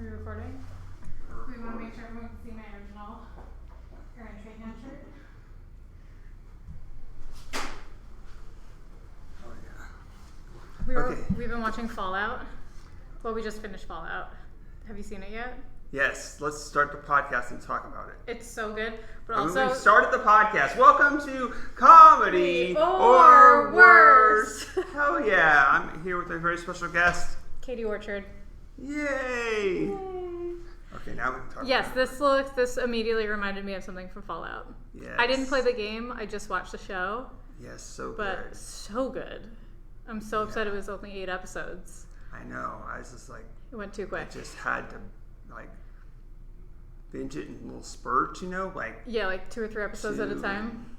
Are we recording? We want to make sure everyone can see my original Aaron Trahan shirt. Oh yeah. We've been watching Fallout. Well, we just finished Fallout. Have you seen it yet? Yes, let's start the podcast and talk about it. It's so good, but we've also started the podcast. Welcome to Comedy or Worse. Hell yeah! I'm here with a very special guest, Katie Orchard. Yay! Okay, now we can talk. Yes, about this immediately reminded me of something from Fallout. Yes. I didn't play the game. I just watched the show. Yes, so but good. So good. I'm so upset it was only 8 episodes. I know. I was just like, it went too quick. I just had to like binge it in little spurts, like 2 or 3 episodes at a time.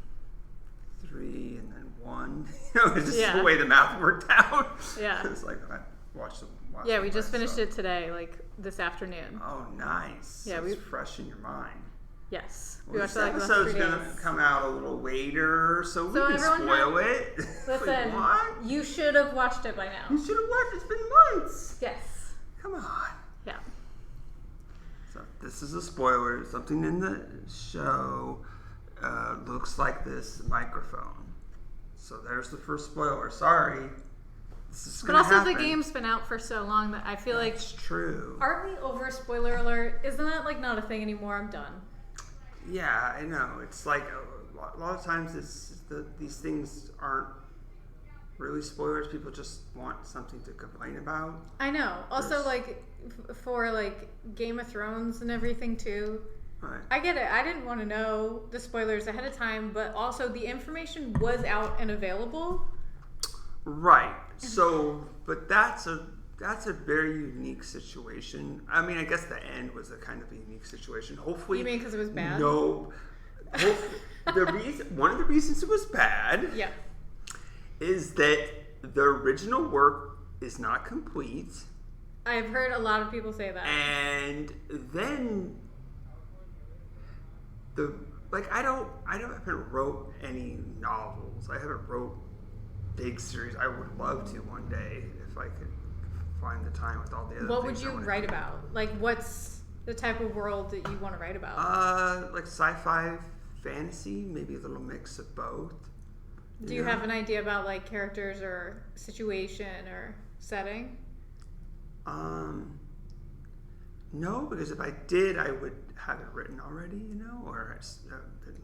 3 and then 1. It's just the way the math worked out. Yeah. It's like I watched them. Yeah, we just finished it today, this afternoon. Oh, nice. Yeah, so it's fresh in your mind. Yes. Well, we watched this episode's going to come out a little later, so we can spoil it. Listen, you should have watched it by now. You should have watched it. It's been months. Yes. Come on. Yeah. So this is a spoiler. Something in the show looks like this microphone. So there's the first spoiler. Sorry. But also the game's been out for so long that I feel like it's true. Aren't we over spoiler alert? Isn't that not a thing anymore? I'm done. Yeah, I know. It's like a lot of times these things aren't really spoilers. People just want something to complain about. I know. Also, for Game of Thrones and everything too. Right. I get it. I didn't want to know the spoilers ahead of time, but also the information was out and available. Right. So, but that's a very unique situation. I mean, I guess the end was a kind of a unique situation. Hopefully, you mean because it was bad? No. One of the reasons it was bad, is that the original work is not complete. I've heard a lot of people say that. And then I haven't wrote any novels. I haven't wrote big series. I would love to one day if I could find the time with all the other What things would you write about? What's the type of world that you want to write about? Like sci-fi, fantasy, maybe a little mix of both. Do you have an idea about characters or situation or setting? No, because if I did, I would have it written already, or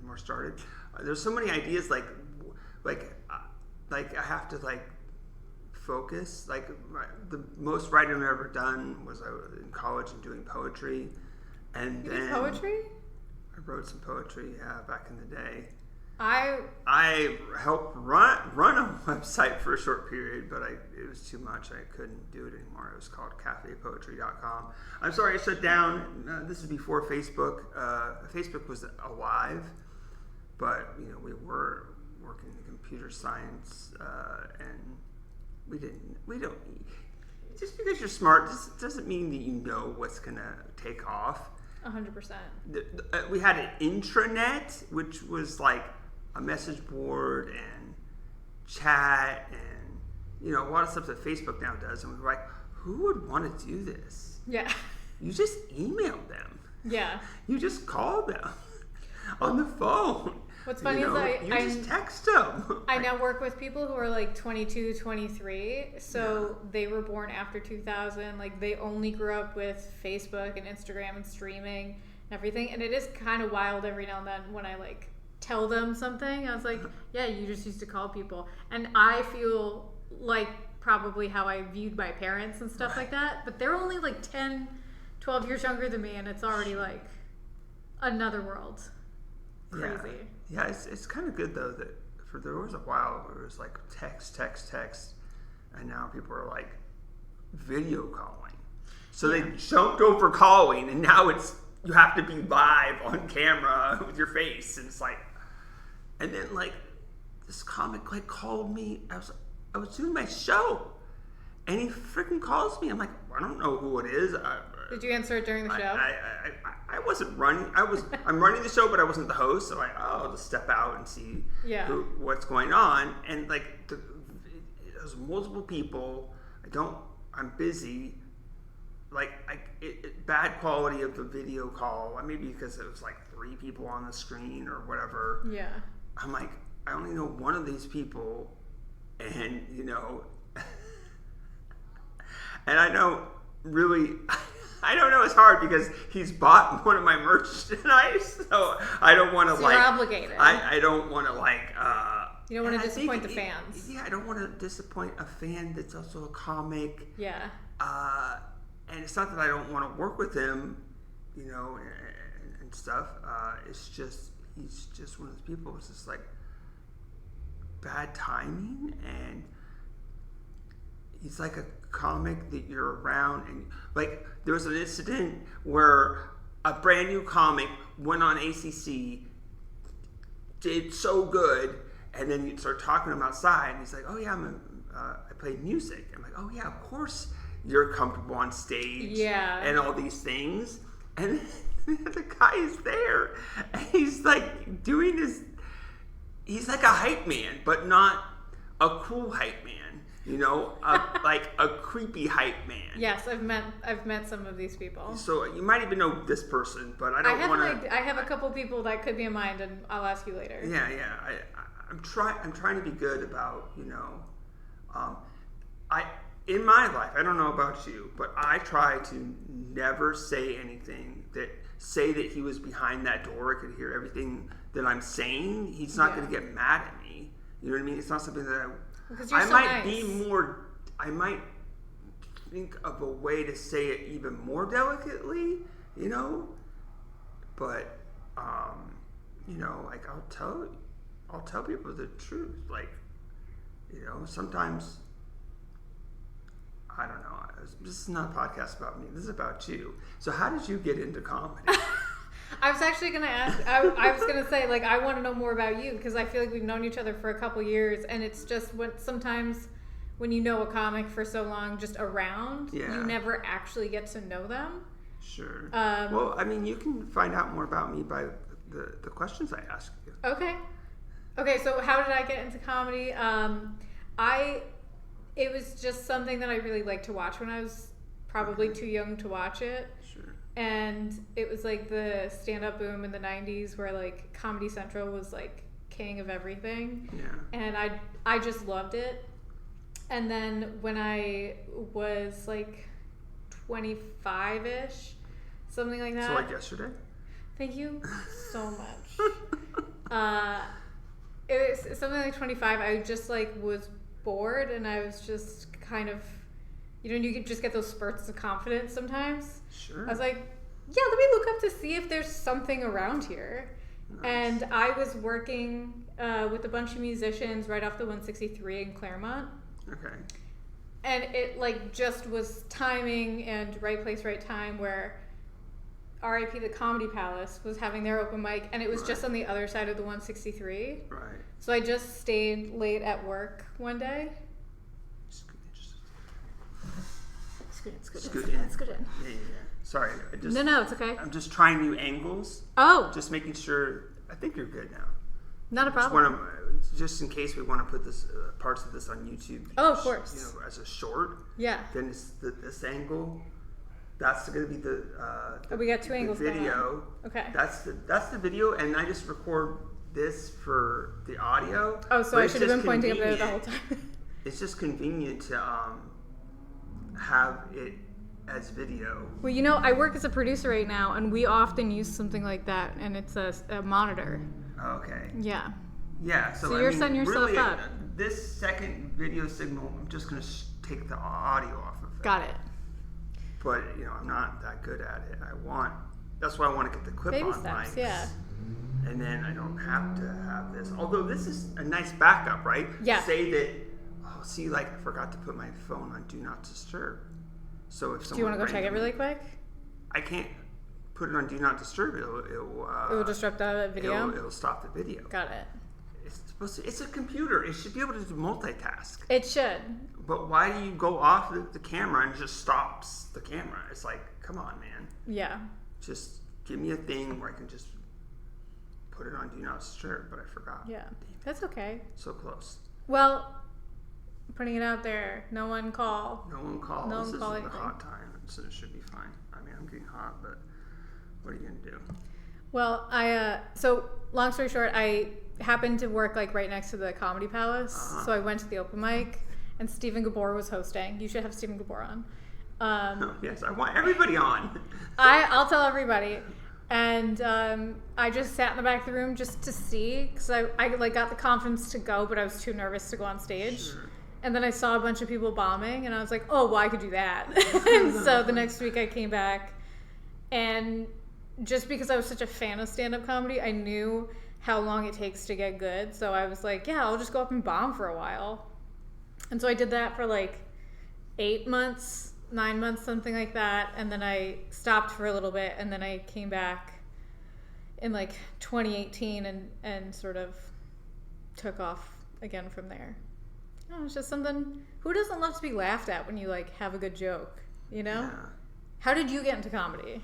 more started. There's so many ideas, like I have to focus. The most writing I've ever done was I was in college and doing poetry, and you then did poetry. I wrote some poetry, back in the day. I helped run a website for a short period, but it was too much. I couldn't do it anymore. It was called cafepoetry.com. I'm sorry it shut down. This is before Facebook. Facebook was alive, but we were working in computer science, and we don't. Just because you're smart doesn't mean that you know what's gonna take off. 100%. We had an intranet, which was like a message board and chat and a lot of stuff that Facebook now does, and we were like, who would want to do this? Yeah. You just email them. Yeah. You just call them on the phone. What's funny is you just text them. I now work with people who are 22, 23, so they were born after 2000. They only grew up with Facebook and Instagram and streaming and everything, and it is kind of wild every now and then when I tell them something. I was like, yeah, you just used to call people, and I feel like probably how I viewed my parents and stuff like that, but they're only 10, 12 years younger than me, and it's already another world. Crazy. Yeah, it's kind of good though that there was a while where it was text, and now people are video calling. So they jumped over calling, and now you have to be live on camera with your face, and it's and then this comic called me. I was doing my show, and he freaking calls me. I'm like, I don't know who it is. Did you answer it during the show? I wasn't running. I'm running the show, but I wasn't the host. So I'll just step out and see what's going on. And there's multiple people. I'm busy. bad quality of the video call. Maybe because it was like 3 people on the screen or whatever. Yeah. I'm like, I only know one of these people, and and I don't really. I don't know. It's hard because he's bought one of my merchandise, so I don't want to so you're obligated. I don't want to You don't want to disappoint the fans. Yeah, I don't want to disappoint a fan that's also a comic. Yeah. And it's not that I don't want to work with him, and stuff. It's just he's just one of those people. It's just like bad timing, and he's like a comic that you're around, and like there was an incident where a brand new comic went on ACC, did so good, and then you start talking to him outside, and he's like, "Oh yeah, I play music." I'm like, "Oh yeah, of course you're comfortable on stage, yeah, and all these things." And the guy is there, and he's like doing this. He's like a hype man, but not a cool hype man. Like a creepy hype man. Yes, I've met some of these people. So you might even know this person, but I don't want to. I have a couple people that could be in mind, and I'll ask you later. Yeah. I'm trying to be good about in my life. I don't know about you, but I try to never say anything that he was behind that door. I could hear everything that I'm saying. He's not going to get mad at me. You know what I mean? It's not something that I might think of a way to say it even more delicately, but like I'll tell people the truth. Like, sometimes I don't know. This is not a podcast about me. This is about you. So how did you get into comedy? I was actually going to ask, I was going to say, like, I want to know more about you, because I feel like we've known each other for a couple years, and it's just sometimes when you know a comic for so long just around, you never actually get to know them. Sure. Well, I mean, you can find out more about me by the questions I ask you. Okay, so how did I get into comedy? It was just something that I really liked to watch when I was probably too young to watch it. Sure. And it was like the stand-up boom in the 90s where like Comedy Central was like king of everything. Yeah. And I just loved it. And then when I was like 25-ish, something like that. So like yesterday? Thank you so much. It was something like 25. I just like was bored, and I was just kind of, you could just get those spurts of confidence sometimes. Sure. I was like, yeah, let me look up to see if there's something around here. Nice. And I was working with a bunch of musicians right off the 163 in Claremont. Okay. And it like just was timing and right place, right time, where RIP the Comedy Palace was having their open mic, and it was just on the other side of the 163. Right. So I just stayed late at work one day. Scoot in. Yeah. Sorry. No, it's okay. I'm just trying new angles. Oh. Just making sure. I think you're good now. Not a problem. Just in case we want to put this parts of this on YouTube. Oh, of course. As a short. Yeah. Then it's this angle. That's going to be the we got two angles video. Okay. That's the video, and I just record this for the audio. Oh, so I should have been pointing up there the whole time. It's just convenient to have it as video. Well, I work as a producer right now, and we often use something like that, and it's a monitor. Okay. Yeah. Yeah. So you're setting yourself really, up. This second video signal, I'm just going to take the audio off of it. Got it. But I'm not that good at it. That's why I want to get the clip-on mics. Yeah. And then I don't have to have this. Although this is a nice backup, right? Yeah. Say that. Oh, see, like I forgot to put my phone on Do Not Disturb. So if someone. Do you want to go check it really quick? I can't put it on Do Not Disturb. It will disrupt the video. It'll stop the video. Got it. It's a computer. It should be able to multitask. It should. But why do you go off the camera and just stops the camera? It's like, come on, man. Yeah. Just give me a thing where I can just put it on Do Not Disturb, but I forgot. Yeah. That's okay. So close. Well, putting it out there. No one call. No one call. No This one call isn't the anything. hot time, so it should be fine. I mean, I'm getting hot, but what are you gonna do? Well, so long story short, I happened to work like right next to the Comedy Palace, so I went to the open mic, and Stephen Gabor was hosting. You should have Stephen Gabor on. Yes, I want everybody on. I'll tell everybody. And I just sat in the back of the room just to see, because I like got the confidence to go, but I was too nervous to go on stage. Sure. And then I saw a bunch of people bombing, and I was like, oh, well, I could do that. And so the next week I came back, and just because I was such a fan of stand-up comedy, I knew how long it takes to get good. So I was like, yeah, I'll just go up and bomb for a while. And so I did that for like 8 months, 9 months, something like that. And then I stopped for a little bit, and then I came back in like 2018 and sort of took off again from there. Oh, it's just something. Who doesn't love to be laughed at when you like have a good joke, you know? Yeah. How did you get into comedy?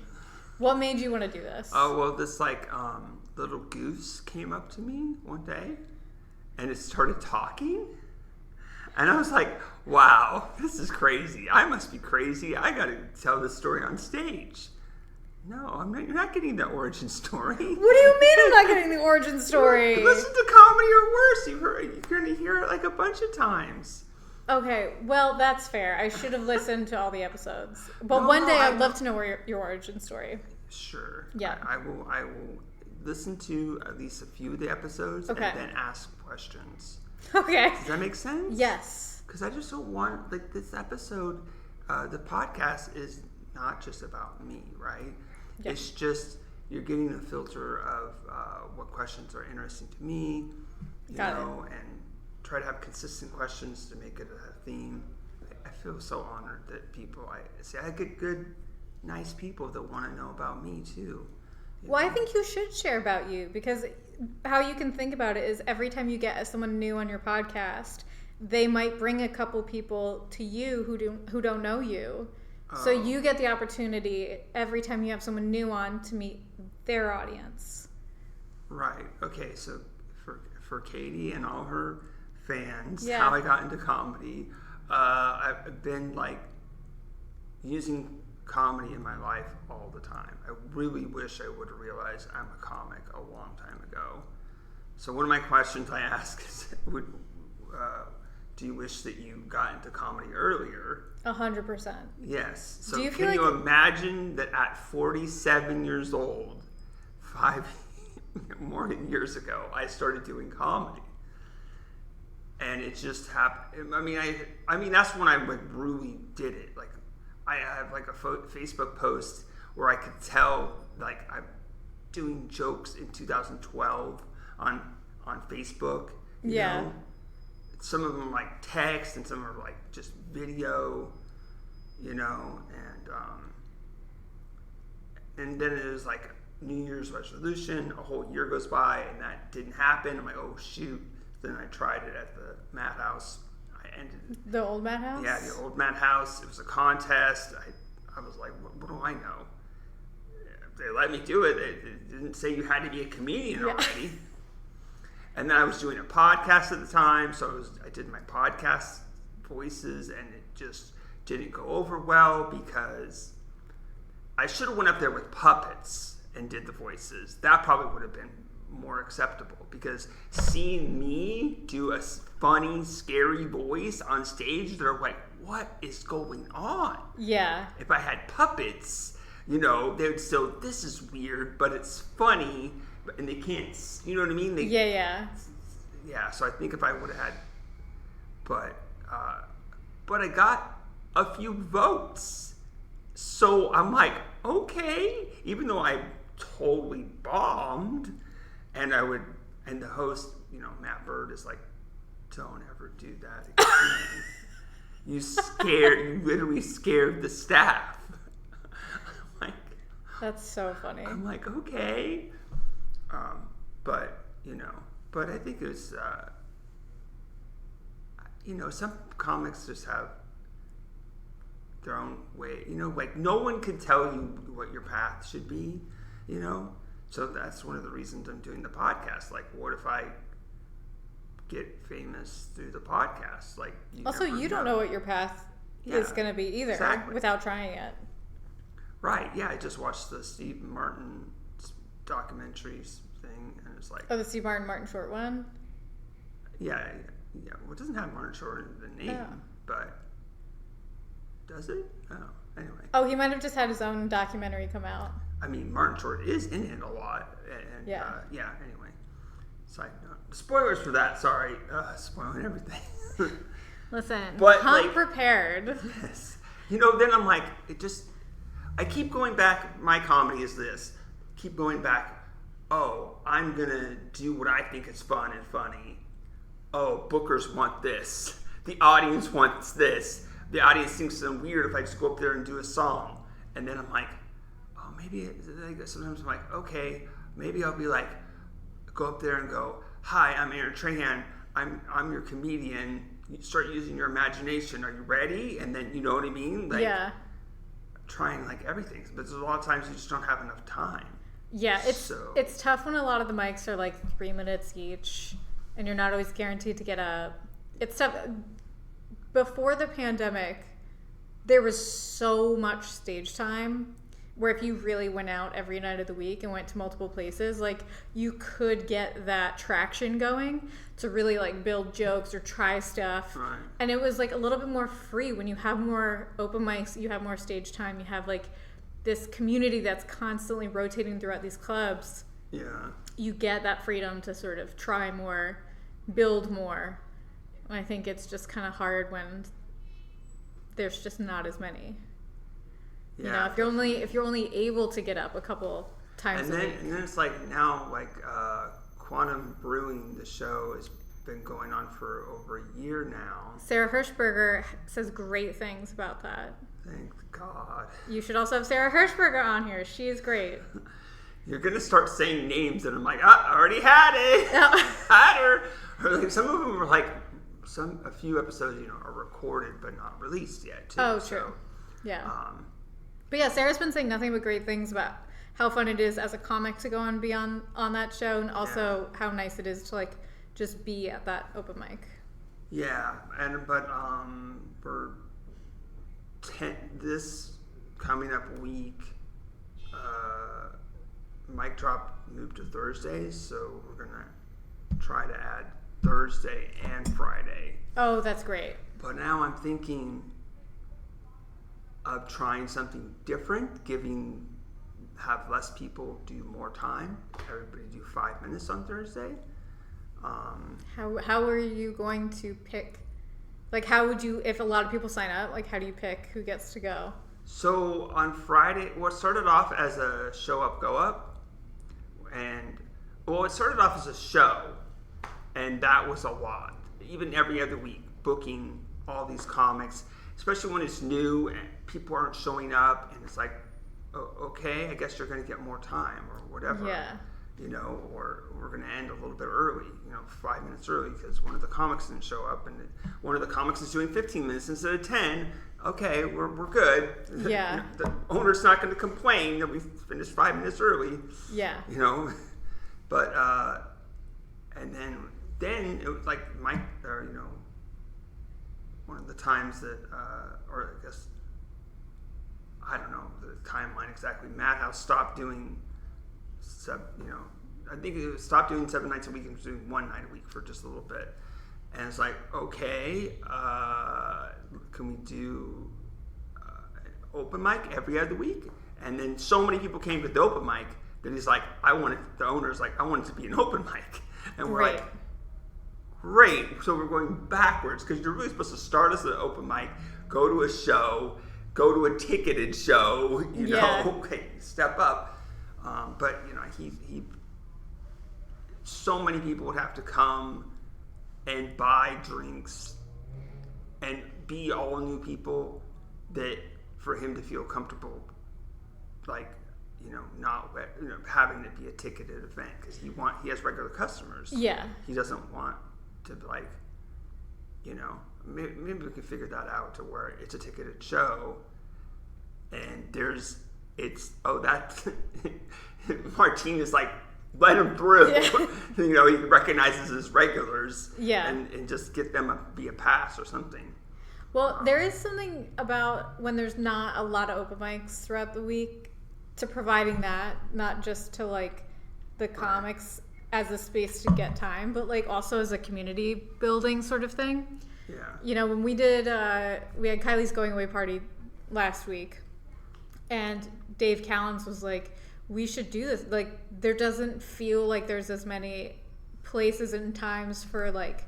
What made you want to do this? Oh, well, this like little goose came up to me one day, and it started talking, and I was like, wow, this is crazy. I must be crazy. I got to tell this story on stage. No, I'm not. You're not getting the origin story. What do you mean I'm not getting the origin story? Listen to Comedy or Worse. You're going to hear it like a bunch of times. Okay, well, that's fair. I should have listened to all the episodes. But No, one day I I'd love to know where your origin story. Sure. Yeah. I will listen to at least a few of the episodes Okay. and then ask questions. Okay. Does that make sense? Yes. Because I just don't want, like, this episode, the podcast is not just about me, right? Yeah. It's just, you're getting a filter of what questions are interesting to me, you Got know, and try to have consistent questions to make it a theme. I feel so honored that I get good, nice people that want to know about me, too. Well, I think you should share about you, because how you can think about it is every time you get someone new on your podcast, they might bring a couple people to you who don't know you. So you get the opportunity every time you have someone new on to meet their audience. Right. Okay. So for Katie and all her fans, Yeah. how I got into comedy, I've been like using comedy in my life all the time. I really wish I would have realized I'm a comic a long time ago. So one of my questions I ask is, do you wish that you got into comedy earlier? 100%. Yes. So Do you can feel you like imagine that at 47 years old, 5 more years ago, I started doing comedy, and it just happened. I mean, that's when I like really did it. Like, I have like a Facebook post where I could tell like I'm doing jokes in 2012 on Facebook. You know? Some of them like text, and some are like just video, you know, and then it was like New Year's resolution. A whole year goes by, and that didn't happen. I'm like, oh shoot. Then I tried it at the Madhouse. I ended The old Madhouse? Yeah, the old Madhouse. It was a contest. I was like, what do I know? They let me do it. It didn't say you had to be a comedian already. And then I was doing a podcast at the time, so I did my podcast voices, and it just didn't go over well because I should have went up there with puppets and did the voices. That probably would have been more acceptable, because seeing me do a funny, scary voice on stage, they're like, what is going on? Yeah. If I had puppets, you know, they would still, this is weird, but it's funny. And they can't, you know what I mean? Yeah, so I think if I would have had, but I got a few votes. So I'm like, okay, even though I totally bombed, and the host, you know, Matt Bird is like, don't ever do that again. You literally scared the staff. I'm like, that's so funny. I'm like, okay. But I think it was, some comics just have their own way, like no one can tell you what your path should be, so that's one of the reasons I'm doing the podcast. Like, what if I get famous through the podcast. Like, also, you don't know what your path is going to be either without trying it. Right. Yeah. I just watched the Steve Martin documentaries thing, and it's like, the Steve Martin Short one. Yeah. Well, it doesn't have Martin Short in the name, but does it? Oh, anyway. Oh, he might have just had his own documentary come out. I mean, Martin Short is in it a lot, and anyway. Side note. Spoilers for that. Sorry, spoiling everything. Listen, but come prepared. Yes. Then I'm like, I keep going back. My comedy is this. Keep going back. Oh, I'm gonna do what I think is fun and funny. Oh, bookers want this. The audience wants this. The audience thinks I'm weird if I just go up there and do a song. And then I'm like, oh, maybe sometimes I'm like, okay, maybe I'll be like, go up there and go, hi, I'm Aaron Trahan. I'm your comedian. You start using your imagination. Are you ready? And then, you know what I mean? Like, trying like everything. But there's a lot of times you just don't have enough time. Yeah, it's tough when a lot of the mics are like 3 minutes each, and you're not always guaranteed to get up. It's tough. Before the pandemic, there was so much stage time where if you really went out every night of the week and went to multiple places, like, you could get that traction going to really like build jokes or try stuff. Right. And it was like a little bit more free. When you have more open mics, you have more stage time, you have like this community that's constantly rotating throughout these clubs. Yeah. You get that freedom to sort of try more, build more. I think it's just kind of hard when there's just not as many. Yeah. If you're only able to get up a couple times a week. And then it's like now, like Quantum Brewing, the show has been going on for over a year now. Sarah Hirschberger says great things about that. Thank God. You should also have Sarah Hirschberger on here. She is great. You're gonna start saying names, and I'm like, I already had it. Had her. Or like some of them are like. A few episodes, are recorded but not released yet, too. Oh, true. Yeah. But yeah, Sarah's been saying nothing but great things about how fun it is as a comic to go and be on that show, and also how nice it is to like just be at that open mic. Yeah, but for this coming up week, mic drop moved to Thursdays, so we're gonna try to add Thursday and Friday. Oh, that's great. But now I'm thinking of trying something different, have less people do more time. Everybody do 5 minutes on Thursday. How are you going to pick? Like, how would you, if a lot of people sign up, like, how do you pick who gets to go? So on Friday, what started off as a show up, go up, it started off as a show. And that was a lot. Even every other week, booking all these comics, especially when it's new and people aren't showing up, and it's like, oh, okay, I guess you're going to get more time or whatever. Yeah. Or we're going to end a little bit early, 5 minutes early because one of the comics didn't show up, and one of the comics is doing 15 minutes instead of 10. Okay, we're good. Yeah. The owner's not going to complain that we finished 5 minutes early. Yeah. But and then it was like one of the times that, or I guess, I don't know the timeline exactly. Madhouse stopped doing I think it stopped doing 7 nights a week and was doing 1 night a week for just a little bit. And it's like, okay, can we do an open mic every other week? And then so many people came to the open mic that he's like, the owner's like, I want it to be an open mic. And we're like, great. So we're going backwards because you're really supposed to start as an open mic, go to a show, go to a ticketed show, okay, step up. But he so many people would have to come and buy drinks and be all new people that for him to feel comfortable, like, not having it be a ticketed event because he has regular customers. Yeah. He doesn't want to like, maybe we can figure that out to where it's a ticketed show, and that Martine is like, let them through. Yeah. You know, he recognizes his regulars. Yeah. And just get them be a pass or something. Well, there is something about when there's not a lot of open mics throughout the week to providing that, not just to like the comics as a space to get time, but like also as a community building sort of thing. Yeah. You know, when we did, we had Kylie's going away party last week, and Dave Callens was like, we should do this. Like, there doesn't feel like there's as many places and times for like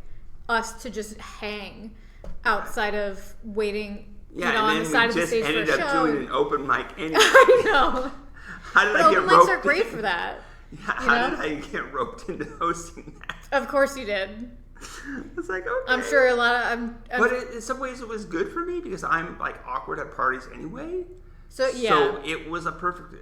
us to just hang outside of waiting, Yeah, you know, on the side of the stage for a show. ended up doing an open mic anyway. I know. How did But I get open roped? mics are great for that. How did I get roped into hosting that? Of course you did. It's like, okay. I'm sure a lot of... But in some ways it was good for me because I'm like awkward at parties anyway. So, yeah. So it was a perfect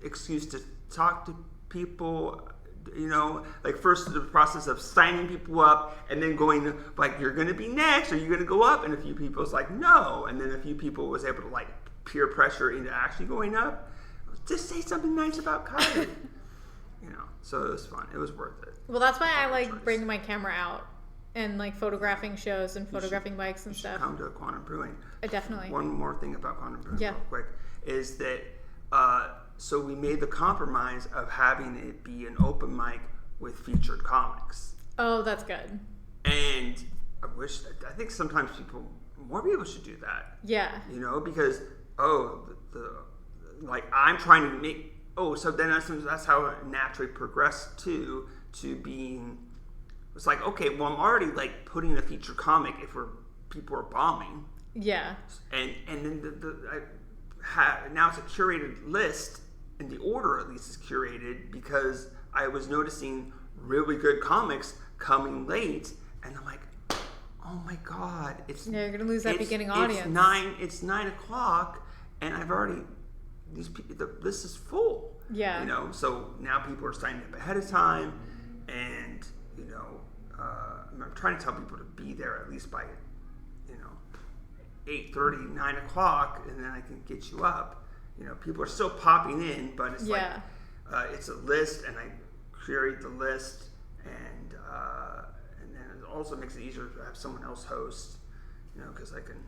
excuse to talk to people, you know, like first the process of signing people up and then going like, you're going to be next, are you going to go up? And a few people was like, no. And then a few people was able to like peer pressure into actually going up. Just say something nice about Kylie. You know, so it was fun. It was worth it. Well, that's why I like bringing my camera out and like photographing shows and photographing bikes and You stuff. should come to Quantum Brewing. Definitely. One more thing about Quantum Brewing Yeah. real quick is that so we made the compromise of having it be an open mic with featured comics. Oh, that's good. And I think sometimes more people should do that. Yeah. You know, because, like I'm trying to make, so then that's how it naturally progressed to being, it's like, okay, well, I'm already like putting a featured comic if people are bombing. Yeah. And then now it's a curated list, and the order at least is curated because I was noticing really good comics coming late, and I'm like, oh my god, You're gonna lose that beginning audience. It's 9 o'clock, and I've already the list is full. Yeah. You know, so now people are signing up ahead of time, and you know, I'm trying to tell people to be there at least by 8:30, 9 o'clock, and then I can get you up. You know, people are still popping in, but it's like it's a list, and I curate the list, and then it also makes it easier to have someone else host. You know, because I can,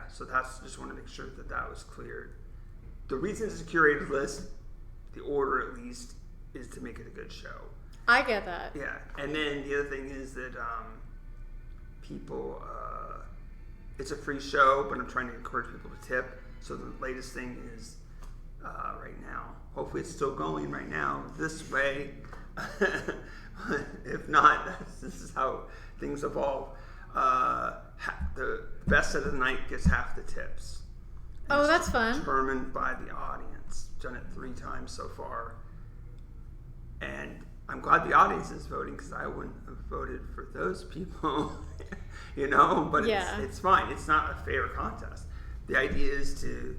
So that's just want to make sure that was cleared. The reason it's a curated list, the order at least, is to make it a good show. I get that. Yeah, and then the other thing is that people, it's a free show, but I'm trying to encourage people to tip. So the latest thing is right now, hopefully it's still going right now, this way. If not, this is how things evolve. The best of the night gets half the tips. And Oh, that's fun. Determined by the audience. Done it 3 times so far. And I'm glad the audience is voting because I wouldn't have voted for those people, you know, but it's fine. It's not a fair contest. The idea is to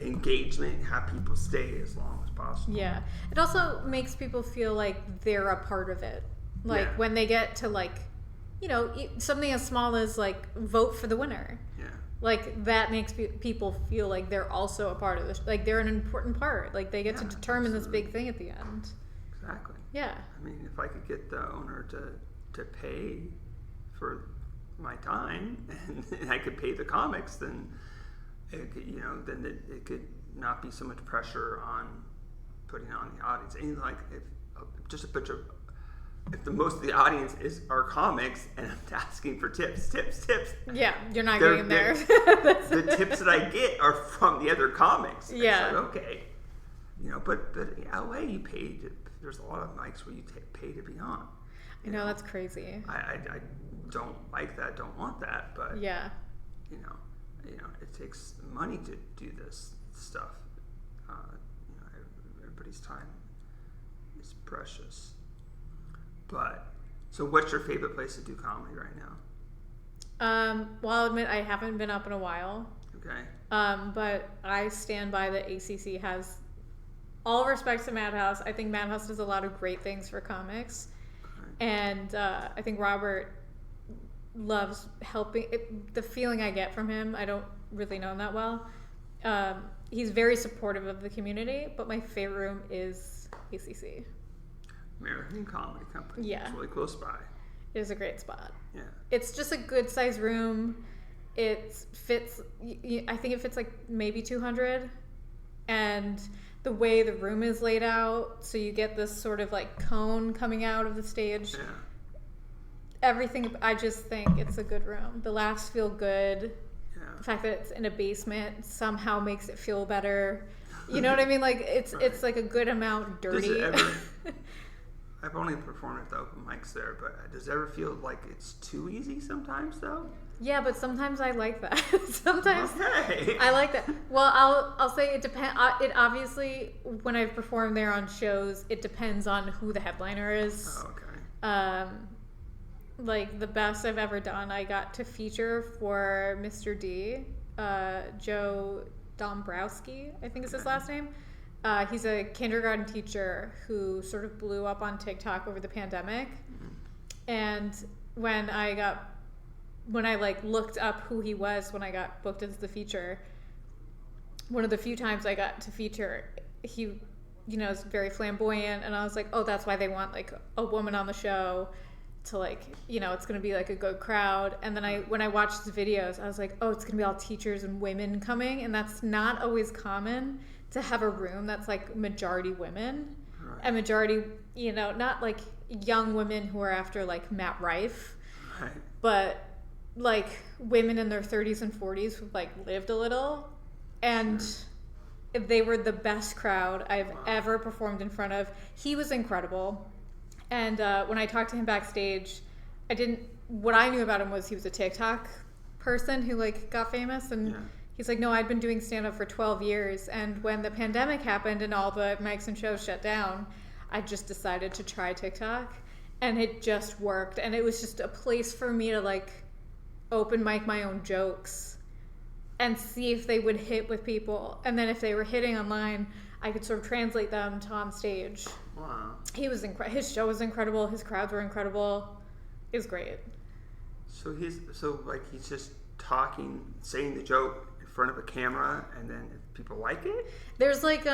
engagement, have people stay as long as possible. Yeah. It also makes people feel like they're a part of it. Like when they get to like, you know, something as small as like vote for the winner. Yeah. Like that makes people feel like they're also a part of this. Like they're an important part. Like they get to determine this big thing at the end. Exactly. Yeah. I mean, if I could get the owner to pay for my time and I could pay the comics, then it could, it could not be so much pressure on putting it on the audience. And like if the most of the audience are comics and I'm asking for tips. Yeah, you're not getting there. The tips that I get are from the other comics. Yeah. It's like, okay. You know, but in LA you pay there's a lot of mics where you pay to be on. I know, that's crazy. I don't like that, don't want that, but yeah. You know, it takes money to do this stuff. Everybody's time is precious. But so, what's your favorite place to do comedy right now? Well, I'll admit I haven't been up in a while. Okay. But I stand by that ACC has all respect to Madhouse. I think Madhouse does a lot of great things for comics. Okay. And I think Robert loves helping. The feeling I get from him, I don't really know him that well. He's very supportive of the community, but my favorite room is ACC. American Comedy Company. Yeah. It's really close by. It is a great spot. Yeah. It's just a good size room. It fits, I think it fits like maybe 200. And the way the room is laid out, so you get this sort of like cone coming out of the stage. Yeah. Everything, I just think it's a good room. The laughs feel good. Yeah. The fact that it's in a basement somehow makes it feel better. You know what I mean? Like it's like a good amount dirty. Does it ever, I've only performed at the open mics there, but does it ever feel like it's too easy sometimes though? Yeah, but sometimes I like that. Sometimes okay. I like that. Well, I'll say it depends. It obviously, when I've performed there on shows, it depends on who the headliner is. Oh, okay. Like the best I've ever done, I got to feature for Mr. D, Joe Dombrowski, I think is his last name. He's a kindergarten teacher who sort of blew up on TikTok over the pandemic. Mm-hmm. And when I like looked up who he was when I got booked as the feature, one of the few times I got to feature, he, is very flamboyant, and I was like, oh, that's why they want like a woman on the show to like, it's going to be like a good crowd. And then when I watched his videos, I was like, oh, it's going to be all teachers and women coming, and that's not always common to have a room that's like majority women. Right. And majority, not like young women who are after like Matt Rife, right. But like women in their 30s and 40s who like lived a little, and they were the best crowd I've ever performed in front of. He was incredible. And when I talked to him backstage, what I knew about him was he was a TikTok person who like got famous, and he's like, no, I'd been doing stand-up for 12 years, and when the pandemic happened and all the mics and shows shut down, I just decided to try TikTok, and it just worked, and it was just a place for me to like open mic my own jokes and see if they would hit with people, and then if they were hitting online, I could sort of translate them to on stage. Wow. He was his show was incredible, his crowds were incredible. It was great. So he's just talking, saying the joke in front of a camera, and then if people like it? There's like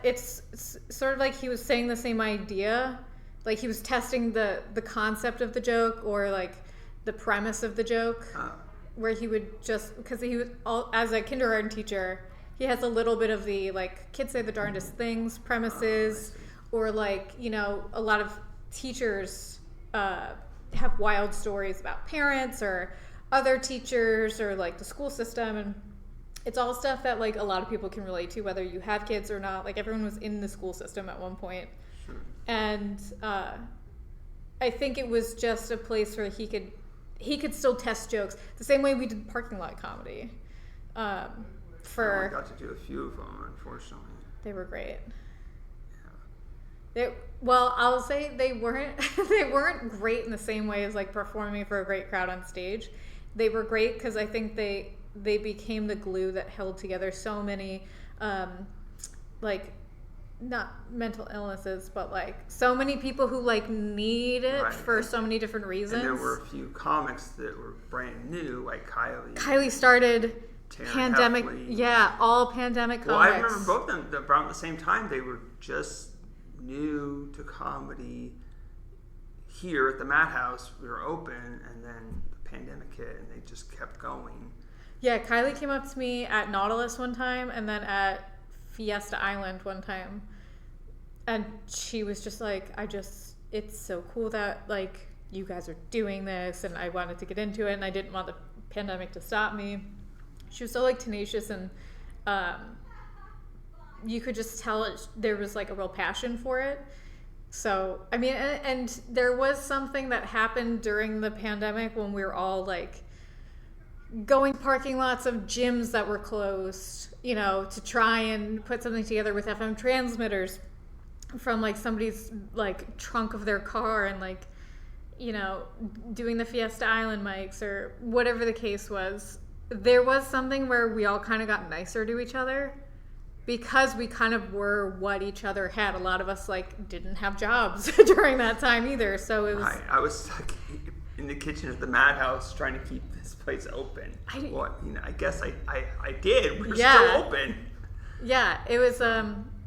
it's sort of like he was saying the same idea, like he was testing the concept of the joke, or like the premise of the joke, where he would just, because he was as a kindergarten teacher, he has a little bit of the like kids say the darndest things premises, or like a lot of teachers have wild stories about parents or other teachers or like the school system, and it's all stuff that like a lot of people can relate to, whether you have kids or not. Like everyone was in the school system at one point. Sure. And I think it was just a place where he could still test jokes the same way we did parking lot comedy. I got to do a few of them, unfortunately. They were great. Well, I'll say they weren't great in the same way as like performing for a great crowd on stage. They were great because I think they became the glue that held together so many like not mental illnesses, but like so many people who like need it for so many different reasons. And there were a few comics that were brand new, like Kylie. Kylie started pandemic, Heffley. All pandemic comics. Well, I remember both of them around the same time. They were just new to comedy here at the Madhouse. We were open, and then the pandemic hit, and they just kept going. Yeah, Kylie came up to me at Nautilus one time, and then at Fiesta Island one time, and she was just like, it's so cool that like you guys are doing this, and I wanted to get into it, and I didn't want the pandemic to stop me. She was so like tenacious, and you could just tell there was like a real passion for it. So, I mean, and there was something that happened during the pandemic when we were all like going parking lots of gyms that were closed, to try and put something together with FM transmitters from like somebody's like trunk of their car, and like, doing the Fiesta Island mics or whatever the case was. There was something where we all kind of got nicer to each other, because we kind of were what each other had. A lot of us like didn't have jobs during that time either, so it was. I was stuck in the kitchen at the Madhouse trying to keep this place open. I guess I did. We're still open. Yeah, it was.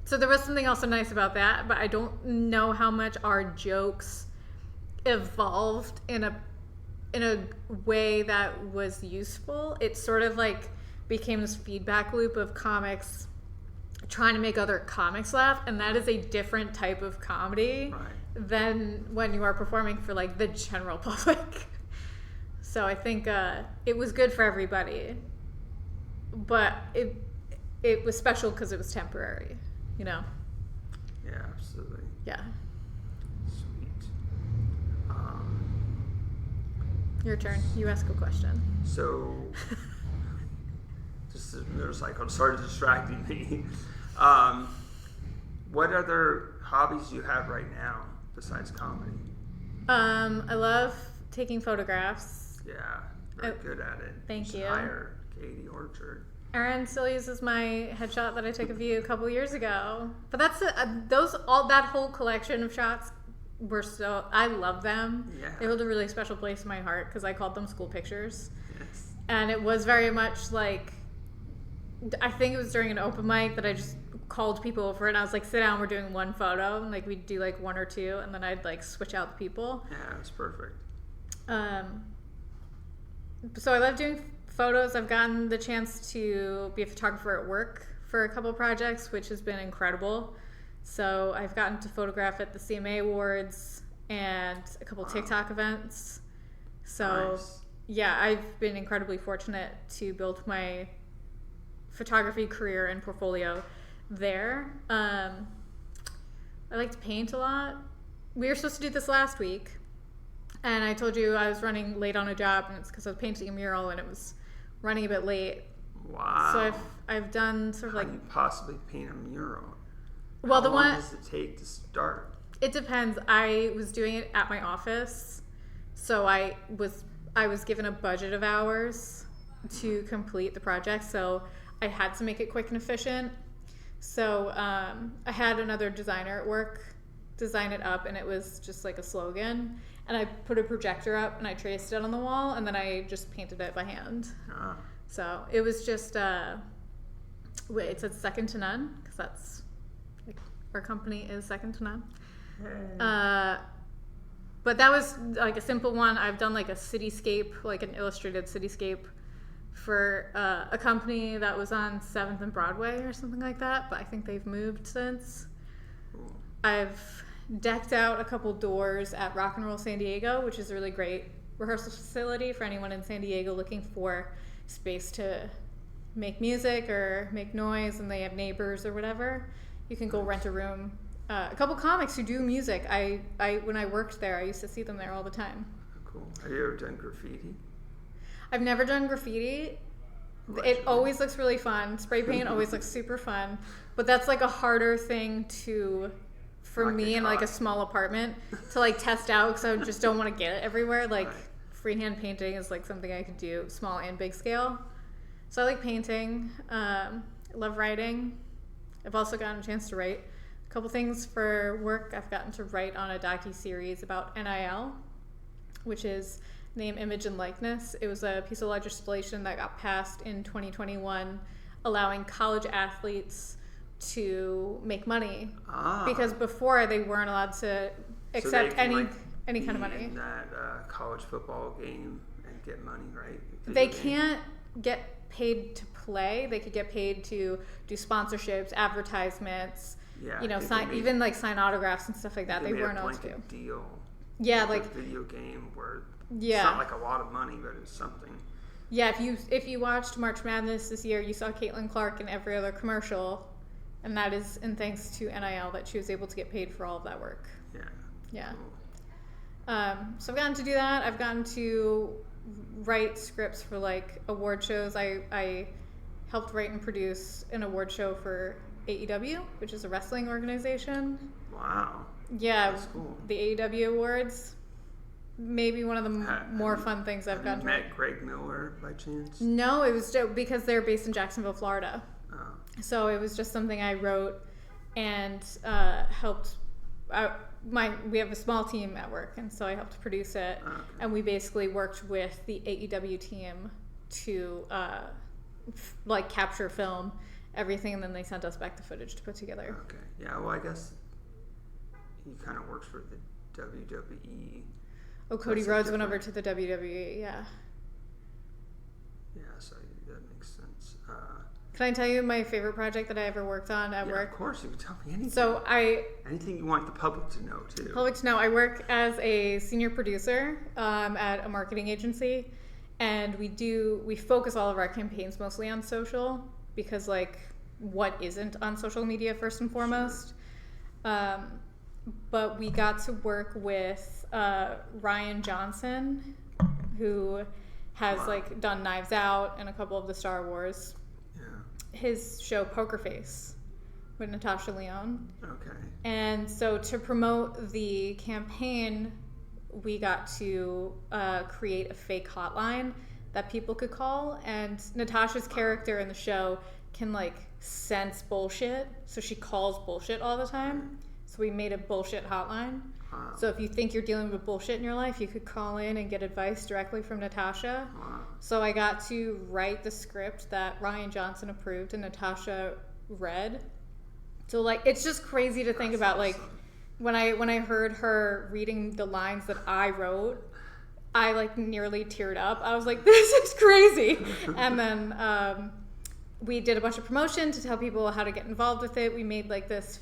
So there was something also nice about that, but I don't know how much our jokes evolved in a way that was useful. It sort of like became this feedback loop of comics trying to make other comics laugh, and that is a different type of comedy than when you are performing for like the general public. So I think it was good for everybody, but it was special because it was temporary, you know? Yeah, absolutely. Yeah. Sweet. Your turn. You ask a question. So, just a motorcycle started distracting me. What other hobbies do you have right now besides comedy? I love taking photographs. Yeah, very good at it. Thank you. Hire Katie Orchard. Aaron still uses my headshot that I took of you a couple years ago. But that's that whole collection of shots were I love them. Yeah. They hold a really special place in my heart because I called them school pictures. Yes. And it was very much like, I think it was during an open mic that I just called people over and I was like, sit down, we're doing one photo. And like we'd do like one or two and then I'd like switch out the people. Yeah, it's perfect. So I love doing photos. I've gotten the chance to be a photographer at work for a couple projects, which has been incredible. So I've gotten to photograph at the CMA Awards and a couple TikTok events. So Nice. yeah, I've been incredibly fortunate to build my photography career and portfolio there. I like to paint a lot. We were supposed to do this last week, and I told you I was running late on a job, and it's because I was painting a mural and it was running a bit late. Wow. So I've done sort of How like, do you possibly paint a mural? well, How long does it take to start? it depends. I was doing it at my office, so I was given a budget of hours to complete the project, so I had to make it quick and efficient. So I had another designer at work design it up, and it was just like a slogan. And I put a projector up, and I traced it on the wall, and then I just painted it by hand. Ah. So it was just, it said second to none, because that's, like, our company is second to none. Hey. But that was like a simple one. I've done like a cityscape, like an illustrated cityscape for a company that was on 7th and Broadway or something like that, but I think they've moved since. Cool. I've decked out a couple doors at Rock and Roll San Diego, which is a really great rehearsal facility for anyone in San Diego looking for space to make music or make noise, and they have neighbors or whatever. You can go rent a room. A couple comics who do music. I when I worked there, I used to see them there all the time. Cool. Have you ever done graffiti? I've never done graffiti. It always looks really fun. Spray paint always looks super fun, but that's like a harder thing for Not me get in like a caught. small apartment to like test out, because I just don't want to get it everywhere. Like Right. freehand painting is like something I could do small and big scale. So I like painting. I love writing. I've also gotten a chance to write a couple things for work. I've gotten to write on a docu-series about NIL, which is name, image, and likeness. It was a piece of legislation that got passed in 2021 allowing college athletes to make money, because before they weren't allowed to accept so they can, any kind of be money. in that college football game and get money, right? They Video game. can't get paid to play. They could get paid to do sponsorships, advertisements, Yeah, you know, they sign made- even like sign autographs and stuff like that. They made weren't a allowed to do. blanket deal. Yeah, with like a video game where yeah. it's not like a lot of money, but it's something. Yeah, if you watched March Madness this year, you saw Caitlin Clark in every other commercial, and that is in thanks to NIL that she was able to get paid for all of that work. Yeah. Yeah. Cool. So I've gotten to do that. I've gotten to write scripts for like award shows. I helped write and produce an award show for AEW, which is a wrestling organization. Wow. Yeah, That's cool. the AEW awards. Maybe one of the Have more you- fun things I've Have gotten you to write. met Greg Miller by chance? No, it was just because they're based in Jacksonville, Florida. Oh. So it was just something I wrote and helped. We have a small team at work, and so I helped produce it. Okay. And we basically worked with the AEW team to like capture film everything, and then they sent us back the footage to put together. Okay. Yeah, well, I guess he kind of works for the WWE. Oh, Cody Rhodes went over to the WWE, yeah. Yeah, so that makes sense. Can I tell you my favorite project that I ever worked on at work? Of course, you can tell me anything. So anything you want the public to know, too. Public to know, I work as a senior producer at a marketing agency, and we focus all of our campaigns mostly on social, because like what isn't on social media first and foremost. Sure. But we got to work with Rian Johnson, who has like done Knives Out and a couple of the Star Wars. Yeah. His show Poker Face with Natasha Lyonne. Okay. And so to promote the campaign, we got to create a fake hotline that people could call, and Natasha's character in the show can like sense bullshit, so she calls bullshit all the time. So we made a bullshit hotline. Wow. So if you think you're dealing with bullshit in your life, you could call in and get advice directly from Natasha. Wow. So I got to write the script that Rian Johnson approved and Natasha read. So like it's just crazy to think about. Awesome. Like when I heard her reading the lines that I wrote, I like nearly teared up. I was like, this is crazy. And then we did a bunch of promotion to tell people how to get involved with it. We made like this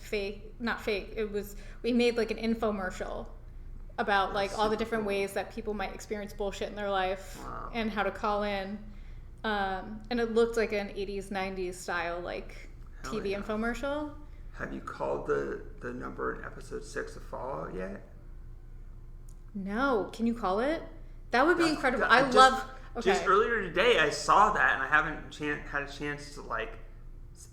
we made like an infomercial about like all the different ways that people might experience bullshit in their life. Wow. And how to call in. And it looked like an 80s, 90s style like TV infomercial. Have you called the number in episode 6 of Fallout yet? No. Can you call it? That would be incredible. Okay. Just earlier today, I saw that, and I haven't had a chance to like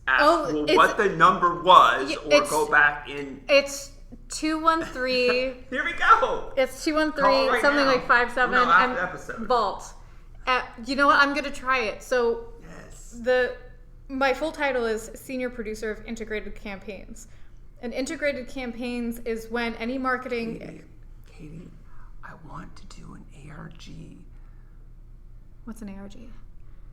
ask what the number was, or go back in. It's 213. Here we go. It's 213 something now. Like 57 and episode. Vault. You know what? I'm gonna try it. So yes. My full title is Senior Producer of Integrated Campaigns. And integrated campaigns is when any marketing. Katie, I want to do an ARG. What's an ARG?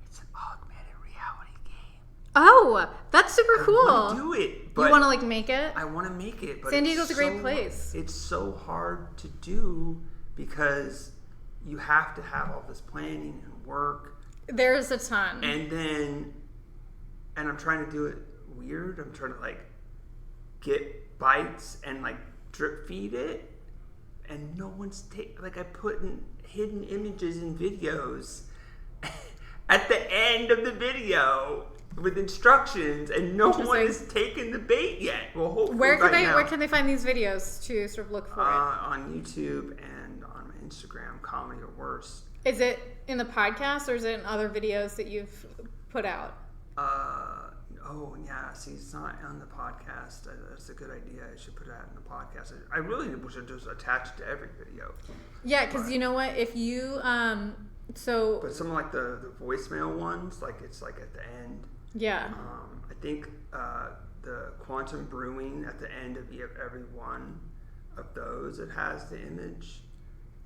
It's an augmented reality game. Oh, that's super cool. I want to do it. But you want to like make it? I want to make it. But San Diego's a great place. It's so hard to do because you have to have all this planning and work. There's a ton. And I'm trying to do it weird. I'm trying to like get bites and like drip feed it. And no one's I put in hidden images and videos at the end of the video with instructions, and no one has taken the bait yet. Well, hopefully where can they find these videos to sort of look for it? On YouTube and on my Instagram, Comedy or Worse. Is it in the podcast or is it in other videos that you've put out? Oh, yeah. See, it's not on the podcast. That's a good idea. I should put that in the podcast. I really should just attach it to every video. Yeah, because you know what? If you, But some like the voicemail ones, like it's like at the end. Yeah. I think the Quantum Brewing at the end of every one of those, it has the image.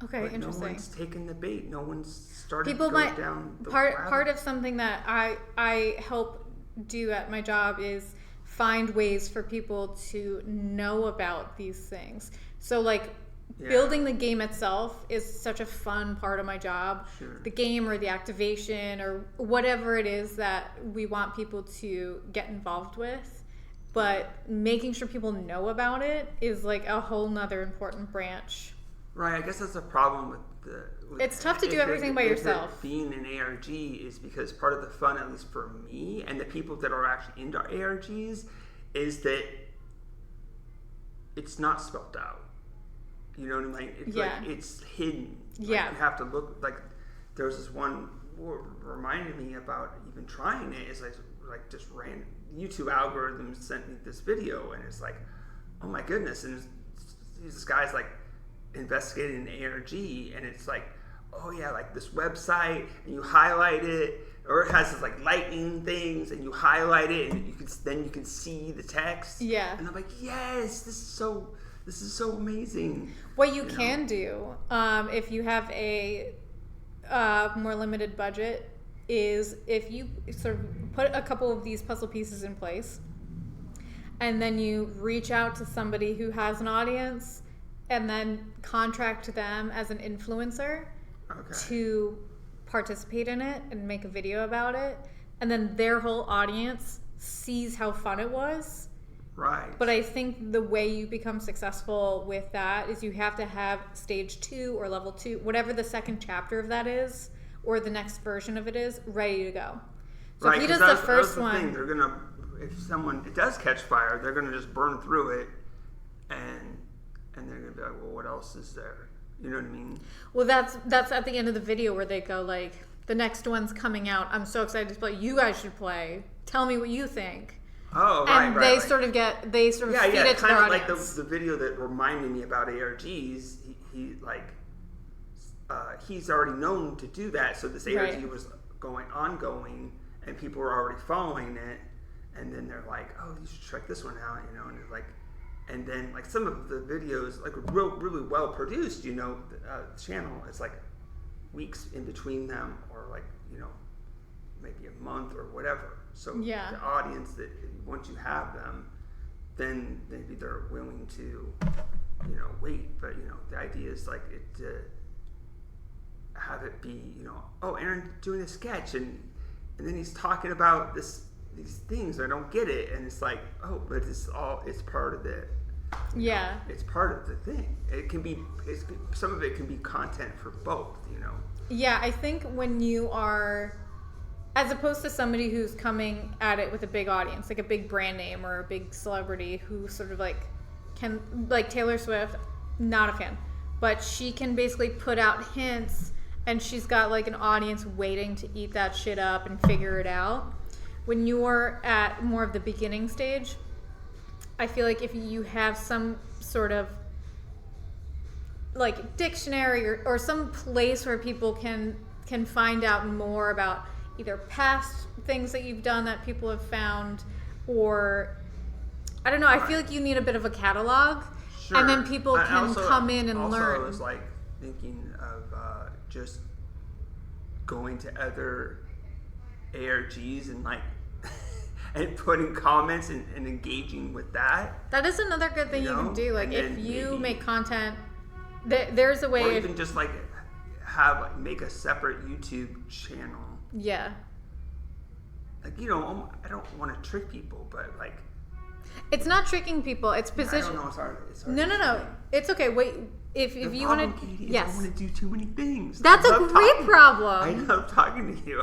Okay, but interesting. No one's taken the bait. No one's started People going might, down the part of something that I help do at my job is find ways for people to know about these things. So like building the game itself is such a fun part of my job. Sure. The game or the activation or whatever it is that we want people to get involved with. But making sure people know about it is like a whole nother important branch. Right, I guess that's a problem with it's tough to do everything by yourself. Being an ARG is because part of the fun, at least for me, and the people that are actually into ARGs, is that it's not spelled out. You know what I mean? It's like it's hidden. Like, you have to look. Like there was this one reminded me about even trying it. Is like just ran YouTube algorithm sent me this video, and it's like, oh my goodness! And this guy's like investigating an ARG, and it's like, oh yeah, like this website, and you highlight it, or it has this like lightning things, and you highlight it, and you can see the text. Yeah. And I'm like, yes, this is so amazing. What you can do, if you have a more limited budget, is if you sort of put a couple of these puzzle pieces in place, and then you reach out to somebody who has an audience, and then contract them as an influencer to participate in it and make a video about it, and then their whole audience sees how fun it was. Right. But I think the way you become successful with that is you have to have stage 2 or level 2, whatever the second chapter of that is, or the next version of it is, ready to go. So right, if he does that's the first the one, thing. They're gonna, if someone it does catch fire, they're gonna just burn through it, and they're gonna be like, well, what else is there? You know what I mean? well, that's at the end of the video where they go like, the next one's coming out. I'm so excited to play. You guys should play. Tell me what you think. Oh, right, and right. they right. sort of feed it to their kind of like audience. the video that reminded me about ARGs. He he's already known to do that. So this ARG was ongoing, and people were already following it. And then they're like, "Oh, you should check this one out," you know. And it's like, and then like some of the videos, like really well produced, you know, the channel. It's like weeks in between them, or like, you know, maybe a month or whatever. So the audience that once you have them, then maybe they're willing to, you know, wait. But you know, the idea is like it to have it be, you know, oh, Aaron doing a sketch, and then he's talking about these things. I don't get it, and it's like, oh, but it's part of the. Yeah. It's part of the thing. It can be. Some of it can be content for both. You know. Yeah, I think when you are, as opposed to somebody who's coming at it with a big audience, like a big brand name or a big celebrity who sort of like can, like Taylor Swift, not a fan, but she can basically put out hints, and she's got like an audience waiting to eat that shit up and figure it out. When you're at more of the beginning stage, I feel like if you have some sort of like dictionary or some place where people can find out more about either past things that you've done that people have found, or I don't know, I feel like you need a bit of a catalog, and then people can come in and learn. I was like thinking of just going to other ARGs and like and putting comments and engaging with that. That is another good thing you can do. Like if you make content, there's a way. Or even just like make a separate YouTube channel. Yeah. Like, you know, I don't want to trick people, but like. It's not tricking people. It's position. I don't know. It's hard. No. It's okay. Wait. If you want to, yes. I want to do too many things. That's a great problem. I love talking to you.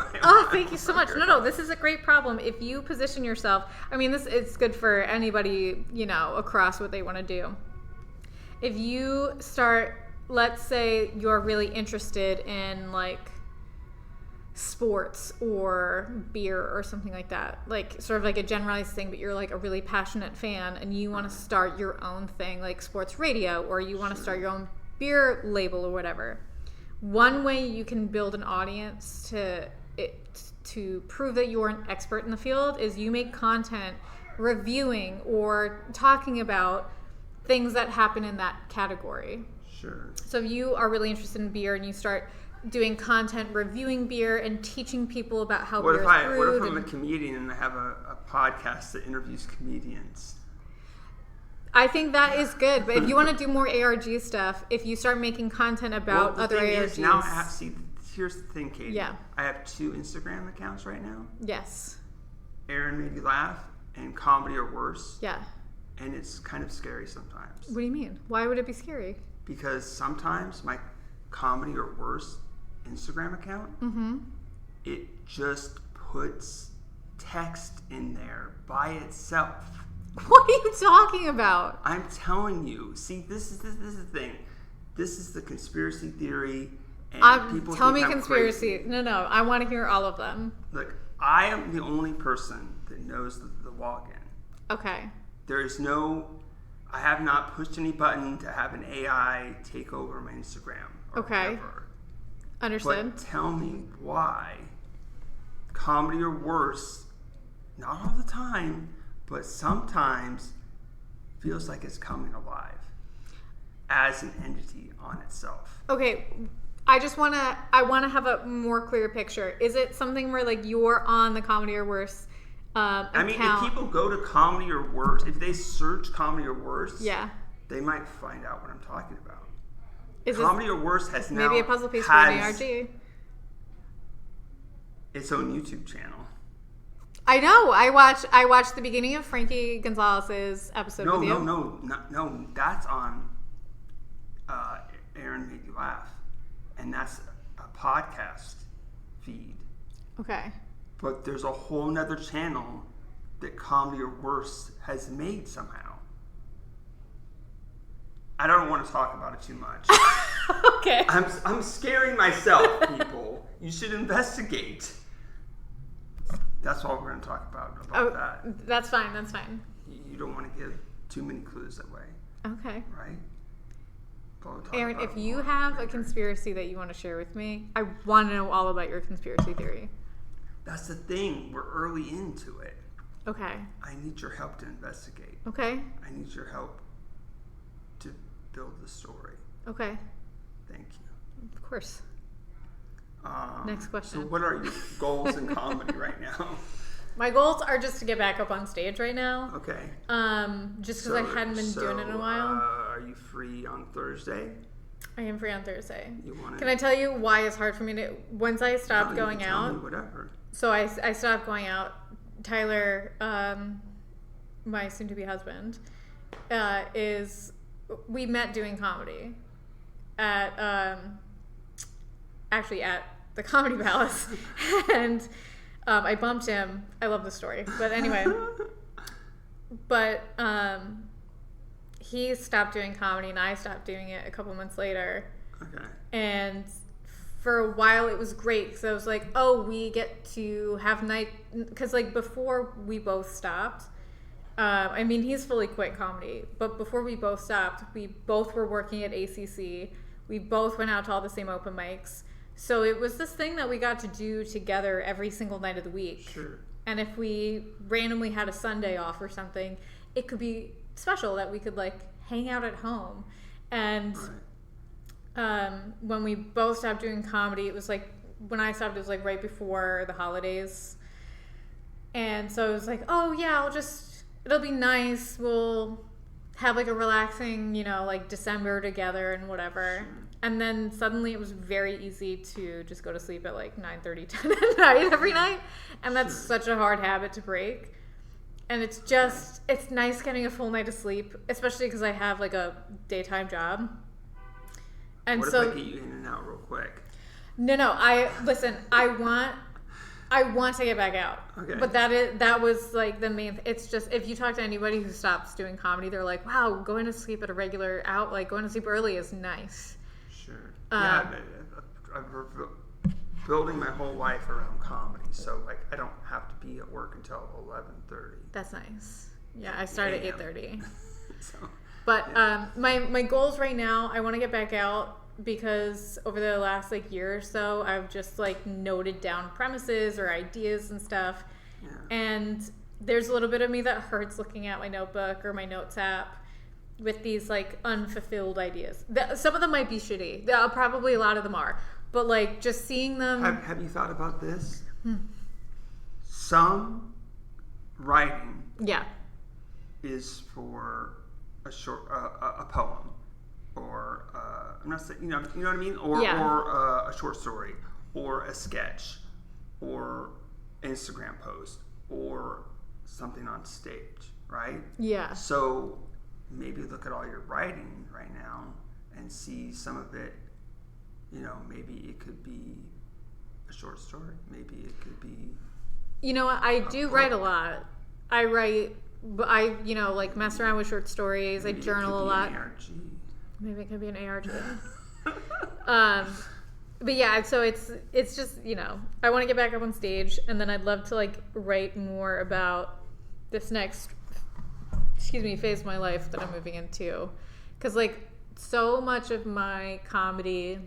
Thank you so much. No, this is a great problem. If you position yourself, I mean, it's good for anybody, you know, across what they want to do. If you start, let's say you're really interested in like sports or beer or something like that, like sort of like a generalized thing, but you're like a really passionate fan and you want to start your own thing like sports radio, or you want to start your own beer label or whatever. One way you can build an audience to prove that you're an expert in the field is you make content reviewing or talking about things that happen in that category. Sure. So if you are really interested in beer and you start doing content reviewing beer and teaching people about how beer is brewed. What if I'm a comedian and I have a podcast that interviews comedians? I think that is good, but if you want to do more ARG stuff, if you start making content about other ARGs. Now here's the thing, Katie. Yeah. I have 2 Instagram accounts right now. Yes. Aaron Made You Laugh and Comedy or Worse. Yeah. And it's kind of scary sometimes. What do you mean? Why would it be scary? Because sometimes my Comedy or Worse Instagram account, it just puts text in there by itself. What are you talking about? I'm telling you. See, this is the thing. This is the conspiracy theory. And people tell me I'm conspiracy. Crazy. No, I want to hear all of them. Look, I am the only person that knows the login. Okay. There is I have not pushed any button to have an AI take over my Instagram. Okay. Whatever. Understood. But tell me why Comedy or Worse, not all the time, but sometimes feels like it's coming alive as an entity on itself. Okay, I want to have a more clear picture. Is it something where like you're on the Comedy or Worse account? I mean, if people go to Comedy or Worse, if they search Comedy or Worse, yeah, they might find out what I'm talking about. Is Comedy or Worse has now maybe a puzzle piece for an ARG? Its own YouTube channel. I know. I watched the beginning of Frankie Gonzalez's episode with you. No. That's on Aaron Made You Laugh, and that's a podcast feed. Okay. But there's a whole nother channel that Comedy or Worse has made somehow. I don't want to talk about it too much. Okay. I'm scaring myself, people. You should investigate. That's all we're going to talk about that. That's fine. That's fine. You don't want to give too many clues away. Okay. Right? Aaron, if you have a conspiracy that you want to share with me, I want to know all about your conspiracy theory. That's the thing. We're early into it. Okay. I need your help to investigate. Okay. I need your help to build the story. Okay. Thank you. Of course. Next question. So what are your goals in comedy right now? My goals are just to get back up on stage right now. Okay. Just because I hadn't been doing it in a while. Are you free on Thursday? I am free on Thursday. Can I tell you why it's hard for me to... Once I stopped going out... Tell me whatever. So I stopped going out. Tyler, my soon-to-be husband, we met doing comedy at... actually at the Comedy Palace. And I bumped him. I love the story. But anyway. He stopped doing comedy and I stopped doing it a couple months later. Okay. And for a while it was great because I was like, oh, we get to have night... Because like before we both stopped... I mean, he's fully quit comedy. But before we both stopped, we both were working at ACC. We both went out to all the same open mics. So it was this thing that we got to do together every single night of the week. Sure. And if we randomly had a Sunday off or something, it could be special that we could like hang out at home. And when we both stopped doing comedy, it was like, when I stopped, it was like right before the holidays. And so it was like, oh yeah, it'll be nice. We'll have like a relaxing, like December together and whatever. Sure. And then suddenly it was very easy to just go to sleep at like 9:30, 10 at night every night. And that's such a hard habit to break. And it's nice getting a full night of sleep, especially because I have like a daytime job. And what if I get you in and out real quick? No, I want to get back out. Okay. But that was like the main. It's just, if you talk to anybody who stops doing comedy, they're like, wow, going to sleep at a regular like going to sleep early is nice. Sure. I've building my whole life around comedy, so like I don't have to be at work until 11:30. That's nice. Yeah, I start at 8:30. But yeah. My goals right now, I want to get back out because over the last like year or so, I've just like noted down premises or ideas and stuff. Yeah. And there's a little bit of me that hurts looking at my notebook or my notes app with these like unfulfilled ideas. Some of them might be shitty. Probably a lot of them are. But like just seeing them. Have you thought about this? Some writing is for a short a poem, or I'm not saying you know what I mean, or a short story, or a sketch, or Instagram post, or something on stage, right? Yeah. So maybe look at all your writing right now and see some of it. Maybe it could be a short story. Maybe it could be. You know what? I do write a lot. I write, but I like mess around with short stories. Maybe I journal a lot. Maybe it could be an ARG. But yeah, so it's just I want to get back up on stage, and then I'd love to like write more about this next phase of my life that I'm moving into, because like so much of my comedy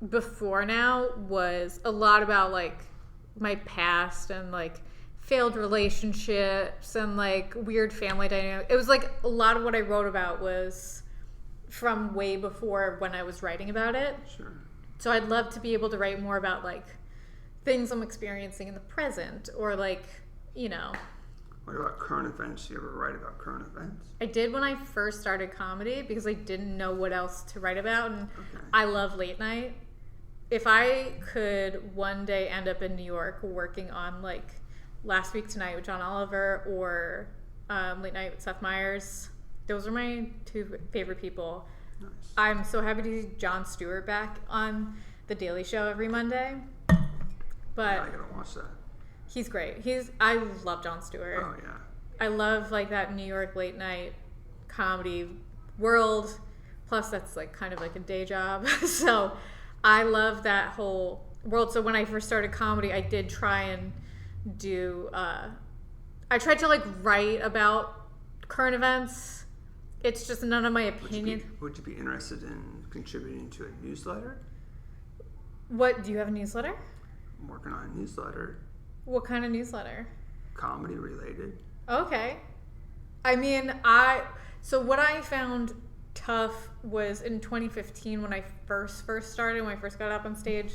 before now was a lot about like my past and like failed relationships and like weird family dynamics. It was like a lot of what I wrote about was from way before when I was writing about it. Sure. So I'd love to be able to write more about like things I'm experiencing in the present, or like, you know. What about current events? Do you ever write about current events? I did when I first started comedy because I didn't know what else to write about, and I love late night. If I could one day end up in New York working on like Last Week Tonight with John Oliver, or Late Night with Seth Meyers, those are my two favorite people. Nice. I'm so happy to see Jon Stewart back on The Daily Show every Monday. But I gotta watch that. he's great. I love Jon Stewart. Oh yeah. I love like that New York late night comedy world. Plus that's like kind of like a day job. So I love that whole world. So when I first started comedy, I did try and do I tried to like write about current events. It's just none of my opinion. Would you be interested in contributing to a newsletter? What, do you have a newsletter? I'm working on a newsletter. What kind of newsletter? Comedy related. Okay. I mean, so what I found tough was in 2015 when I first started, when I first got up on stage.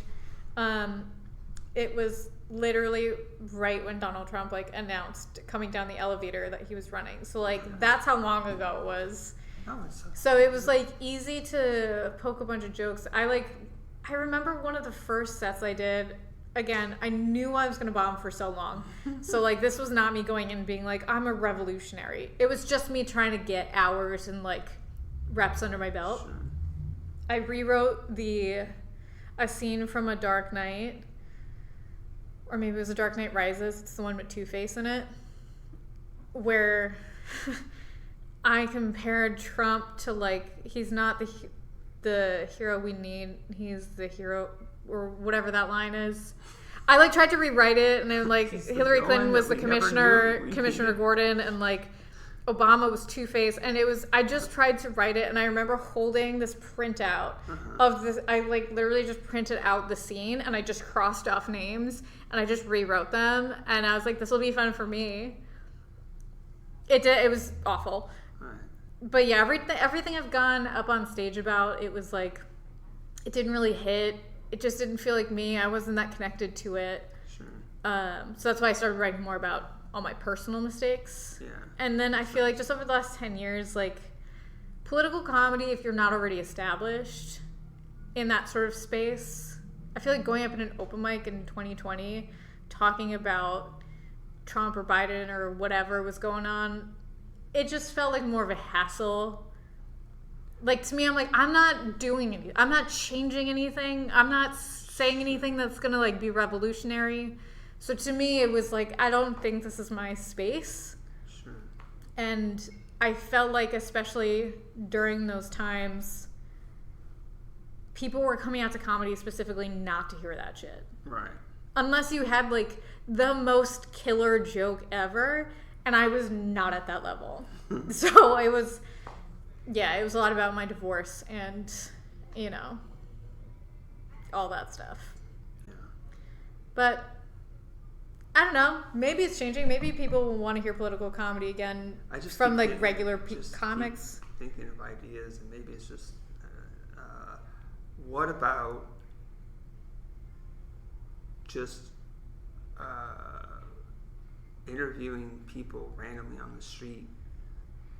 It was literally right when Donald Trump like announced coming down the elevator that he was running. So like that's how long ago it was. Oh, so it was like easy to poke a bunch of jokes. I remember one of the first sets I did. Again, I knew I was going to bomb for so long. So, like, this was not me going in and being like, I'm a revolutionary. It was just me trying to get hours and, like, reps under my belt. Sure. I rewrote a scene from A Dark Knight. Or maybe it was A Dark Knight Rises. It's the one with Two-Face in it. Where I compared Trump to, like, he's not the hero we need. He's the hero... or whatever that line is. I like tried to rewrite it, and then like Hillary Clinton was the Commissioner Gordon, and like Obama was Two-Face, and I just tried to write it, and I remember holding this printout of this. I like literally just printed out the scene, and I just crossed off names, and I just rewrote them, and I was like, this will be fun for me. It was awful. Right. But yeah, everything I've gone up on stage about, it was like, it didn't really hit. It just didn't feel like me. I wasn't that connected to it. Sure. So that's why I started writing more about all my personal mistakes. Yeah. And then I feel like just over the last 10 years, like political comedy, if you're not already established in that sort of space, I feel like going up in an open mic in 2020, talking about Trump or Biden or whatever was going on, it just felt like more of a hassle. Like, to me, I'm like, I'm not doing anything. I'm not changing anything. I'm not saying anything that's going to, like, be revolutionary. So to me, it was like, I don't think this is my space. Sure. And I felt like, especially during those times, people were coming out to comedy specifically not to hear that shit. Right. Unless you had, like, the most killer joke ever. And I was not at that level. So it was... yeah, it was a lot about my divorce and, you know, all that stuff. Yeah. But, I don't know. Maybe it's changing. Maybe people will want to hear political comedy again from, like, regular comics. Thinking of ideas, and maybe it's just, what about just interviewing people randomly on the street?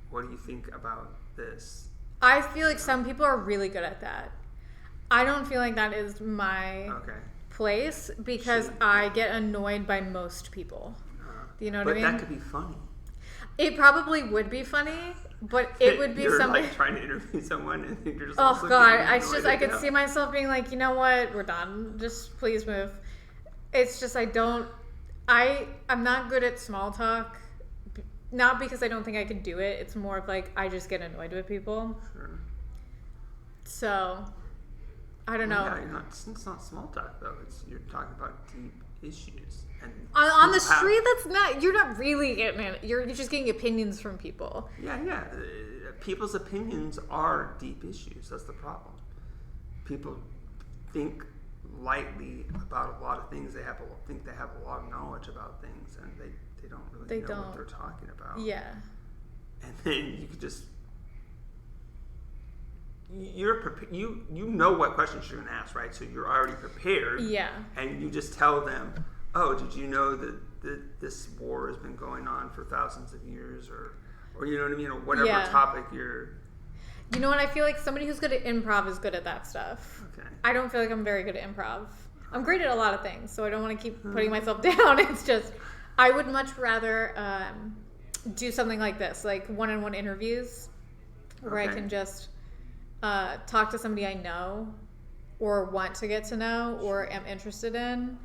What do you think about this? I feel like some people are really good at that. I don't feel like that is my place because I get annoyed by most people. Do you know what I mean? But that could be funny. It probably would be funny, but it would be something. Like trying to interview someone and you're just. Oh God! I could see myself being like, you know what? We're done. Just please move. It's just I'm not good at small talk. Not because I don't think I could do it. It's more of like I just get annoyed with people. Sure. So, I don't know. Yeah, it's not small talk though. You're talking about deep issues. And on the street, you're not really getting it. You're just getting opinions from people. Yeah. People's opinions are deep issues. That's the problem. People think lightly about a lot of things. They think they have a lot of knowledge about things, and they don't really know what they're talking about. Yeah. And then you could just you know what questions you're going to ask, right? So you're already prepared. Yeah. And you just tell them, oh, did you know that this war has been going on for thousands of years, or you know what I mean, or whatever topic you're. You know what? I feel like somebody who's good at improv is good at that stuff. Okay. I don't feel like I'm very good at improv. I'm great at a lot of things, so I don't want to keep putting myself down. It's just, I would much rather do something like this, like one-on-one interviews, where I can just talk to somebody I know or want to get to know or am interested in.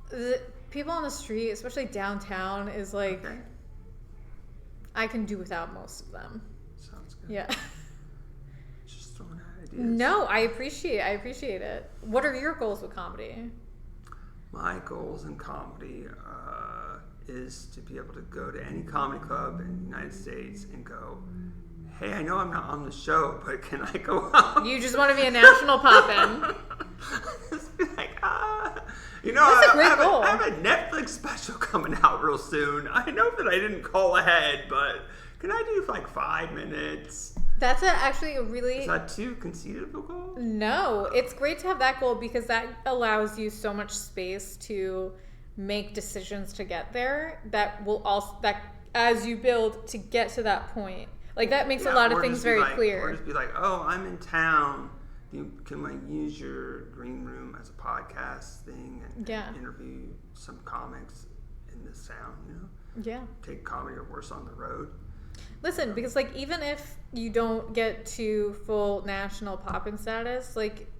The people on the street, especially downtown, is like, I can do without most of them. Sounds good. Yeah. Just throwing out ideas. No, I appreciate it. What are your goals with comedy? My goals in comedy is to be able to go to any comedy club in the United States and go, hey, I know I'm not on the show, but can I go out? You just want to be a national pop-in. Just be like, you know, That's a great goal. I have a Netflix special coming out real soon. I know that I didn't call ahead, but can I do like 5 minutes? That's actually a really... Is that too conceited of a goal? No, it's great to have that goal because that allows you so much space to make decisions to get there that will also, that as you build to get to that point. Like that makes a lot of things very clear. Or just be like, oh, I'm in town. Can I use your green room as a podcast thing and interview some comics in this sound, you know? Yeah. Take comedy or worse on the road. Listen, because like even if you don't get to full national pop-in status, like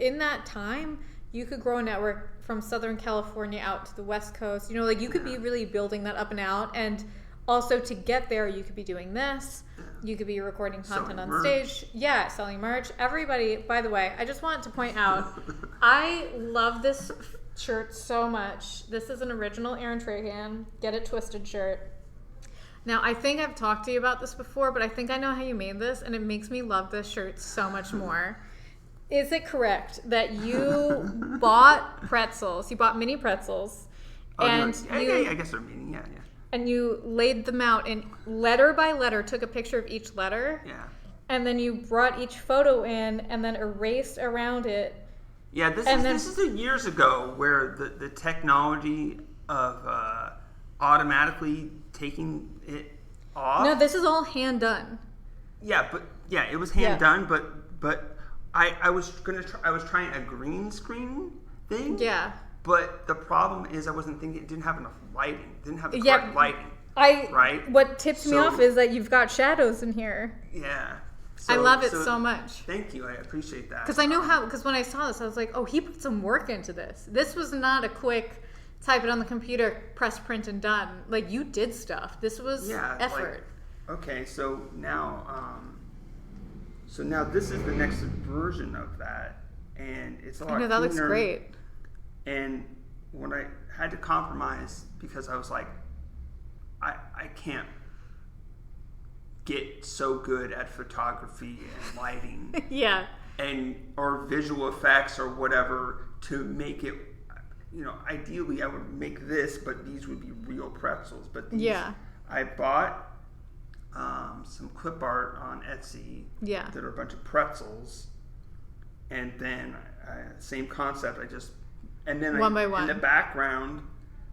in that time, you could grow a network from Southern California out to the West Coast. You know, like you could be really building that up and out. And also to get there, you could be doing this. You could be recording content on stage. Yeah, selling merch. Everybody, by the way, I just want to point out, I love this shirt so much. This is an original Aaron Trahan Get It Twisted shirt. Now, I think I've talked to you about this before, but I think I know how you made this, and it makes me love this shirt so much more. Is it correct that you bought pretzels? You bought mini pretzels. I guess they're mini, yeah. And you laid them out and letter by letter took a picture of each letter. Yeah. And then you brought each photo in and then erased around it. Yeah, this is the years ago where the technology of automatically taking it off. No, this is all hand done. Yeah, it was hand done, but I was trying a green screen thing. Yeah. But the problem is I wasn't thinking, it didn't have enough lighting. It didn't have the correct lighting. Right? What tips me off is that you've got shadows in here. Yeah. I love it so much. Thank you. I appreciate that. Because I know because when I saw this, I was like, oh, he put some work into this. This was not a quick type it on the computer, press print and done. Like you did stuff. This was effort. Okay, so now this is the next version of that. And it's a lot cleaner. That looks great. And when I had to compromise because I was like, I can't get so good at photography and lighting. Yeah. Or visual effects or whatever to make it, you know, ideally I would make this, but these would be real pretzels. But these, I bought some clip art on Etsy that are a bunch of pretzels. And then same concept, and then one by one. In the background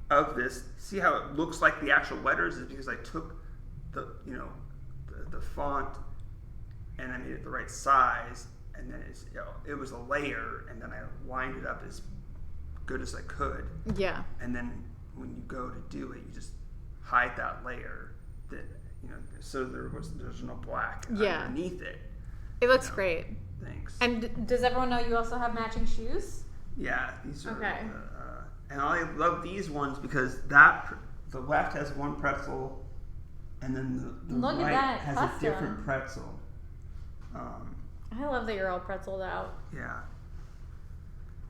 of this, see how it looks like the actual letters is because I took the font and I made it the right size, and then it was a layer, and then I lined it up as good as I could. Yeah. And then when you go to do it, you just hide that layer so there's no black underneath it. It looks great. Thanks. And does everyone know you also have matching shoes? Yeah, these are. Okay. And I love these ones because the left has one pretzel, and then the right has a different pretzel. I love that you're all pretzeled out. Yeah.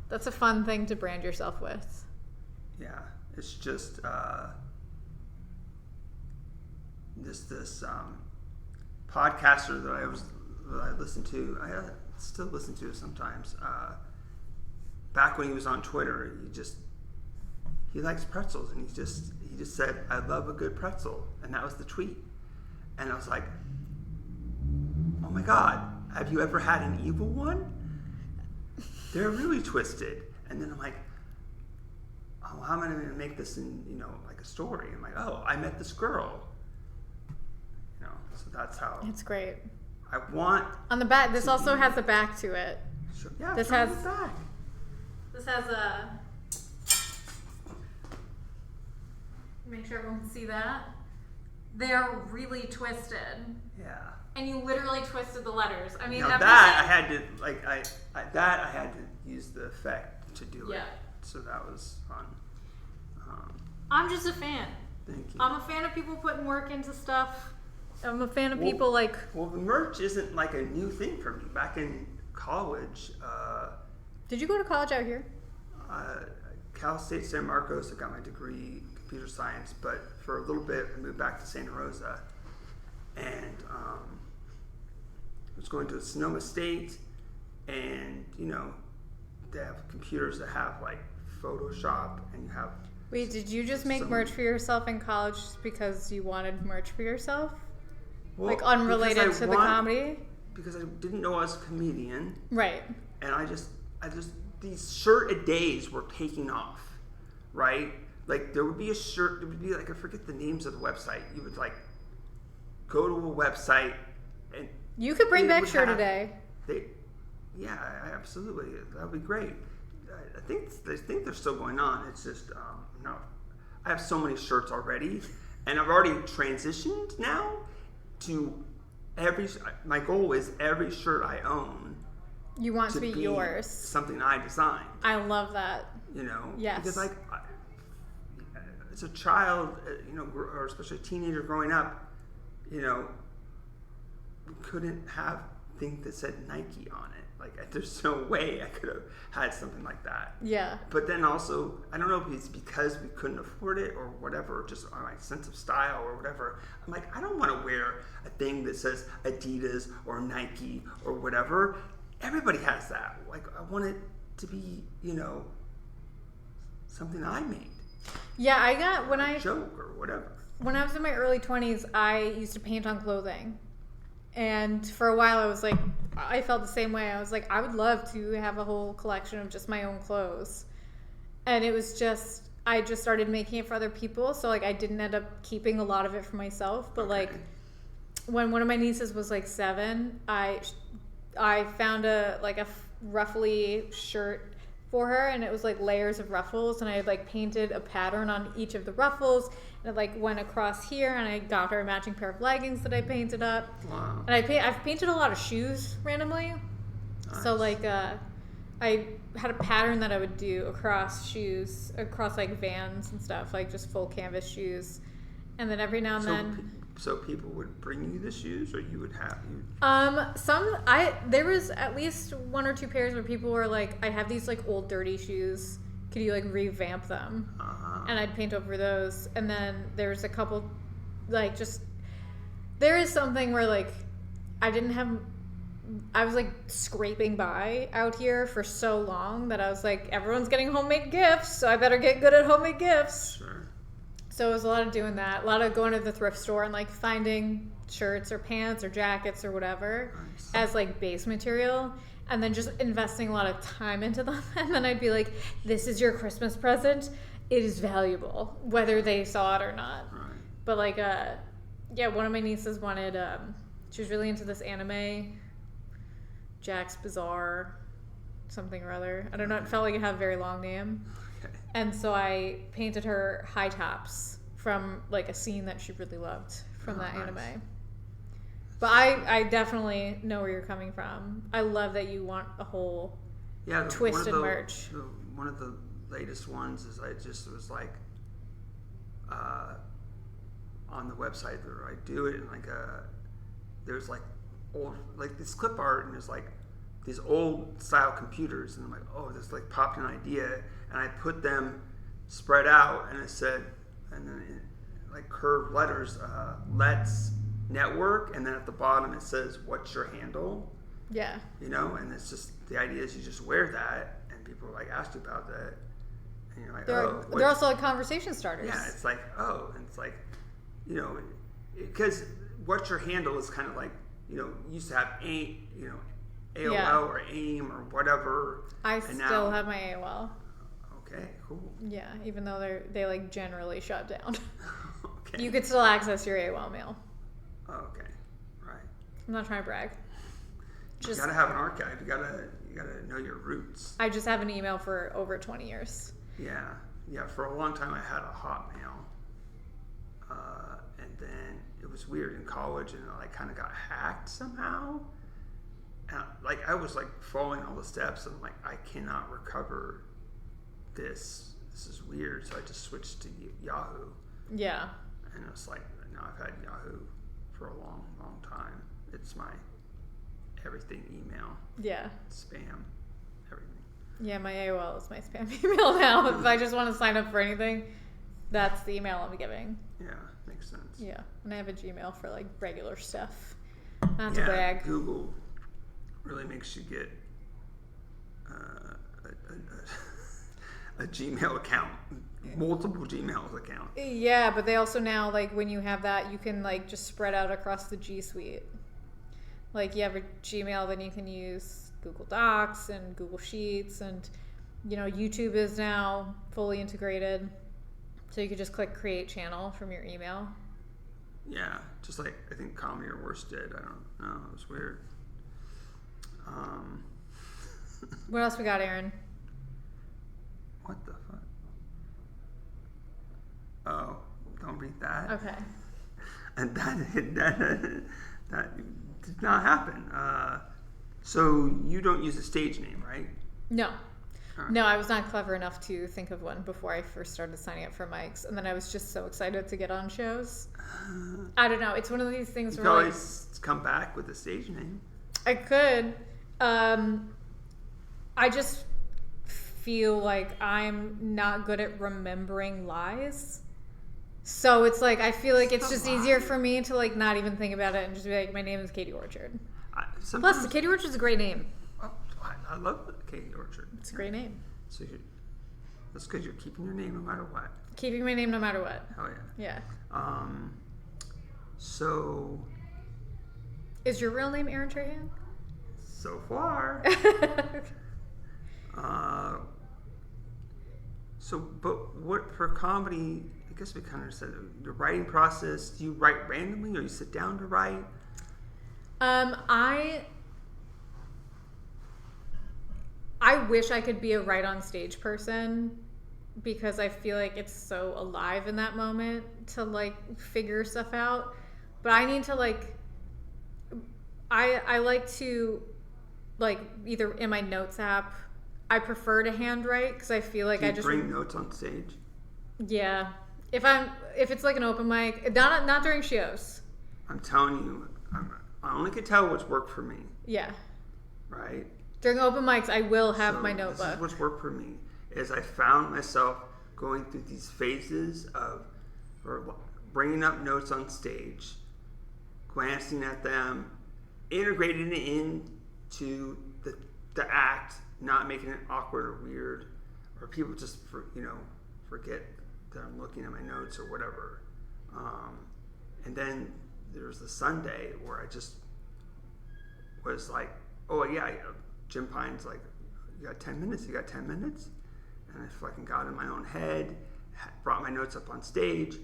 That's a fun thing to brand yourself with. Yeah, it's just this podcaster that I listen to. I still listen to it sometimes. Back when he was on Twitter, he likes pretzels, and he just said, "I love a good pretzel," and that was the tweet. And I was like, "Oh my God, have you ever had an evil one? They're really twisted. And then I'm like, oh, how am I going to make this in, like a story? I'm like, oh, I met this girl. So that's how. It's great. I want. On the back, this also has a back to it. Sure. Yeah, this has the back. This has a. Make sure everyone can see that. They're really twisted. Yeah. And you literally twisted the letters. I mean, now that I had to I had to use the effect to do it. So that was fun. I'm just a fan. Thank you. I'm a fan of people putting work into stuff. I'm a fan of people like. Well, the merch isn't like a new thing for me. Back in college. Did you go to college out here? Cal State San Marcos. I got my degree in computer science, but for a little bit I moved back to Santa Rosa, and I was going to Sonoma State, and they have computers that have like Photoshop, and you have. Wait, did you just make merch for yourself in college just because you wanted merch for yourself? Well, like unrelated to the comedy? Because I didn't know I was a comedian. Right. And I just these shirt-a-days were taking off, right? Like there would be a shirt, there would be like, I forget the names of the website. You would like go to a website and you could bring back shirt-a-day. Yeah, absolutely. That would be great. I think they're still going on. It's just no. I have so many shirts already, and I've already transitioned now to my goal is every shirt I own. You want to be yours. Something I designed. I love that. Yes. Because like as a child, or especially a teenager growing up, we couldn't have things that said Nike on it. Like, there's no way I could have had something like that. Yeah. But then also, I don't know if it's because we couldn't afford it or whatever, just my sense of style or whatever. I'm like, I don't want to wear a thing that says Adidas or Nike or whatever. Everybody has that. Like, I want it to be, something I made. Yeah, I got joke or whatever. When I was in my early 20s, I used to paint on clothing. And for a while, I felt the same way. I was like, I would love to have a whole collection of just my own clothes. And it was just, I just started making it for other people. So, like, I didn't end up keeping a lot of it for myself. But, like, when one of my nieces was, like, 7, I found a ruffly shirt for her. And it was, like, layers of ruffles. And I had, like, painted a pattern on each of the ruffles. And it, like, went across here, and I got her a matching pair of leggings that I painted up. Wow. And I've painted a lot of shoes randomly. Nice. So, like, I had a pattern that I would do across shoes, across, like, Vans and stuff, like, just full canvas shoes. And then every now and then... So people would bring you the shoes, or you would have... There was at least 1 or 2 pairs where people were like, I have these, like, old dirty shoes. Could you, like, revamp them? And I'd paint over those. And then there's a couple, like, just... There is something where, like, I was, like, scraping by out here for so long that I was like, everyone's getting homemade gifts, so I better get good at homemade gifts. Sure. So it was a lot of doing that. A lot of going to the thrift store and, like, finding shirts or pants or jackets or whatever as, like, base material. And then just investing a lot of time into them. And then I'd be like, this is your Christmas present. It is valuable, whether they saw it or not. Right. But, like, one of my nieces wanted, she was really into this anime, Jack's Bizarre, something or other. I don't know, it felt like it had a very long name. Okay. And so I painted her high tops from, like, a scene that she really loved from that anime. But I definitely know where you're coming from. I love that you want a whole twisted merch. One of the latest ones is I just was like, on the website where I do it, and like there's like old, like this clip art, and there's like these old style computers, and I'm like, oh, this like popped an idea, and I put them spread out, and it said, and then like curved letters, let's network, and then at the bottom it says, what's your handle? Yeah. And it's just, the idea is you just wear that, and people like ask you about that, and you're like, they're also like conversation starters. Yeah, it's like, and it's like, because what's your handle is kind of like you used to have AOL Yeah. or AIM or whatever. I and still now, have my AOL. Okay, cool. Yeah, even though they like generally shut down. Okay. You could still access your AOL mail. Okay, right. I'm not trying to brag. You gotta have an archive. You gotta know your roots. I just have an email for over 20 years. Yeah. For a long time, I had a Hotmail, and then it was weird in college, and I kind of got hacked somehow. And I was following all the steps, and I cannot recover this. This is weird. So I just switched to Yahoo. Yeah. And it's now I've had Yahoo for a long, long time. It's my everything email. Yeah. Spam. Everything. Yeah, my AOL is my spam email now. If I just want to sign up for anything, that's the email I'm giving. Yeah, makes sense. Yeah. And I have a Gmail for regular stuff. Not to brag. Google really makes you get a Gmail account. Multiple Gmail accounts. Yeah, but they also now, when you have that, you can, just spread out across the G Suite. You have a Gmail, then you can use Google Docs and Google Sheets, and, YouTube is now fully integrated. So you could just click Create Channel from your email. Yeah, just I think Comedy or Worse did. I don't know. It was weird. What else we got, Aaron? What the fuck? Oh, don't read that. Okay. And that did not happen. So you don't use a stage name, right? No. Right. No, I was not clever enough to think of one before I first started signing up for mics, and then I was just so excited to get on shows. I don't know. It's one of these things You where can always come back with a stage name. I could. I just feel like I'm not good at remembering lies. So it's I feel like it's just easier for me to not even think about it and just be like, my name is Katie Orchard. Plus, Katie Orchard's a great name. Oh, I love Katie Orchard. It's a great name. So that's because you're keeping your name no matter what. Keeping my name no matter what. Oh yeah. Yeah. So. Is your real name Aaron Trahan? So far. But what for comedy? I guess we kind of said the writing process. Do you write randomly, or you sit down to write? I wish I could be a write on stage person, because I feel like it's so alive in that moment to figure stuff out. But I need to I like to either in my notes app. I prefer to handwrite because I feel like Do you I just bring notes on stage. Yeah, if it's an open mic, not during shows. I'm telling you, I only can tell what's worked for me. Yeah. Right. During open mics, I will have my notebook. This is what's worked for me. Is I found myself going through these phases of bringing up notes on stage, glancing at them, integrating it into the act, not making it awkward or weird, or people just forget that I'm looking at my notes or whatever. And then there's the Sunday where I just was like, oh yeah, Jim Pine's like, you got 10 minutes, and I fucking got in my own head, brought my notes up on stage,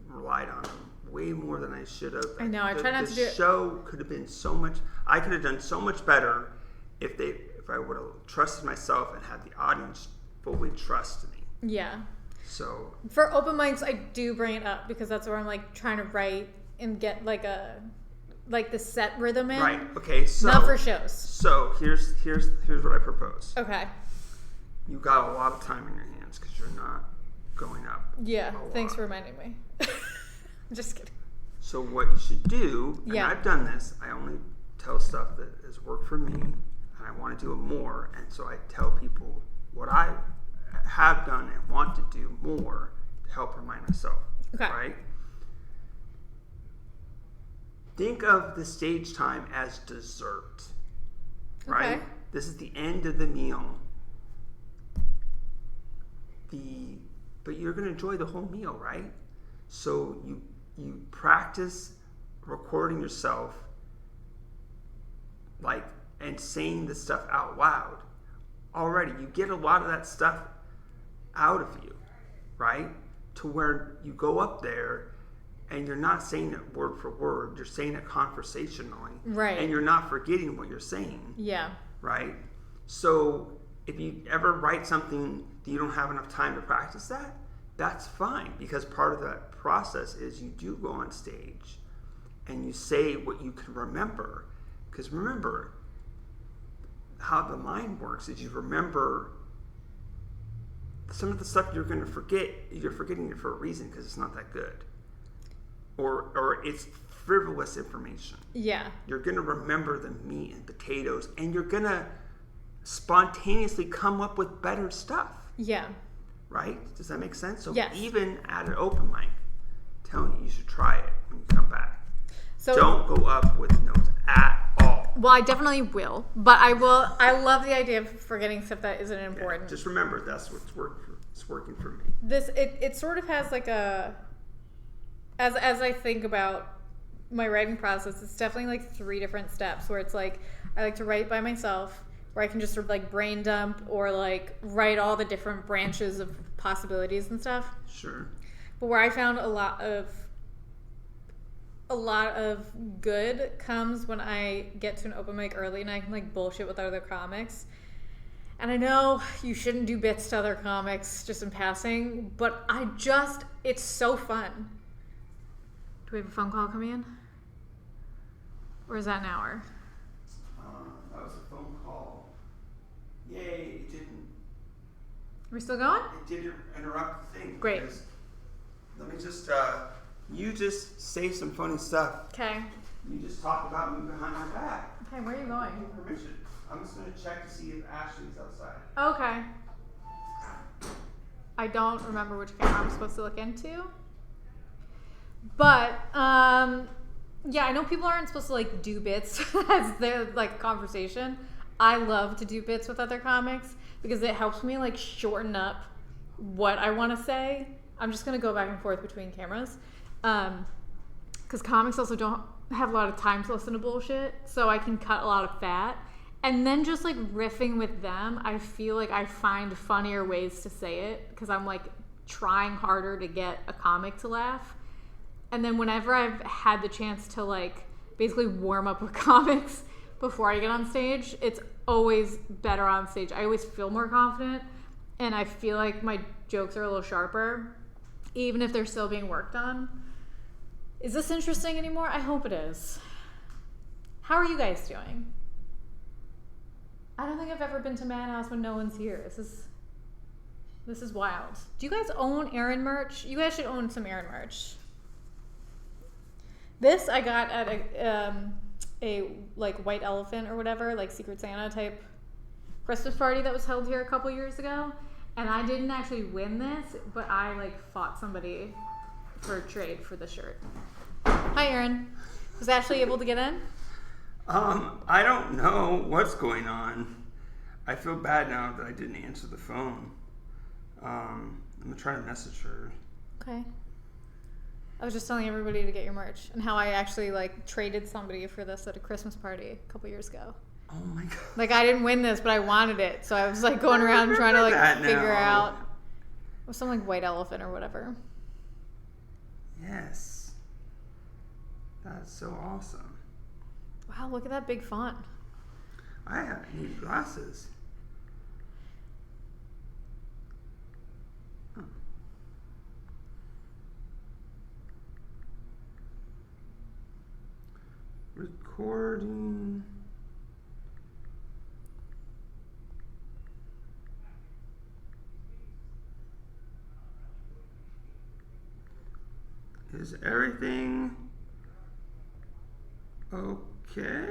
relied on them way more than I should have. I know. I try not to do it. The show could have been so much. I could have done so much better if I would have trusted myself and had the audience fully trust me. Yeah. So for open mics, I do bring it up because that's where I'm trying to write and get the set rhythm in. Right. Okay. So not for shows. So here's what I propose. Okay. You got a lot of time in your hands because you're not going up. Yeah. Thanks for reminding me. I'm just kidding. So what you should do, and Yeah. I've done this, I only tell stuff that has worked for me, and I want to do it more, and so I tell people what I have done and want to do more to help remind myself. Okay. Right? Think of the stage time as dessert. Right? Okay. This is the end of the meal. But you're going to enjoy the whole meal, right? So you practice recording yourself and saying this stuff out loud, already you get a lot of that stuff out of you, right? To where you go up there and you're not saying it word for word, you're saying it conversationally. Right. And you're not forgetting what you're saying. Yeah. Right? So if you ever write something that you don't have enough time to practice that, that's fine, because part of that process is you do go on stage and you say what you can remember. Because remember, how the mind works is you remember some of the stuff you're going to forget. You're forgetting it for a reason, because it's not that good. Or it's frivolous information. Yeah. You're going to remember the meat and potatoes, and you're going to spontaneously come up with better stuff. Yeah. Right? Does that make sense? So yes. Even at an open mic, telling you should try it when you come back. So don't go up with notes at all. Well, I definitely will, but I love the idea of forgetting stuff that isn't important. Yeah, just remember, that's what's working for me. It sort of has like a, as I think about my writing process, it's definitely like 3 different steps, where it's like I like to write by myself, where I can just sort of like brain dump or like write all the different branches of possibilities and stuff. Sure. But where I found a lot of good comes when I get to an open mic early and I can like bullshit with other comics. And I know you shouldn't do bits to other comics just in passing, but it's so fun. Do we have a phone call coming in? Or is that an hour? That was a phone call. Yay, it didn't. Are we still going? It didn't interrupt the thing. Great. Let me just, you just say some funny stuff. Okay. You just talk about me behind my back. Okay, where are you going? Give permission. I'm just going to check to see if Ashley's outside. Okay. I don't remember which camera I'm supposed to look into. But, yeah, I know people aren't supposed to, like, do bits as their, like, conversation. I love to do bits with other comics because it helps me, like, shorten up what I want to say. I'm just going to go back and forth between cameras. Because comics also don't have a lot of time to listen to bullshit, so I can cut a lot of fat. And then just, like, riffing with them, I feel like I find funnier ways to say it because I'm, like, trying harder to get a comic to laugh. And then whenever I've had the chance to, like, basically warm up with comics before I get on stage, it's always better on stage. I always feel more confident, and I feel like my jokes are a little sharper, even if they're still being worked on. Is this interesting anymore? I hope it is. How are you guys doing? I don't think I've ever been to Madhouse when no one's here. This is wild. Do you guys own Aaron merch? You guys should own some Aaron merch. This I got at a like white elephant or whatever, like Secret Santa type Christmas party that was held here a couple years ago. And I didn't actually win this, but I like fought somebody for a trade for the shirt. Hi, Aaron. Was Ashley able to get in? I don't know what's going on. I feel bad now that I didn't answer the phone. I'm gonna try to message her. Okay. I was just telling everybody to get your merch and how I actually like traded somebody for this at a Christmas party a couple years ago. Oh my god. Like I didn't win this, but I wanted it. So I was like going around trying to like figure out. It was some like white elephant or whatever. Yes. That's so awesome. Wow, look at that big font. I need glasses. Huh. Recording. Is everything okay?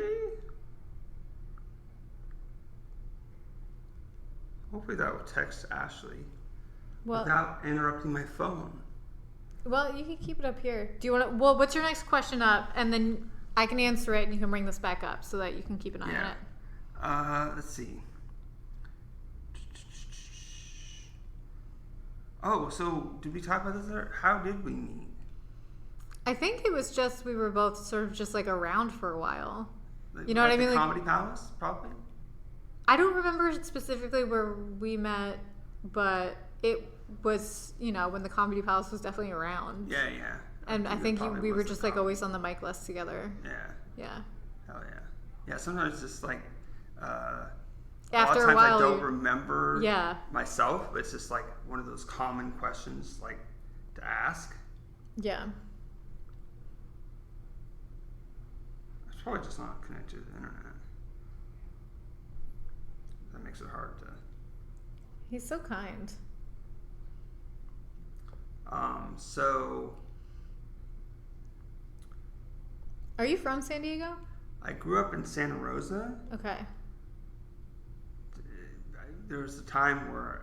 Hopefully that will text Ashley without interrupting my phone. Well, you can keep it up here. Do you want to? Well, what's your next question up? And then I can answer it and you can bring this back up so that you can keep an eye on it. Let's see. Oh, so did we talk about this? How did we meet? I think it was just we were both sort of just like around for a while. Like, You know what I mean? The Like, Comedy Palace, probably. I don't remember specifically where we met, but it was, when the Comedy Palace was definitely around. Yeah. And I think we were just like comedy. always on the mic list together. Yeah. Yeah. Hell yeah. Yeah, sometimes it's just like, After a lot of times while, I don't remember Yeah. myself, but it's just like one of those common questions like to ask. Yeah. It's probably just not connected to the internet. That makes it hard to. He's so kind. So Are you from San Diego? I grew up in Santa Rosa. Okay. There was a time where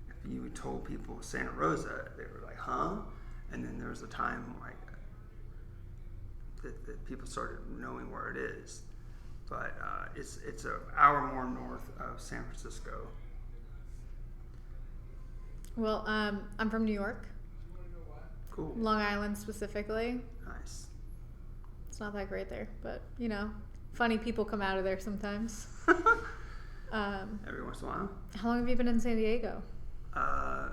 if you told people Santa Rosa, they were like, huh? And then there was a time like that people started knowing where it is. But it's an hour more north of San Francisco. Well, I'm from New York. Cool. Long Island specifically. Nice. It's not that great there, but funny people come out of there sometimes. Every once in a while. How long have you been in San Diego? I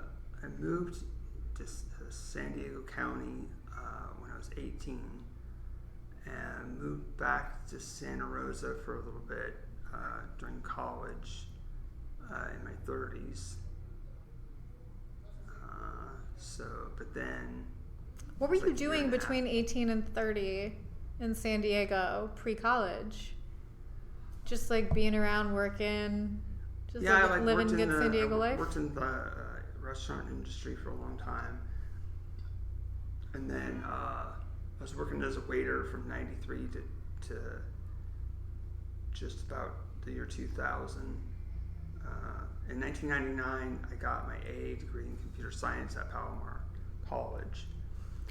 moved to San Diego County when I was 18 and moved back to Santa Rosa for a little bit during college in my 30s. But then... What were you doing between 18 and 30 in San Diego pre-college? Just like being around, working, just living good San Diego life? I worked in the restaurant industry for a long time. And then I was working as a waiter from 93 to just about the year 2000. In 1999, I got my AA degree in computer science at Palomar College.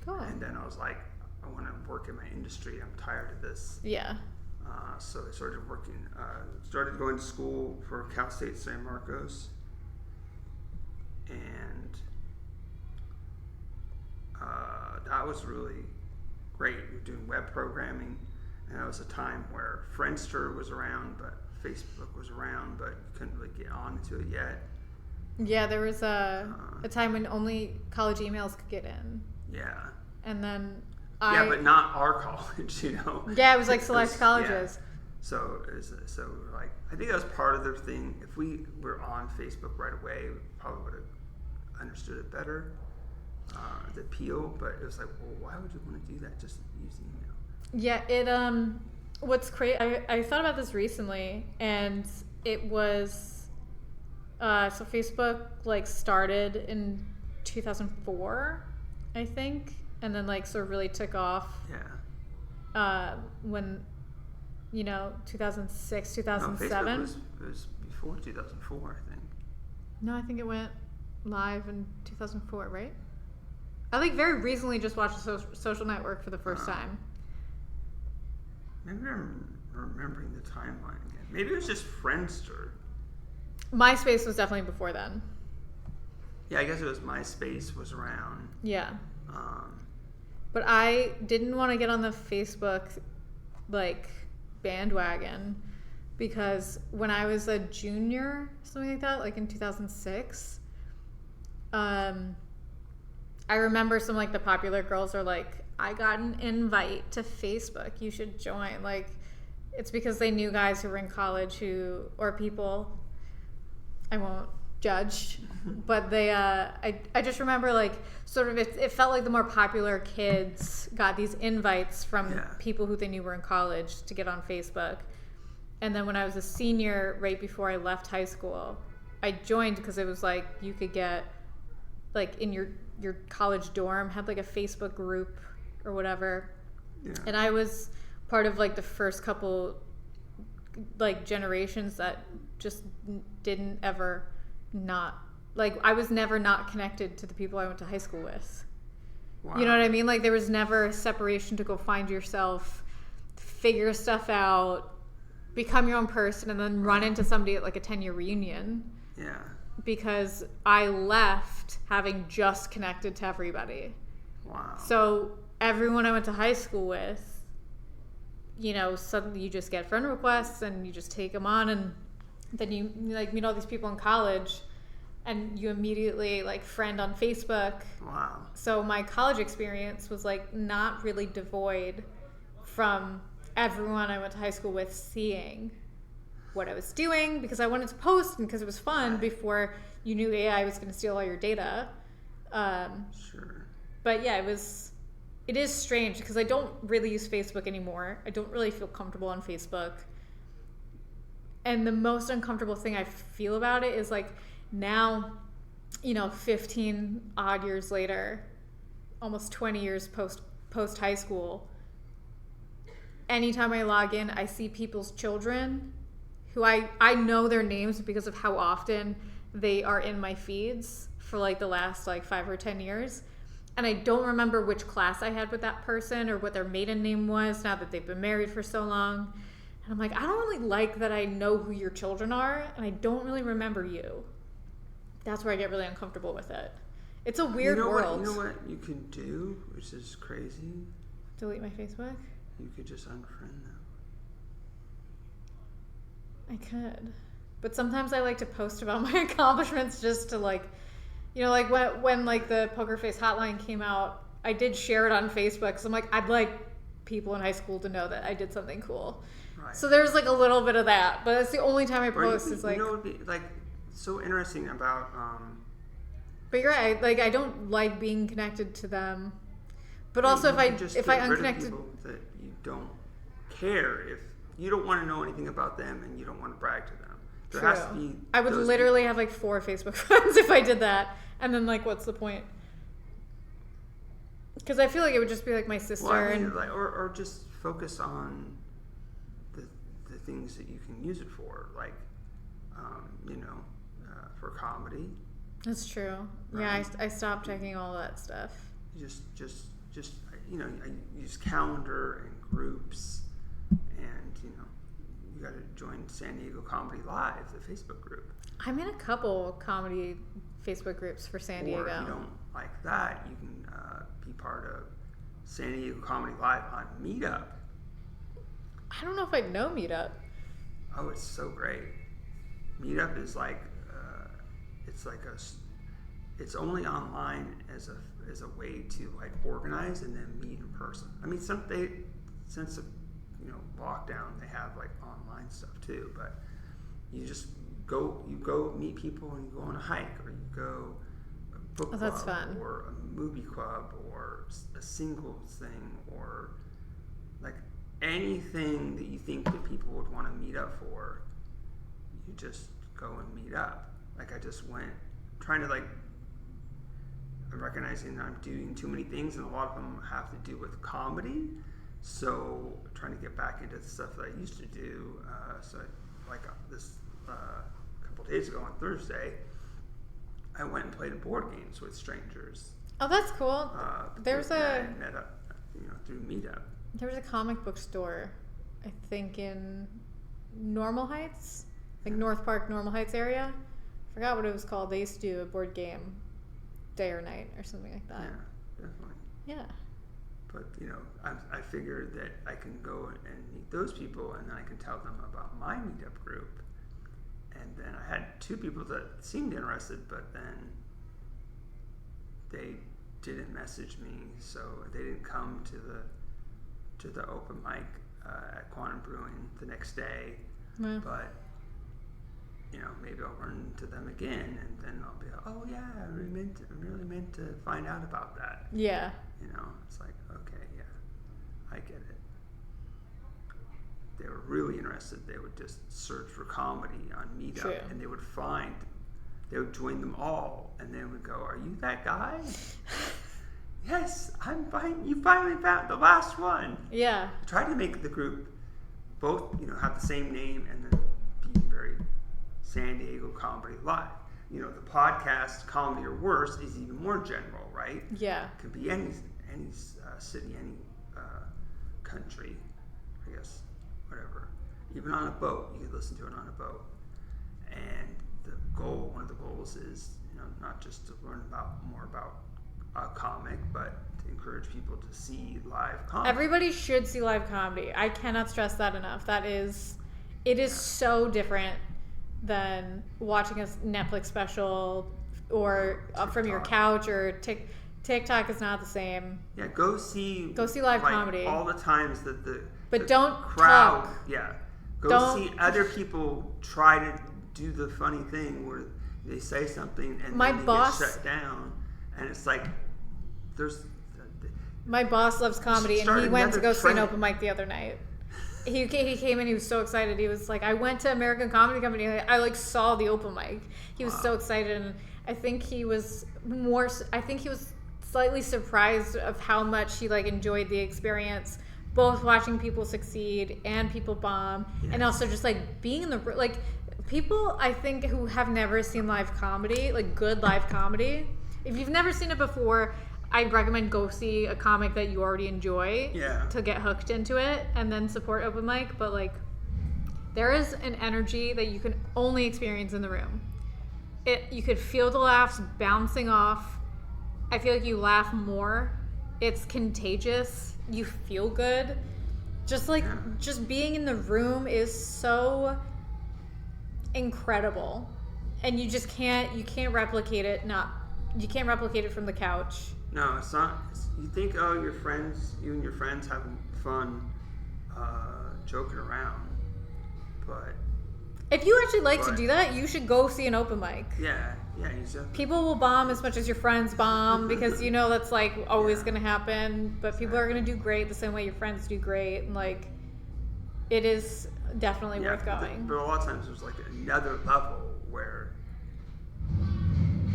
Cool. And then I was like, I want to work in my industry. I'm tired of this. Yeah. So I started working, started going to school for Cal State San Marcos. And that was really great. We were doing web programming. And that was a time where Friendster was around, but Facebook was around, but you couldn't really get onto it yet. Yeah, there was a time when only college emails could get in. Yeah. And then Yeah, but not our college, Yeah, it was like select colleges. Yeah. So we were like, I think that was part of their thing. If we were on Facebook right away, we probably would have understood it better, the appeal. But it was like, well, why would you want to do that? Just use email. Yeah, it what's crazy? I thought about this recently, and it was so Facebook like started in 2004, I think, and then like sort of really took off. Yeah. When 2006, 2007. No, Facebook was before 2004, I think. No, I think it went live in 2004, right? I like very recently just watched the Social Network for the first time. Maybe I'm remembering the timeline again. Maybe it was just Friendster. MySpace was definitely before then. Yeah, I guess it was MySpace was around. Yeah. But I didn't want to get on the Facebook like bandwagon because when I was a junior, something like that, like in 2006, I remember some like the popular girls are like, I got an invite to Facebook, you should join. Like, it's because they knew guys who were in college or people, I won't judge, but they I just remember like sort of it felt like the more popular kids got these invites from people who they knew were in college to get on Facebook. And then when I was a senior, right before I left high school, I joined because it was like you could get like in your college dorm had like a Facebook group or whatever. Yeah. And I was part of like the first couple like generations that just didn't ever not like I was never not connected to the people I went to high school with. Wow. You know what I mean? Like there was never a separation to go find yourself, figure stuff out, become your own person, and then run into somebody at like a 10-year reunion. Yeah. Because I left having just connected to everybody. Wow. So everyone I went to high school with suddenly you just get friend requests and you just take them on, and then you like meet all these people in college, and you immediately like friend on Facebook. Wow. So my college experience was like not really devoid from everyone I went to high school with seeing what I was doing, because I wanted to post and because it was fun before you knew AI was going to steal all your data. Sure. But yeah, it is strange because I don't really use Facebook anymore. I don't really feel comfortable on Facebook. And the most uncomfortable thing I feel about it is like now, 15 odd years later, almost 20 years post high school, anytime I log in, I see people's children who I know their names because of how often they are in my feeds for like the last like 5 or 10 years. And I don't remember which class I had with that person or what their maiden name was now that they've been married for so long. And I'm like, I don't really like that I know who your children are and I don't really remember you. That's where I get really uncomfortable with it. It's a weird world. You know what you can do, which is crazy? Delete my Facebook? You could just unfriend them. I could. But sometimes I like to post about my accomplishments just to like, like when like the Poker Face Hotline came out, I did share it on Facebook because I'm like, I'd like people in high school to know that I did something cool. Right. So there's like a little bit of that, but that's the only time I post is like. It'd be like so interesting about. But you're right. Like I don't like being connected to them, but also if I unconnected. People that you don't care if you don't want to know anything about them and you don't want to brag to them. There True. has to be. I would literally have like 4 Facebook friends if I did that, and then like, what's the point? Because I feel like it would just be like my sister or just focus on the things that you can use it for, like for comedy. That's true. Right? Yeah, I stopped checking all that stuff. Just I use calendar and groups, and you got to join San Diego Comedy Live, the Facebook group. I'm in a couple comedy Facebook groups for San Diego. Or if you don't like that, you can be part of San Diego Comedy Live on Meetup. I don't know if I know Meetup. Oh, it's so great. Meetup is like it's only online as a way to like organize and then meet in person. I mean, since of lockdown, they have like online stuff too, but you just go meet people and you go on a hike, or you go a book club, that's fun. Or a movie club, or a singles thing, or like anything that you think that people would want to meet up for. You just go and meet up. Like I just went trying to like. I'm recognizing that I'm doing too many things, and a lot of them have to do with comedy. So trying to get back into the stuff that I used to do. So like this couple days ago on Thursday, I went and played board games with strangers. Oh, that's cool. Met up, through Meetup. There was a comic book store, I think in Normal Heights, like North Park, Normal Heights area. Forgot what it was called. They used to do a board game, day or night or something like that. Yeah, definitely. Yeah. But I figured that I can go and meet those people, and then I can tell them about my meetup group. And then I had 2 people that seemed interested, but then they didn't message me, so they didn't come to the open mic at Quantum Brewing the next day. Yeah. But maybe I'll run into them again, and then I'll be like, oh yeah, I really meant to find out about that. Yeah. It's like, okay, yeah, I get it. They were really interested. They would just search for comedy on Meetup, True. And they would join them all, and they would go, are you that guy? Yes, I'm fine. You finally found the last one. Yeah. I tried to make the group both, have the same name and then be very San Diego Comedy Live. The podcast, Comedy or Worse, is even more general, right? Yeah. It could be any city, any country, I guess, whatever. Even on a boat, you could listen to it on a boat. And one of the goals is, not just to learn more about a comic, but to encourage encourage people to see live comedy. Everybody should see live comedy. I cannot stress that enough. It is so different than watching a Netflix special or from your couch, or TikTok is not the same. Yeah, go see live comedy. All the times that But don't crowd, talk. yeah. Go see other people try to do the funny thing where they say something and then they get shut down, and it's like my boss loves comedy, and he went to go see an open mic the other night. He came in, he was so excited. He was like, I went to American Comedy Company. I like saw the open mic. He was so excited, and I think he was slightly surprised of how much he like enjoyed the experience, both watching people succeed and people bomb, and also just like being in the like people I think who have never seen live comedy, like good live comedy. If you've never seen it before, I'd recommend go see a comic that you already enjoy to get hooked into it, and then support open mic. But like, there is an energy that you can only experience in the room. You could feel the laughs bouncing off. I feel like you laugh more. It's contagious. You feel good. Just being in the room is so incredible, and you can't replicate it. You can't replicate it from the couch. No, it's not. You think, you and your friends having fun, joking around, but if you actually like to do that, you should go see an open mic. Yeah. People will bomb as much as your friends bomb, because that's like always going to happen. But people are going to do great the same way your friends do great, and like, it is definitely worth going. But a lot of times there's like another level where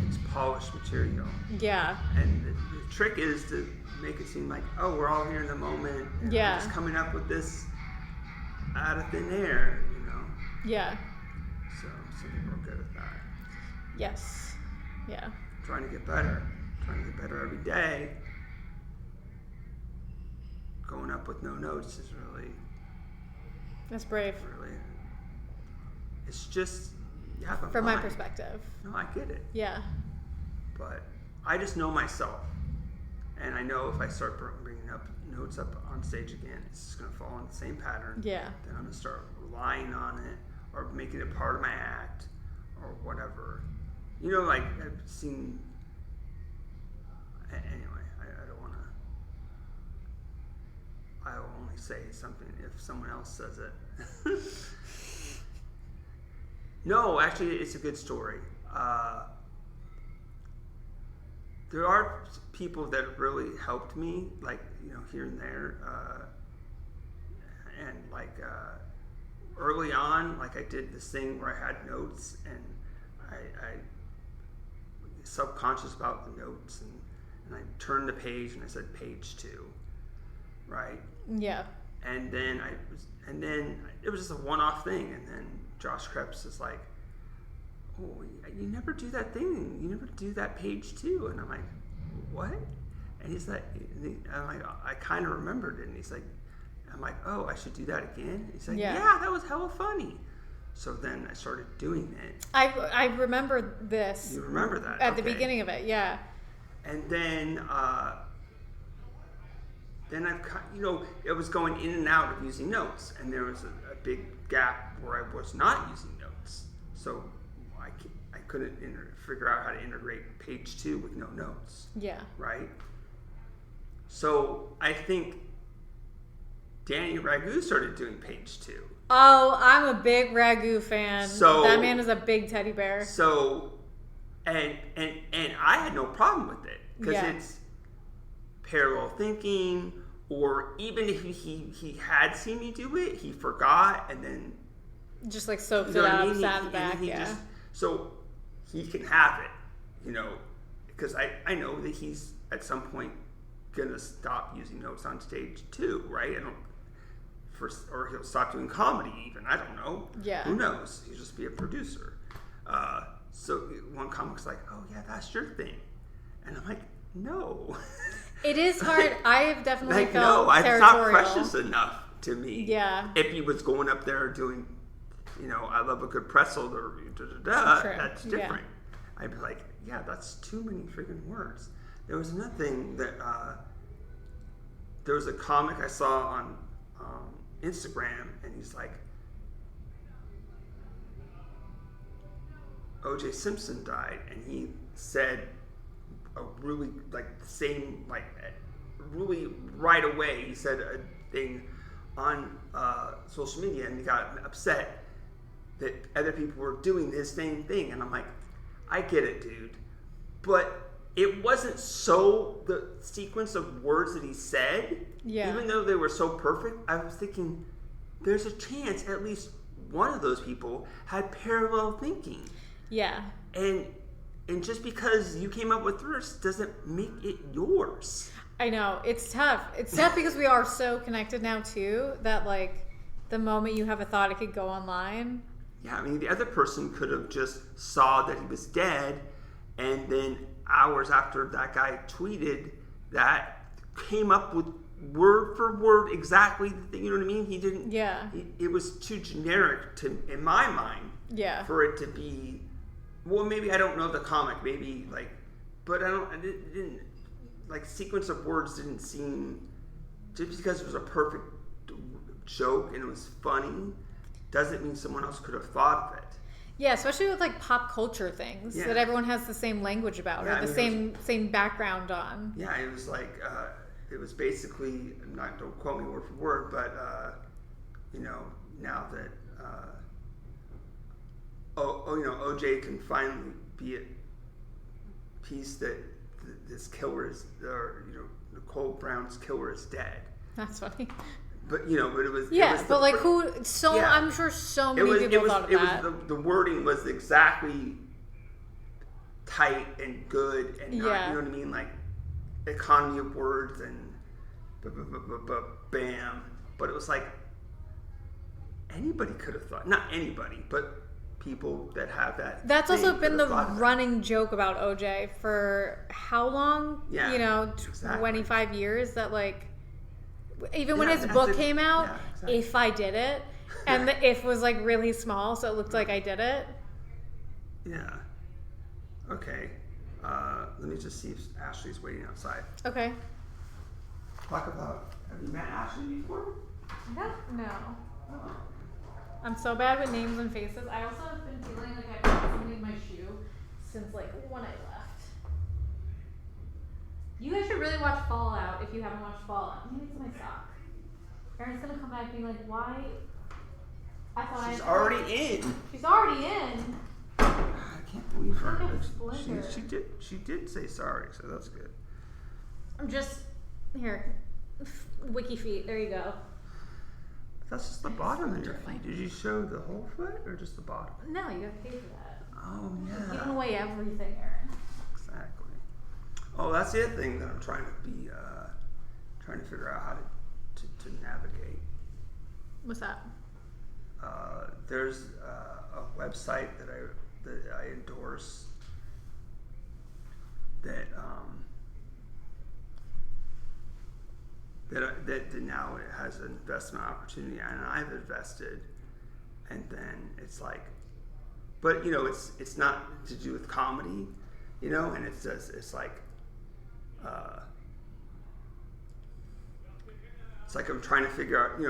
it's polished material. Yeah. And the trick is to make it seem like, we're all here in the moment. And we're just coming up with this out of thin air, Yeah. So some people are good at that. Yes. Yeah. Trying to get better every day. Going up with no notes is really... That's brave. Really. It's just... From my perspective. No, I get it. Yeah. But I just know myself. And I know if I start bringing up notes up on stage again, it's just going to fall in the same pattern. Yeah. Then I'm going to start relying on it or making it part of my act or whatever. Like I've seen... Anyway, I don't want to... I will only say something if someone else says it. No, actually, it's a good story. There are people that really helped me, like, here and there. And like, early on, like I did this thing where I had notes, and I subconscious about the notes, and I turned the page and I said page 2, right? Yeah. And then it was just a one-off thing, and then Josh Krebs is like, "Oh, you never do that thing. You never do that page 2." And I'm like, "What?" And he's like, I'm like, "I kind of remembered it." And he's like, I'm like, "Oh, I should do that again?" He's like, "Yeah, that was hella funny." So then I started doing it. I remember this. You remember that? At the beginning of it, yeah. And then it was going in and out of using notes, and there was a big gap where I was not using notes. So I couldn't figure out how to integrate page 2 with no notes. Yeah. Right? So I think Danny Ragu started doing page 2. Oh, I'm a big Ragu fan. So that man is a big teddy bear. So, and I had no problem with it, because it's parallel thinking, or even if he had seen me do it, he forgot, and then just like soaked it out, sat in the back, so he can have it, because I know that he's at some point gonna stop using notes on stage too, right? Or he'll stop doing comedy even. I don't know. Yeah. Who knows? He'll just be a producer. So one comic's like, "Oh yeah, that's your thing," and I'm like, "No." It is hard. I have definitely like, felt no, it's territorial. not precious enough to me. Yeah. If he was going up there doing, "I love a good pretzel," or that's different. I'd be like, "Yeah, that's too many freaking words." There was another thing that there was a comic I saw on Instagram, and he's like, O.J. Simpson died, and he said a really like the same like really right away. He said a thing on social media, and he got upset that other people were doing his same thing, and I'm like, I get it, dude, but it wasn't so the sequence of words that he said, even though they were so perfect. I was thinking, there's a chance at least one of those people had parallel thinking. Yeah. And just because you came up with yours doesn't make it yours. I know. It's tough. It's tough because we are so connected now too that like the moment you have a thought, it could go online. Yeah, I mean, the other person could have just saw that he was dead, and then hours after that guy tweeted that, came up with word for word exactly the thing. You know what I mean? He didn't. Yeah. It was too generic in my mind. Yeah. For it to be. Well, maybe I don't know the comic. Maybe like, but it didn't like sequence of words didn't seem, just because it was a perfect joke and it was funny doesn't mean someone else could have thought of it. Yeah, especially with like pop culture things that everyone has the same language about or the same background on. Yeah, it was like it was basically, don't quote me word for word, but now that OJ can finally be at peace that this killer is, or Nicole Brown's killer is dead. That's funny. But but it was I'm sure so many people thought of that. The wording was exactly tight and good and not, you know what I mean, like economy of words and bam. But it was like anybody could have thought, not anybody, but people that have that. That's also been the running joke about OJ for how long? Yeah, 25 years. That like, even when his book came out, if I did it, and the if was like really small, so it looked like I did it. Yeah. Okay. Let me just see if Ashley's waiting outside. Okay. Talk about. Have you met Ashley before? No. Oh. I'm so bad with names and faces. I also have been feeling like I've got something in my shoe since like when I left. You guys should really watch Fallout if you haven't watched Fallout. Maybe it's my sock. Aaron's gonna come back being like, why? I thought she's already in. She's already in. I can't believe her. Like she did say sorry, so that's good. I'm just here. Wiki feet. There you go. That's just the bottom of your feet. Did you show the whole foot or just the bottom? No, you got to pay for that. Oh, yeah. You're giving away everything, Aaron. Exactly. Oh, that's the other thing that I'm trying to figure out how to navigate. What's that? There's a website that I endorse that now it has an investment opportunity, and I've invested, and then it's like, but it's not to do with comedy, and it's like it's like I'm trying to figure out,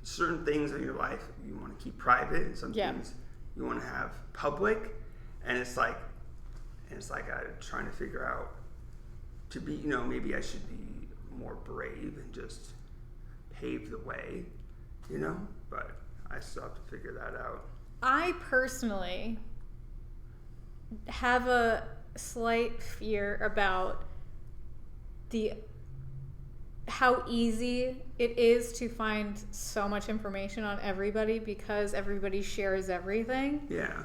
certain things in your life you want to keep private, and some things you want to have public, and it's like I'm trying to figure out to be, maybe I should be more brave and just pave the way, but I still have to figure that out. I personally have a slight fear about how easy it is to find so much information on everybody because everybody shares everything. Yeah.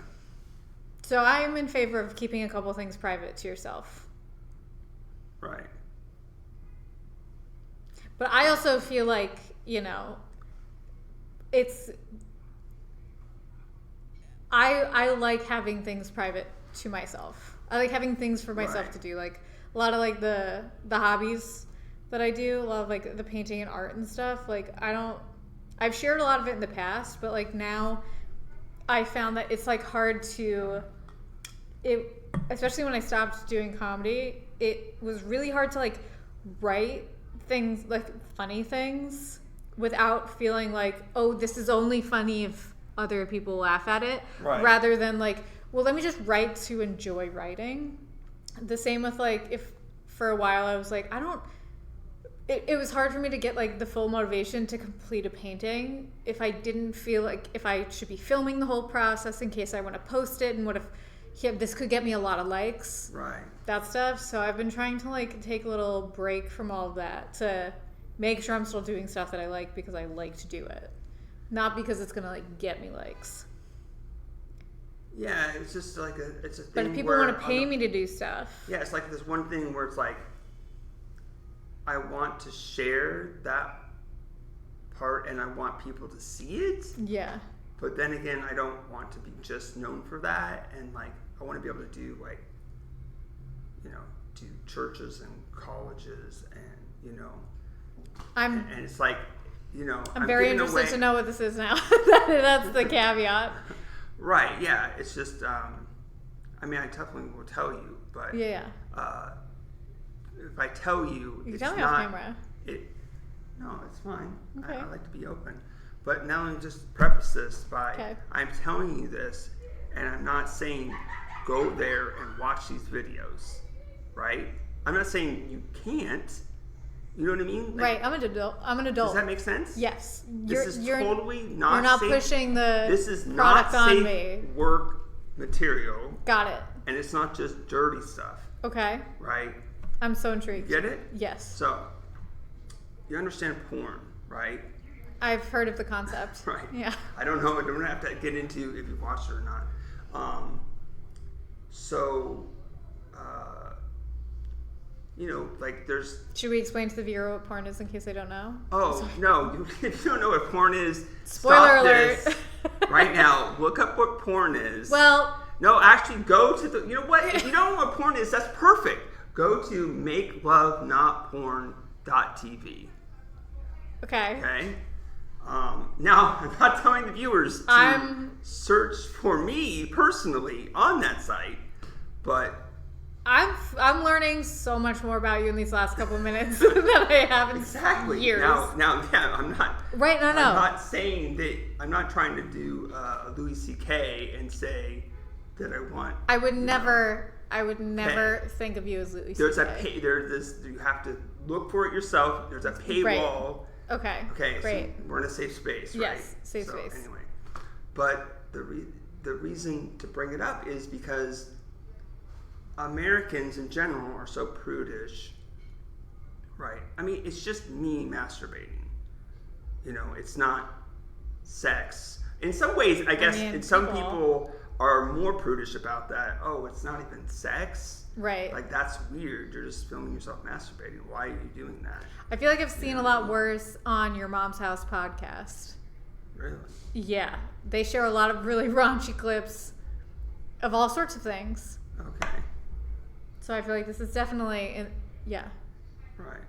So I'm in favor of keeping a couple things private to yourself. Right. But I also feel like, it's... I like having things private to myself. I like having things for myself to do. Like, a lot of, like, the hobbies that I do, a lot of, like, the painting and art and stuff. Like, I've shared a lot of it in the past, but, like, now I found that it's, like, hard to... especially when I stopped doing comedy, it was really hard to, like, write things, like funny things, without feeling like, oh, this is only funny if other people laugh at it, right. rather than like, well, let me just write to enjoy writing. The same with like, if for a while I was like, it was hard for me to get like the full motivation to complete a painting if I didn't feel like if I should be filming the whole process in case I want to post it, and what if this could get me a lot of likes, right, that stuff. So I've been trying to like take a little break from all of that to make sure I'm still doing stuff that I like because I like to do it, not because it's gonna like get me likes. Yeah, it's just like it's a thing. But if people want to pay me to do stuff, yeah, it's like this one thing where it's like, I want to share that part and I want people to see it. Yeah. But then again, I don't want to be just known for that, and like I want to be able to do like, do churches and colleges, and and it's like, I'm very interested to know what this is now. That's the caveat. Right. Yeah. It's just. I definitely will tell you, but yeah. If I tell you, you it's tell me not, off camera. No, it's fine. Okay. I like to be open. But now let me just preface this by, okay. I'm telling you this, and I'm not saying go there and watch these videos, right? I'm not saying you can't. You know what I mean? Like, right. I'm an adult. Does that make sense? Yes. This is totally not. You're not safe. pushing the This is product not on safe me. Work material. Got it. And it's not just dirty stuff. Okay. Right. I'm so intrigued. You get it? Yes. So, you understand porn, right? I've heard of the concept. Right. Yeah. I don't know. I don't have to get into if you watched it or not. Like there's... Should we explain to the viewer what porn is in case they don't know? Oh, no. If you don't know what porn is, spoiler alert. This right now. Look up what porn is. Well... No, actually go to the... You know what? If you don't know what porn is, that's perfect. Go to makelovenotporn.tv. Okay. Okay? Now, I'm not telling the viewers to search for me personally on that site, but... I'm learning so much more about you in these last couple of minutes than I have in years. Now, yeah, I'm not... Right, no. I'm not saying that... I'm not trying to do a Louis C.K. and say that I want... I would never think of you as Louis C.K. You have to look for it yourself. There's a paywall. Right. Okay, great. So we're in a safe space, right? Yes, safe space. Anyway, but the reason to bring it up is because Americans in general are so prudish, right? It's just me masturbating. It's not sex. In some ways, I guess, some people are more prudish about that. Oh, it's not even sex. Right. Like, that's weird. You're just filming yourself masturbating. Why are you doing that? I feel like I've seen a lot worse on your Mom's House podcast. Really? Yeah. They share a lot of really raunchy clips of all sorts of things. Okay. So I feel like this is definitely, yeah. Right.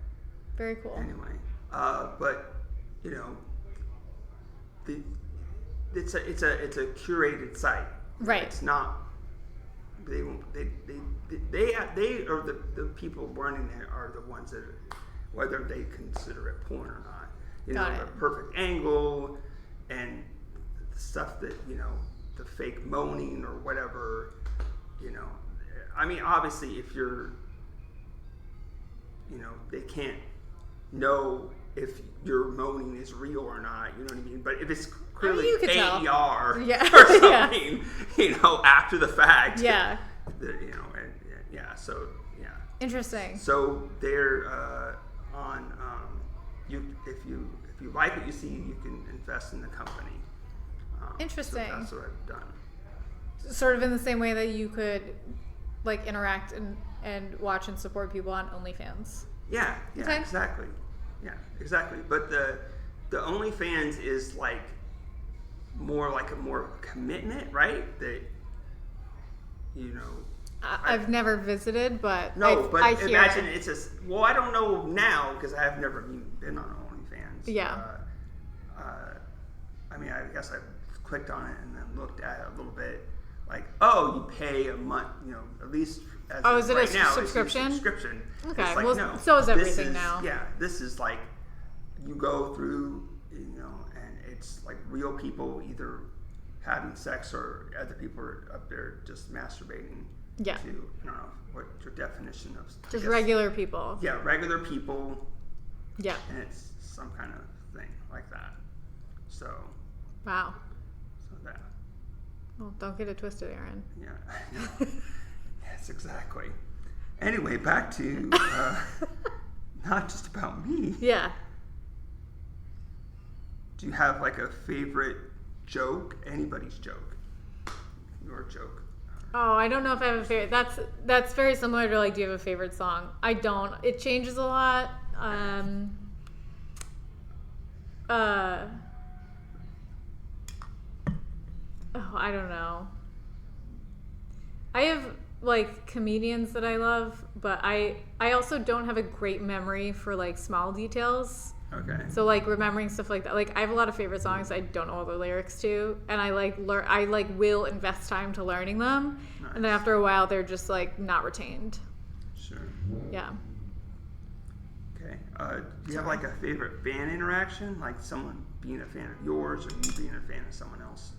Very cool. Anyway, but it's a curated site. Right. It's not. They are the people running it are the ones that, whether they consider it porn or not. The perfect angle and the stuff that the fake moaning or whatever. Obviously, if you're, they can't know if your moaning is real or not. You know what I mean? But if it's clearly AER or something, after the fact. Yeah. So yeah. Interesting. So they're on. If you like what you see, you can invest in the company. Interesting. So that's what I've done. Sort of in the same way that you could like interact and watch and support people on OnlyFans. Yeah, exactly. Yeah, exactly. But the OnlyFans is like more commitment, right? That I've never visited, but no. I imagine it's I don't know now because I have never been on OnlyFans. Yeah. I guess I clicked on it and then looked at it a little bit, like, oh, you pay a month, at least as is it right a now, subscription? It's a subscription. Okay, it's like, well, no, so is this everything now. Yeah, this is like, you go through, and it's like real people either having sex or other people are up there just masturbating. Yeah. To, I don't know what your definition of. Just regular people. Yeah, regular people. Yeah. And it's some kind of thing like that. So. Wow. So that. Well, don't get it twisted, Aaron. Yeah, I know. Yes, exactly. Anyway, back to not just about me. Yeah. Do you have like a favorite joke? Anybody's joke? Your joke? Oh, I don't know if I have a favorite. That's very similar to like, do you have a favorite song? I don't. It changes a lot. I don't know. I have like comedians that I love, but I also don't have a great memory for like small details. Okay. So like remembering stuff like that. Like I have a lot of favorite songs I don't know all the lyrics to, and I will invest time to learning them. Nice. And then after a while they're just like not retained. Sure. Yeah. Okay. Do you have like a favorite fan interaction? Like someone being a fan of yours or you being a fan of someone else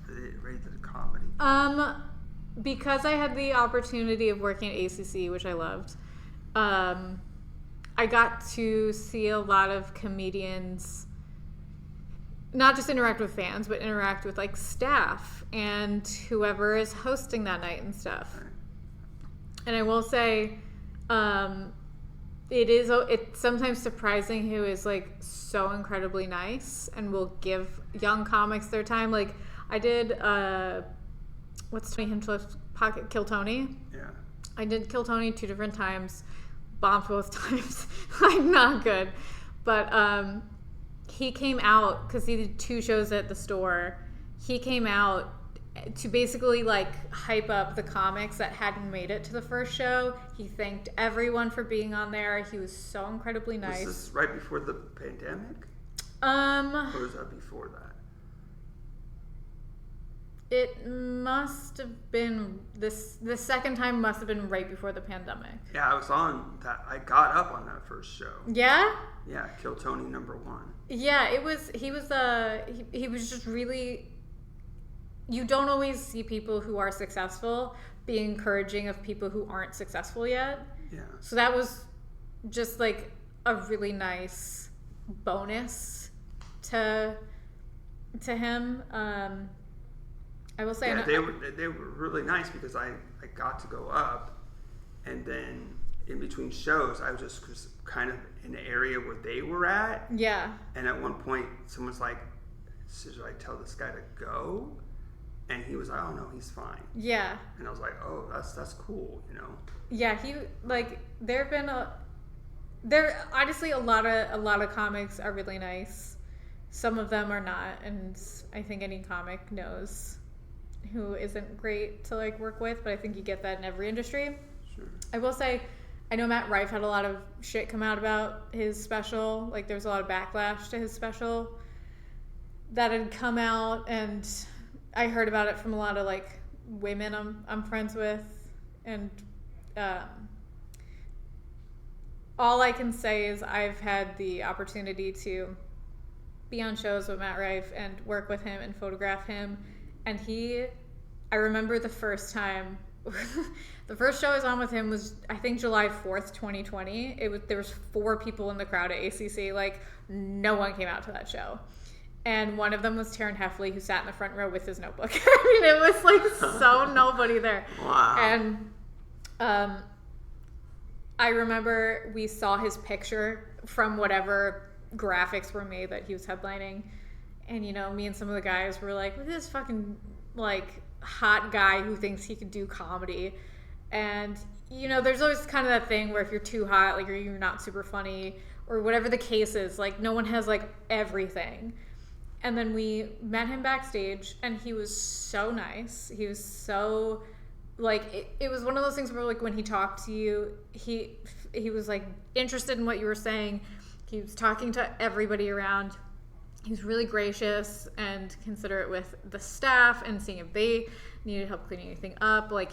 related to comedy? Because I had the opportunity of working at ACC, which I loved, I got to see a lot of comedians not just interact with fans, but interact with like staff and whoever is hosting that night and stuff. Right. And I will say, it's sometimes surprising who is like so incredibly nice and will give young comics their time. Like I did, what's Tony Hinchcliffe's pocket? Kill Tony. Yeah. I did Kill Tony 2 different times, bombed both times. Like not good, but he came out because he did 2 shows at the store. He came out to basically like hype up the comics that hadn't made it to the first show. He thanked everyone for being on there. He was so incredibly nice. Was this right before the pandemic? Or was that before that? It must have been the second time must have been right before the pandemic. Yeah, I was on that. I got up on that first show. Yeah? Yeah, Kill Tony #1. Yeah, he was just really, you don't always see people who are successful be encouraging of people who aren't successful yet. Yeah. So that was just like a really nice bonus to him. I will say, yeah, they were really nice because I got to go up, and then in between shows I was just kind of in the area where they were at. Yeah. And at one point someone's like, should I tell this guy to go? And he was like, oh no, he's fine. Yeah. And I was like, oh, that's cool, Yeah, he like honestly a lot of comics are really nice. Some of them are not, and I think any comic knows who isn't great to like work with, but I think you get that in every industry. Sure. I will say, I know Matt Rife had a lot of shit come out about his special. Like there was a lot of backlash to his special that had come out, and I heard about it from a lot of like women I'm friends with, and all I can say is I've had the opportunity to be on shows with Matt Rife and work with him and photograph him. And I remember the first time, the first show I was on with him was, I think, July 4th, 2020. There was 4 people in the crowd at ACC. Like, no one came out to that show. And one of them was Taryn Heffley, who sat in the front row with his notebook. I mean, it was like so nobody there. Wow. And I remember we saw his picture from whatever graphics were made that he was headlining. And, me and some of the guys were like, look at this fucking, like, hot guy who thinks he could do comedy. And, there's always kind of that thing where if you're too hot, like, or you're not super funny, or whatever the case is, like, no one has, like, everything. And then we met him backstage, and he was so nice. He was so, like, it was one of those things where, like, when he talked to you, he was, like, interested in what you were saying. He was talking to everybody around. he was really gracious and considerate with the staff and seeing if they needed help cleaning anything up. Like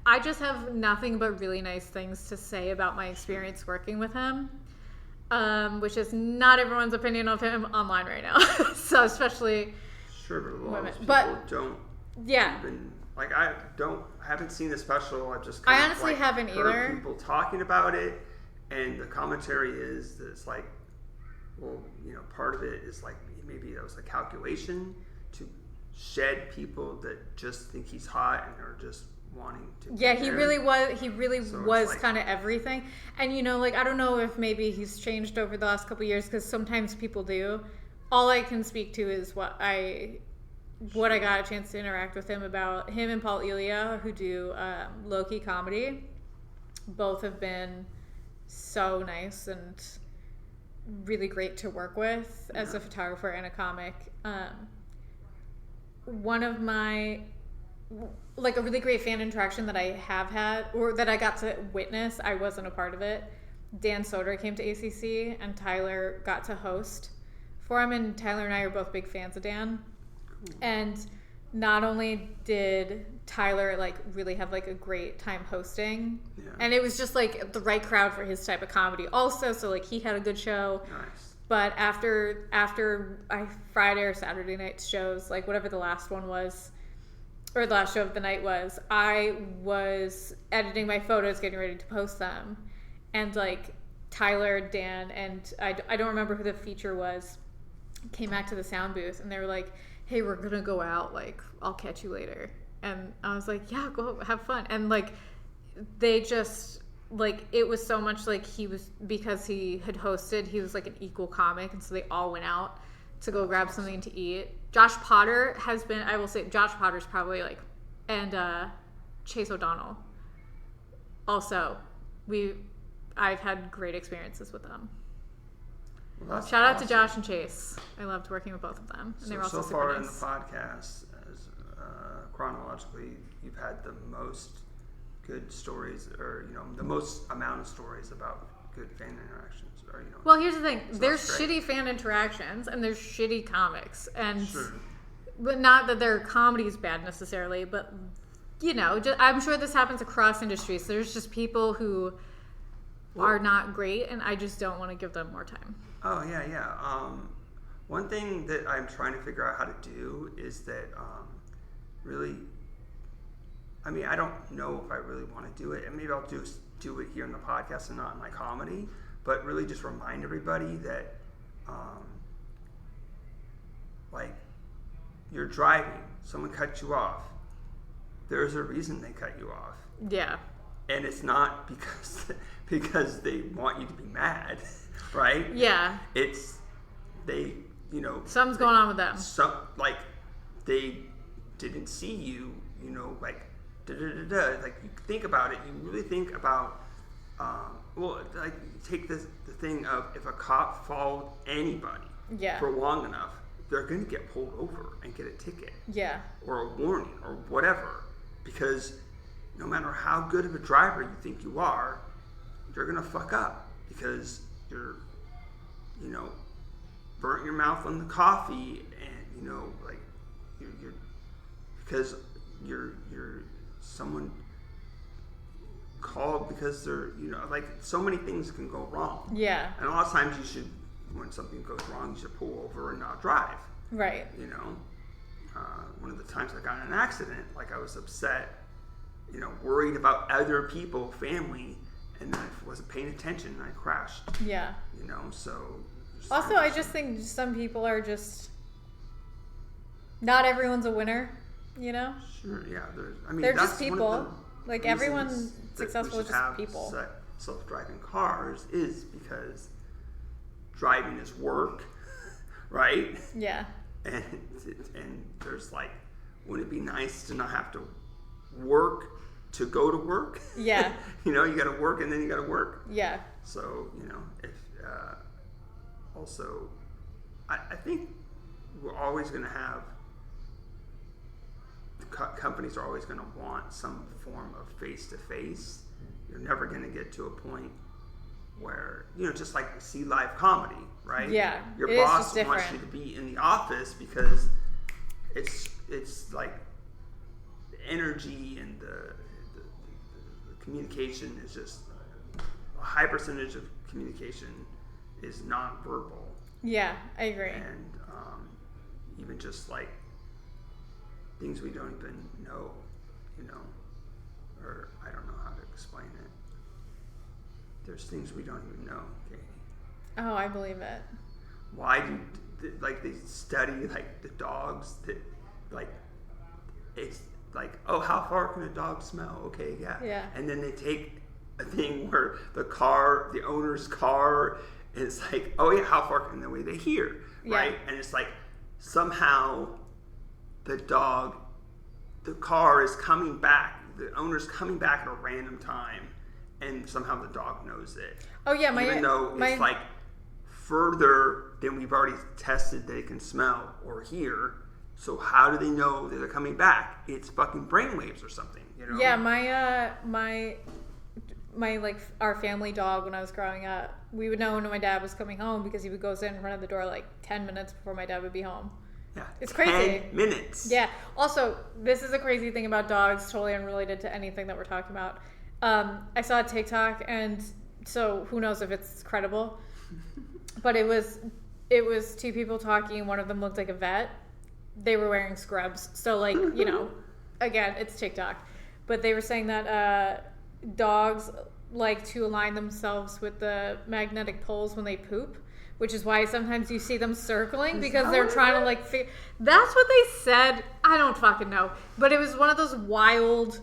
I just have nothing but really nice things to say about my experience working with him, which is not everyone's opinion of him online right now. So especially sure, but a lot women. of people don't. Yeah. Even, like I haven't seen the special. I've just I honestly haven't heard either. people talking about it, and the commentary is that it's like, well, you know, part of it is like maybe that was a calculation to shed people that just think he's hot and are just wanting to. Yeah, he really was. He really So was like, kind of everything. And you know, like I don't know if maybe he's changed over the last couple of years because sometimes people do. All I can speak to is what I got a chance to interact with him about. Him and Paul Elia, who do low-key comedy, both have been so nice and really great to work with as a photographer and a comic. One of my, like a really great fan interaction that I have had, or that I got to witness, I wasn't a part of it. Dan Soder came to ACC and Tyler got to host for him, and Tyler and I are both big fans of Dan. Cool. And not only did Tyler like really have like a great time hosting, and it was just like the right crowd for his type of comedy also, so like he had a good show. Nice. But after Friday or Saturday night shows, like whatever the last one was, or the last show of the night was, I was editing my photos, getting ready to post them, and like Tyler, Dan, and I don't remember who the feature was, came back to the sound booth, and they were like, hey, we're gonna go out, like I'll catch you later. And I was like, yeah, go have fun. And like they just like, it was so much like he was, because he had hosted, he was like an equal comic, and so they all went out to go grab something to eat. Josh Potter has been, I will say, Josh Potter's probably like, and Chase O'Donnell also, I've had great experiences with them. Well, shout out to Josh and Chase. I loved working with both of them, and they were also so far super nice. In the podcast, as chronologically, you've had the most good stories, or you know, the most amount of stories about good fan interactions, or you know. Well, here's the thing: so there's shitty fan interactions, and there's shitty comics, and sure. But not that their comedy is bad necessarily, but you know, I'm sure this happens across industries. So there's just people who are not great, and I just don't want to give them more time. Oh yeah. One thing that I'm trying to figure out how to do is that really, I mean, I don't know if I really want to do it, and maybe I'll do it here in the podcast and not in my comedy, but really just remind everybody that like you're driving, someone cut you off, there's a reason they cut you off. Yeah. And it's not because they want you to be mad, right? Yeah. It's they, you know, something's going on with them. Like they didn't see you, you know, like like you think about it. You really think about, well, like take the thing of if a cop followed anybody for long enough, they're going to get pulled over and get a ticket, or a warning or whatever, because no matter how good of a driver you think you are, you're going to fuck up because you're, you know, burnt your mouth on the coffee, and you know, like you're because you're someone called because they're, you know, like so many things can go wrong. Yeah. And a lot of times you should, when something goes wrong, you should pull over and not drive. Right. You know, one of the times I got in an accident, like I was upset, you know, worried about other people, family, and I wasn't paying attention and I crashed. Yeah. You know, so. Also, I just think some people are just, not everyone's a winner, you know? Sure, yeah. They're just people. Like everyone successful is just people. Self-driving cars is because driving is work, right? Yeah. And there's like, wouldn't it be nice to not have to work to go to work? Yeah. You know, you got to work and then you got to work. Yeah. So, you know, if also, I think we're always going to have, companies are always going to want some form of face-to-face. You're never going to get to a point where, you know, just like see live comedy, right? Yeah, Your it is boss just different. wants you to be in the office because it's like the energy and the communication is just a high percentage of communication is non-verbal. Yeah, I agree. And even just like things we don't even know, or I don't know how to explain it. There's things we don't even know, Katie. Oh, I believe it. Why do they study like the dogs that like it's like, oh, how far can a dog smell? Okay, yeah. And then they take a thing where the owner's car is like, oh yeah, how far can the way they hear, right? And it's like somehow the car is coming back, the owner's coming back at a random time, and somehow the dog knows it. Oh yeah, even though it's like further than we've already tested they can smell or hear. So how do they know that they're coming back? It's fucking brainwaves or something, Yeah, my like our family dog when I was growing up, we would know when my dad was coming home because he would go sit in front of the door like 10 minutes before my dad would be home. Yeah, it's crazy. 10 minutes. Yeah. Also, this is a crazy thing about dogs, totally unrelated to anything that we're talking about. I saw a TikTok, and so who knows if it's credible, but it was two people talking, and one of them looked like a vet. They were wearing scrubs, so like again, it's TikTok, but they were saying that dogs like to align themselves with the magnetic poles when they poop, which is why sometimes you see them circling because they're trying to like that's what they said. I don't fucking know, but it was one of those wild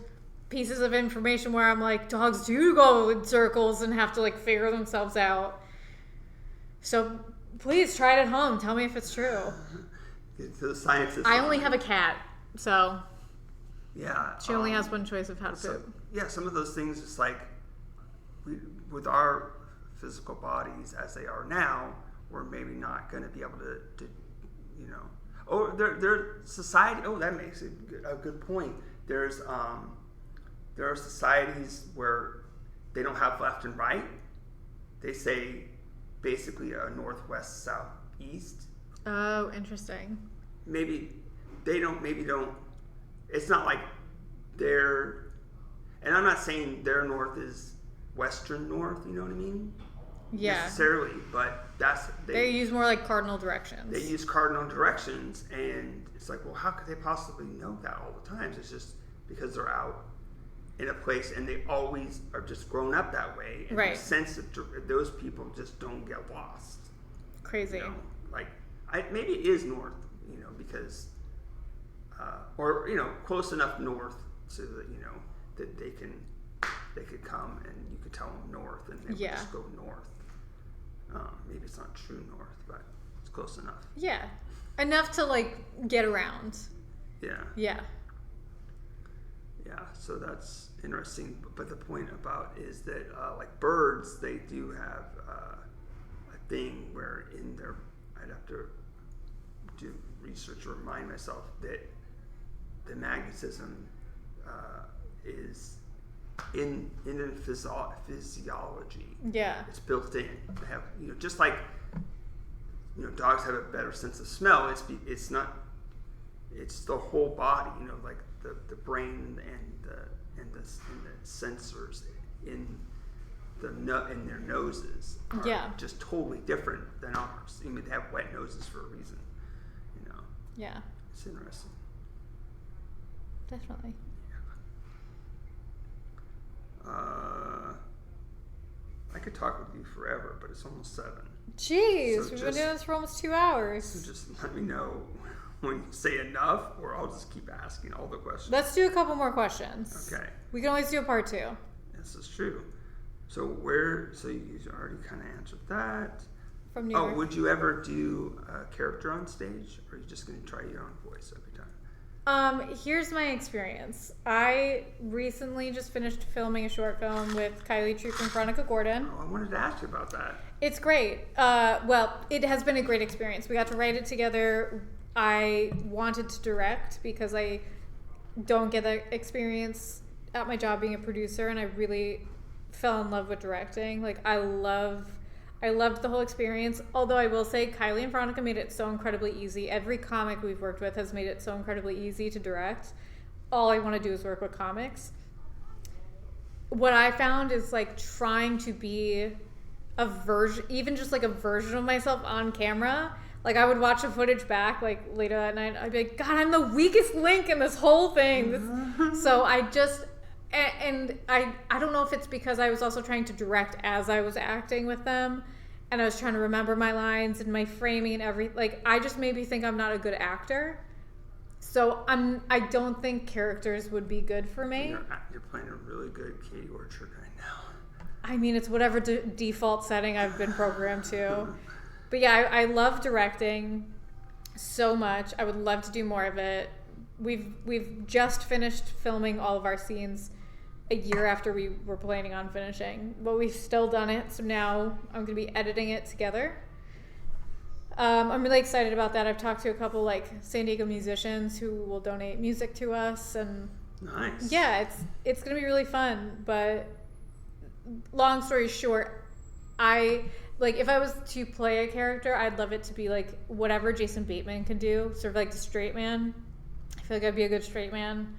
pieces of information where I'm like, dogs do go in circles and have to like figure themselves out. So please try it at home. Tell me if it's true. So the science is I only have a cat, so yeah, she only has one choice of how to poop. Yeah, some of those things, it's like with our physical bodies as they are now, we're maybe not going to be able to or their society. Oh, that makes it a good point. There are societies where they don't have left and right. They say basically a northwest, south, east. Oh, interesting. Maybe don't. It's not like they're, and I'm not saying their north is western north, you know what I mean? Yeah. Necessarily, but they use more like cardinal directions. They use cardinal directions, and it's like, well, how could they possibly know that all the time? It's just because they're out in a place and they always are just grown up that way, and the sense of those people just don't get lost. Crazy. Maybe it is north, because or close enough north so that that they could come and you could tell them north and they would just go north. Maybe it's not true north, but it's close enough. Yeah, enough to like get around. Yeah. So that's interesting. But the point about is that like birds, they do have a thing where in their, I'd have to do research to remind myself that the magnetism is in their physiology. Yeah, it's built in. They have just like dogs have a better sense of smell. It's not. It's the whole body. Like the brain and the sensors in their noses are just totally different than ours. I mean, they have wet noses for a reason. Yeah. It's interesting. Definitely. I could talk with you forever, but it's almost 7. Jeez, we've been doing this for almost 2 hours. So just let me know when you say enough, or I'll just keep asking all the questions. Let's do a couple more questions. Okay. We can always do a part 2. This is true. So you already kind of answered that. From New York. Would you ever do a character on stage, or are you just going to try your own voice every time? Here's my experience. I recently just finished filming a short film with Kylie Troop and Veronica Gordon. Oh, I wanted to ask you about that. It's great. Well, it has been a great experience. We got to write it together. I wanted to direct because I don't get that experience at my job being a producer, and I really fell in love with directing. Like I love I loved the whole experience. Although I will say Kylie and Veronica made it so incredibly easy. Every comic we've worked with has made it so incredibly easy to direct. All I want to do is work with comics. What I found is like trying to be a version, even just like a version of myself on camera. Like I would watch the footage back like later that night. I'd be like, God, I'm the weakest link in this whole thing. So I just, and I don't know if it's because I was also trying to direct as I was acting with them. And I was trying to remember my lines and my framing and everything. Like I just maybe think I'm not a good actor. So I don't think characters would be good for me. You're playing a really good Katie Orchard right now. I mean, it's whatever default setting I've been programmed to. But yeah, I love directing so much. I would love to do more of it. We've just finished filming all of our scenes a year after we were planning on finishing. But we've still done it, so now I'm going to be editing it together. I'm really excited about that. I've talked to a couple like San Diego musicians who will donate music to us, and nice. Yeah, it's gonna be really fun. But long story short, if I was to play a character, I'd love it to be like whatever Jason Bateman can do, sort of like the straight man. I feel like I'd be a good straight man,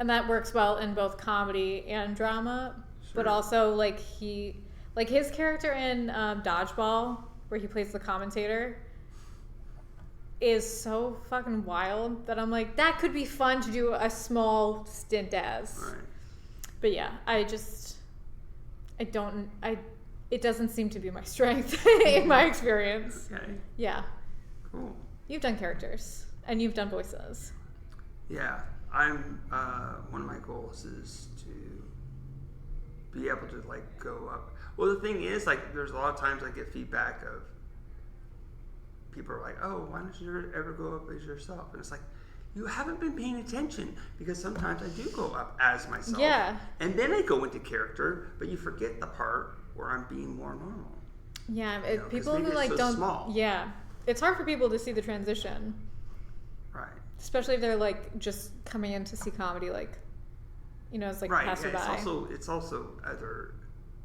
and that works well in both comedy and drama. Sure. But also like his character in Dodgeball, where he plays the commentator, is so fucking wild that I'm like, that could be fun to do a small stint as. Right. But yeah, it doesn't seem to be my strength in my experience. Okay. Yeah. Cool. You've done characters and you've done voices. Yeah. I'm, one of my goals is to be able to like go up. Well, the thing is, like, there's a lot of times I get feedback of people are like, oh, why don't you ever go up as yourself? And it's like, you haven't been paying attention, because sometimes I do go up as myself. Yeah. And then I go into character, but you forget the part where I'm being more normal. Yeah, people who like so don't. Small. Yeah, it's hard for people to see the transition. Right. Especially if they're like just coming in to see comedy, like, as like passerby. Yeah, it's also other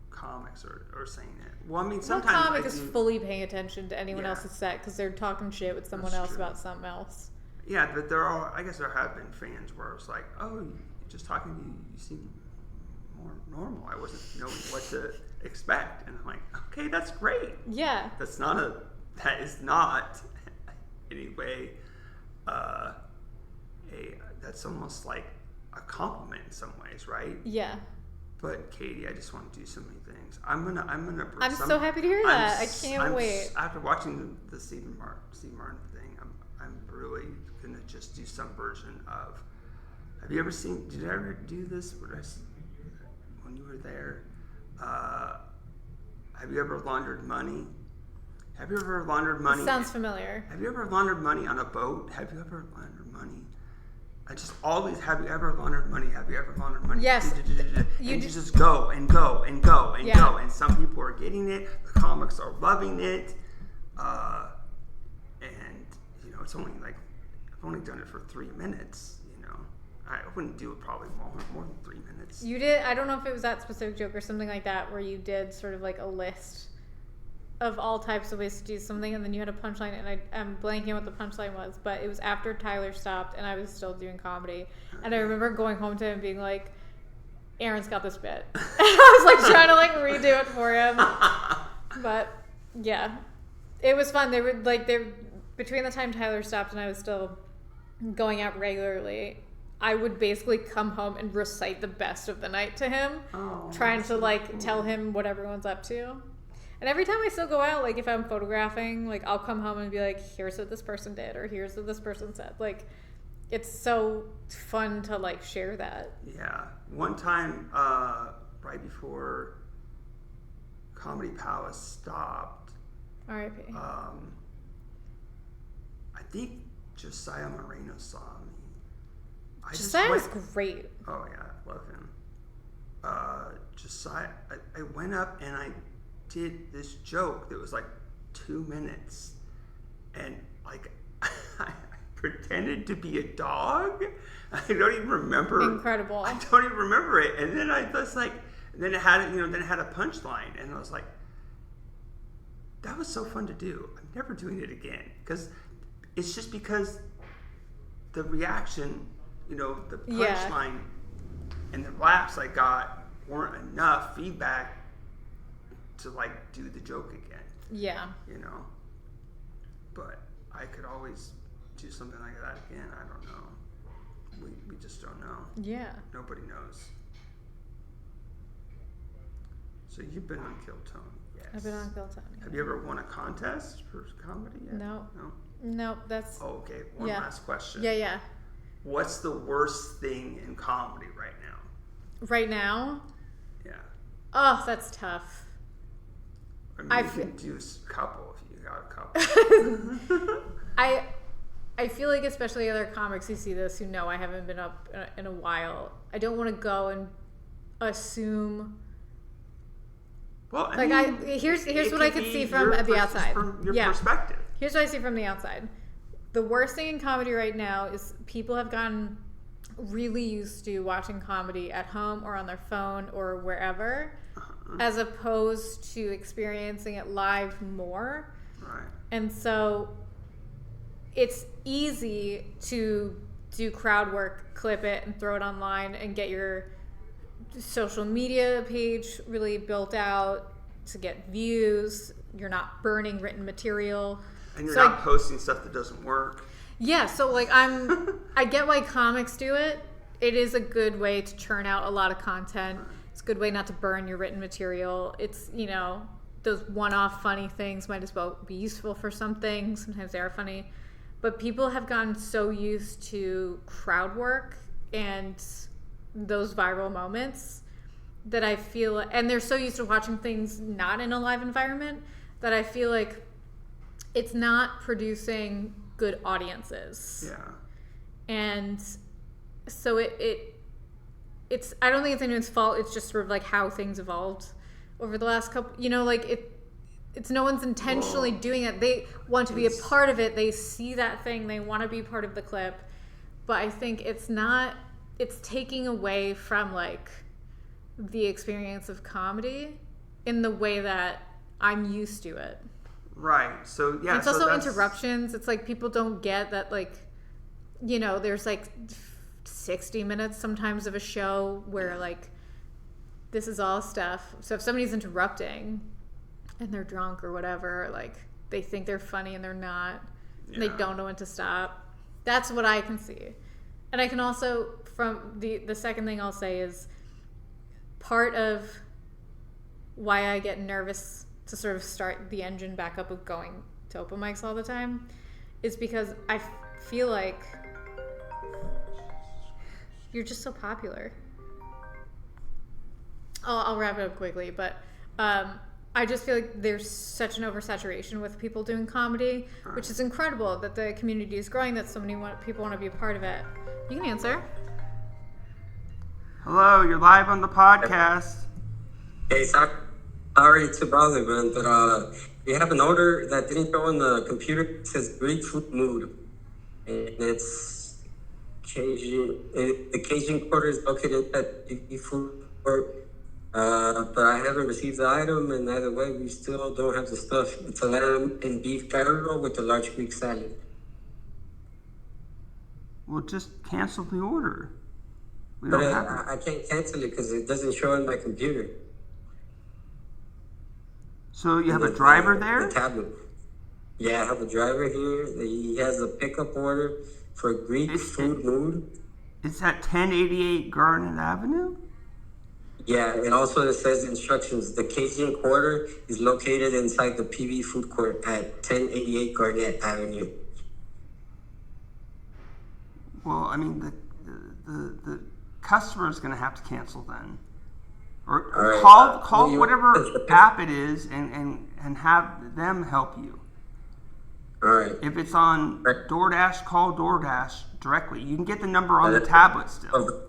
comics are saying it. Well, I mean, sometimes comic is fully paying attention to anyone else's set because they're talking shit with someone else about something else. Yeah, but I guess there have been fans where it's like, oh, just talking to you, you seem more normal. I wasn't knowing what to expect, and I'm like, okay, that's great. Yeah. That is not any way that's almost like a compliment in some ways, right? Yeah. But Katie, I just want to do so many things. I'm so happy to hear that. I can't wait. After watching the Steve Martin thing, I'm really gonna just do some version of. Have you ever seen? Did I ever do this when you were there? Have you ever laundered money? Have you ever laundered money? It sounds familiar. Have you ever laundered money on a boat? Have you ever laundered money? I just always, have you ever laundered money? Have you ever laundered money? Yes. You just go and go and go and go. And some people are getting it. The comics are loving it. And, it's only like, I've only done it for 3 minutes, I wouldn't do it probably more than 3 minutes. You did, I don't know if it was that specific joke or something like that, where you did sort of like a list of all types of ways to do something, and then you had a punchline, and I'm blanking on what the punchline was, but it was after Tyler stopped and I was still doing comedy. And I remember going home to him being like, Aaron's got this bit. I was like trying to like redo it for him. But yeah, it was fun. They were between the time Tyler stopped and I was still going out regularly, I would basically come home and recite the best of the night to him, trying to like tell him what everyone's up to. And every time I still go out, like if I'm photographing, like I'll come home and be like, here's what this person did, or here's what this person said. Like, it's so fun to like share that. Yeah. One time, right before Comedy Palace stopped, R.I.P. I think Josiah Moreno saw me. Josiah's great. Oh yeah, I love him. Josiah, I went up and I did this joke that was like 2 minutes, and like I pretended to be a dog. I don't even remember. Incredible. I don't even remember it. And then I was like, then it had a punchline, and I was like, that was so fun to do. I'm never doing it again. Because it's just because the reaction, the punchline and the laughs I got weren't enough feedback to like do the joke again. Yeah. But I could always do something like that again. I don't know. We just don't know. Yeah. Nobody knows. So you've been on Kill Tone. Yes. I've been on Kill Tone. Yeah. Have you ever won a contest for comedy yet? No. No, that's... Oh, okay. One last question. Yeah. What's the worst thing in comedy right now? Right now? Yeah. Oh, that's tough. I mean, you can do a couple if you got a couple. I feel like, especially other comics who see this, who know I haven't been up in a while, I don't want to go and assume... Well, here's what I could see from the outside. From your perspective. Here's what I see from the outside. The worst thing in comedy right now is people have gotten really used to watching comedy at home or on their phone or wherever, as opposed to experiencing it live more. Right. And so it's easy to do crowd work, clip it, and throw it online and get your social media page really built out to get views. You're not burning written material. And you're not posting stuff that doesn't work. Yeah, so like I get why comics do it. It is a good way to churn out a lot of content. It's a good way not to burn your written material. It's, those one-off funny things might as well be useful for something. Sometimes they are funny. But people have gotten so used to crowd work and those viral moments that I feel, and they're so used to watching things not in a live environment, that I feel like it's not producing good audiences. Yeah. And so it's I don't think it's anyone's fault. It's just sort of like how things evolved over the last couple, it's no one's intentionally doing it. They want to be a part of it. They see that thing. They want to be part of the clip. But I think it's taking away from like the experience of comedy in the way that I'm used to it. Right. So yeah. It's also interruptions. It's like people don't get that, like, there's like 60 minutes sometimes of a show where like this is all stuff. So if somebody's interrupting and they're drunk or whatever, like they think they're funny and they're not, and they don't know when to stop. That's what I can see. And I can also, from the second thing I'll say is part of why I get nervous to sort of start the engine back up of going to open mics all the time is because I feel like you're just so popular. I'll wrap it up quickly, but I just feel like there's such an oversaturation with people doing comedy, which is incredible that the community is growing, that so many people want to be a part of it. You can answer. Hello, you're live on the podcast. Hey, sorry to bother, man, but we have an order that didn't go on the computer. It says grapefruit mood, and it's Cajun. The Cajun Quarter is located at the food court. But I haven't received the item, and either way, we still don't have the stuff. It's a lamb and beef batter roll with a large Greek salad. Well, just cancel the order. We But don't have it. I can't cancel it because it doesn't show on my computer. So you have a driver there? The tablet. Yeah, I have a driver here. He has a pickup order for Greek food mood. It's at 1088 Garnet Avenue? Yeah, it also says instructions. The Cajun Quarter is located inside the PV food court at 1088 Garnet Avenue. Well, I mean, the customer is going to have to cancel then. Or right. call whatever app it is and have them help you. All right. If it's on DoorDash, call DoorDash directly. You can get the number on the tablet still.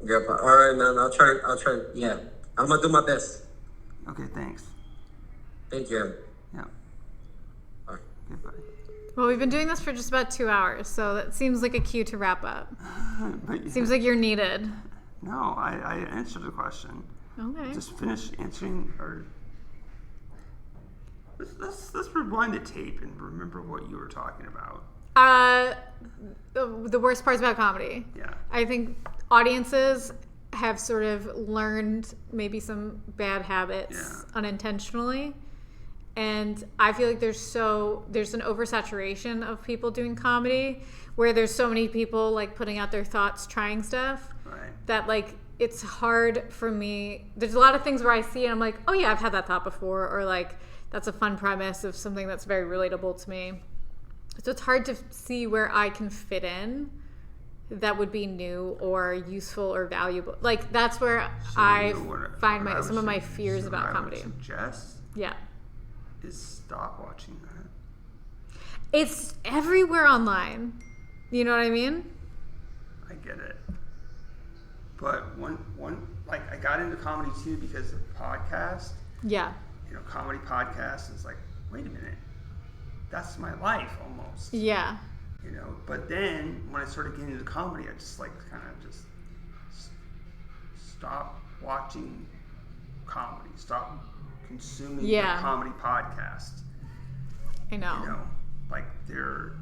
Yeah, but all right, man. I'll try. Yeah, I'm gonna do my best. Okay, thanks. Thank you. Yeah. All right. Goodbye. Well, we've been doing this for just about 2 hours, so that seems like a cue to wrap up. Seems like you're needed. No, I answered the question. Okay. Just finish answering or... let's rewind the tape and remember what you were talking about. The worst parts about comedy. Yeah. I think audiences have sort of learned maybe some bad habits unintentionally. And I feel like there's an oversaturation of people doing comedy where there's so many people like putting out their thoughts, trying stuff that like it's hard for me. There's a lot of things where I see and I'm like, oh yeah, I've had that thought before, or like that's a fun premise of something that's very relatable to me. So it's hard to see where I can fit in that would be new or useful or valuable. Like that's where I find some of my fears about comedy. Suggest is stop watching that. It's everywhere online. You know what I mean? I get it. But one like I got into comedy too because of podcast. Yeah. You know, comedy podcasts is like, wait a minute, that's my life almost. Yeah. You know, but then when I started getting into comedy, I just like kind of just stop watching comedy, stop consuming the comedy podcast. I know. You know, like there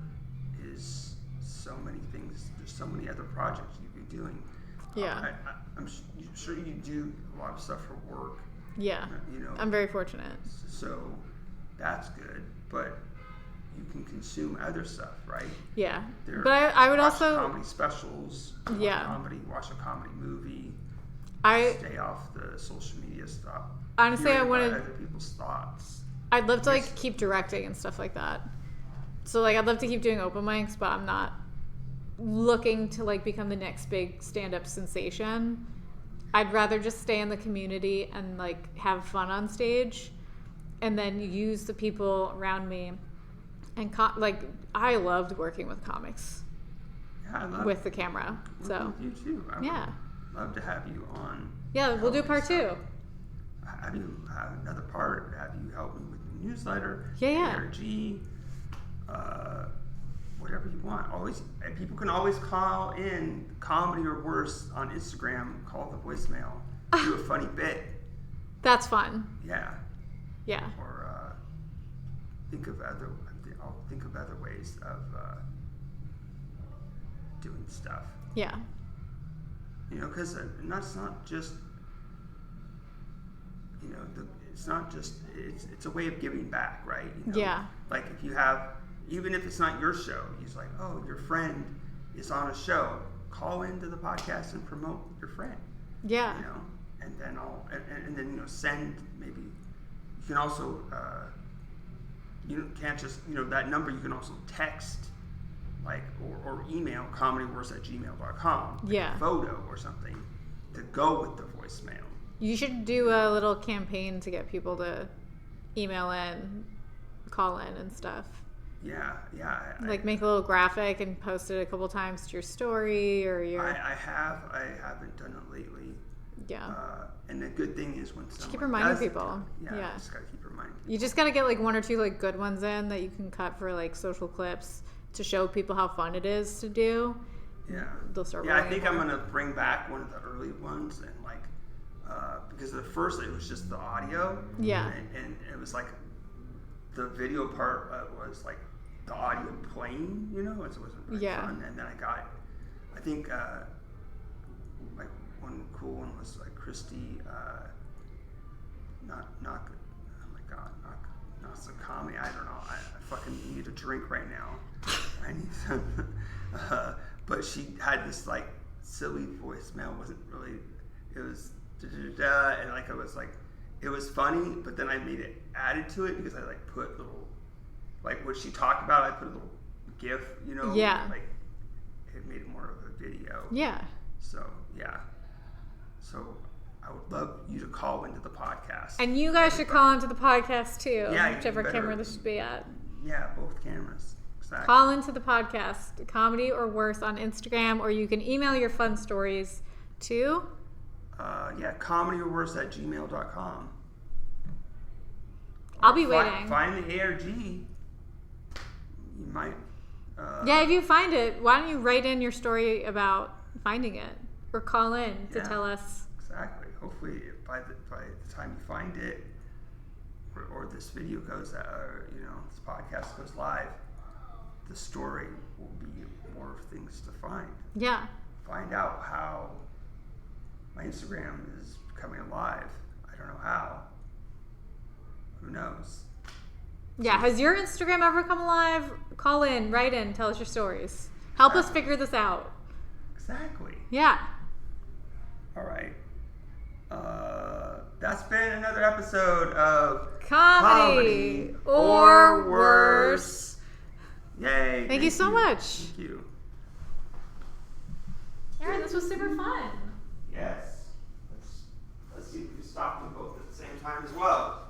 is so many things. There's so many other projects you could be doing. Yeah. I'm sure you do a lot of stuff for work. Yeah. You know, I'm very fortunate. So that's good, but you can consume other stuff, right? Yeah. But I would also comedy specials. Watch a comedy movie. Stay off the social media stuff. Honestly, I wanted other people's thoughts. I'd love to like keep directing and stuff like that. So like I'd love to keep doing open mics, but I'm not looking to like become the next big stand-up sensation. I'd rather just stay in the community and like have fun on stage, and then use the people around me. And like I loved working with comics. Yeah, I love with the camera. So with you too. I would love to have you on. Yeah, we'll do part 2. Have you have another part? Have you help me with the newsletter? Yeah. ARG, whatever you want. Always, people can always call in comedy or worse on Instagram. Call the voicemail. Do a funny bit. That's fun. Yeah. Yeah. Or I'll think of other ways of doing stuff. Yeah. You know, because that's not just. You know, it's not just, it's a way of giving back, right? You know, yeah. Like if you have, even if it's not your show, he's like, oh, your friend is on a show, call into the podcast and promote your friend. Yeah. You know, and then and then, you know, send maybe, you can also, you can't just, you know, that number you can also text, like, or email comedywars@gmail.com. Yeah. A photo or something to go with the voicemail. You should do a little campaign to get people to email in, call in and stuff. Yeah. Like make a little graphic and post it a couple times to your story or your... I haven't done it lately. Yeah. And the good thing is when someone keep reminding people. I just gotta keep reminding people. You just gotta get like 1 or 2 like good ones in that you can cut for like social clips to show people how fun it is to do. Yeah. They'll start. Yeah, I think I'm gonna bring back one of the early ones and like because at first it was just the audio. Yeah. And it was like the video part was like the audio playing, you know, it wasn't really fun. And then I think like one cool one was like Christy, Nasakami. I don't know. I fucking need a drink right now. I need some. But she had this like silly voicemail. It wasn't really. It was and like it was funny. But then I made it added to it because I like put little like what she talked about. I put a little GIF, you know. Yeah. Like it made it more of a video. Yeah. So yeah. So I would love you to call into the podcast. And you guys should call into the podcast too. Yeah, whichever camera this should be at. Yeah, both cameras. Exactly. Call into the podcast, comedy or worse, on Instagram, or you can email your fun stories to comedyorworse@gmail.com. I'll be waiting. Find the ARG. You might. Yeah, if you find it, why don't you write in your story about finding it, or call in to tell us. Exactly. Hopefully, by the time you find it, or this video goes, this podcast goes live, the story will be more things to find. Yeah. Find out how my Instagram is becoming alive. I don't know how. Who knows? Yeah. Has your Instagram ever come alive? Call in, write in, tell us your stories. Help us figure this out. Exactly. Yeah. All right. That's been another episode of Comedy or Worse. Yay. Thank you so much. Thank you. Aaron, this was super fun. Yes. Let's see if we can stop them both at the same time as well.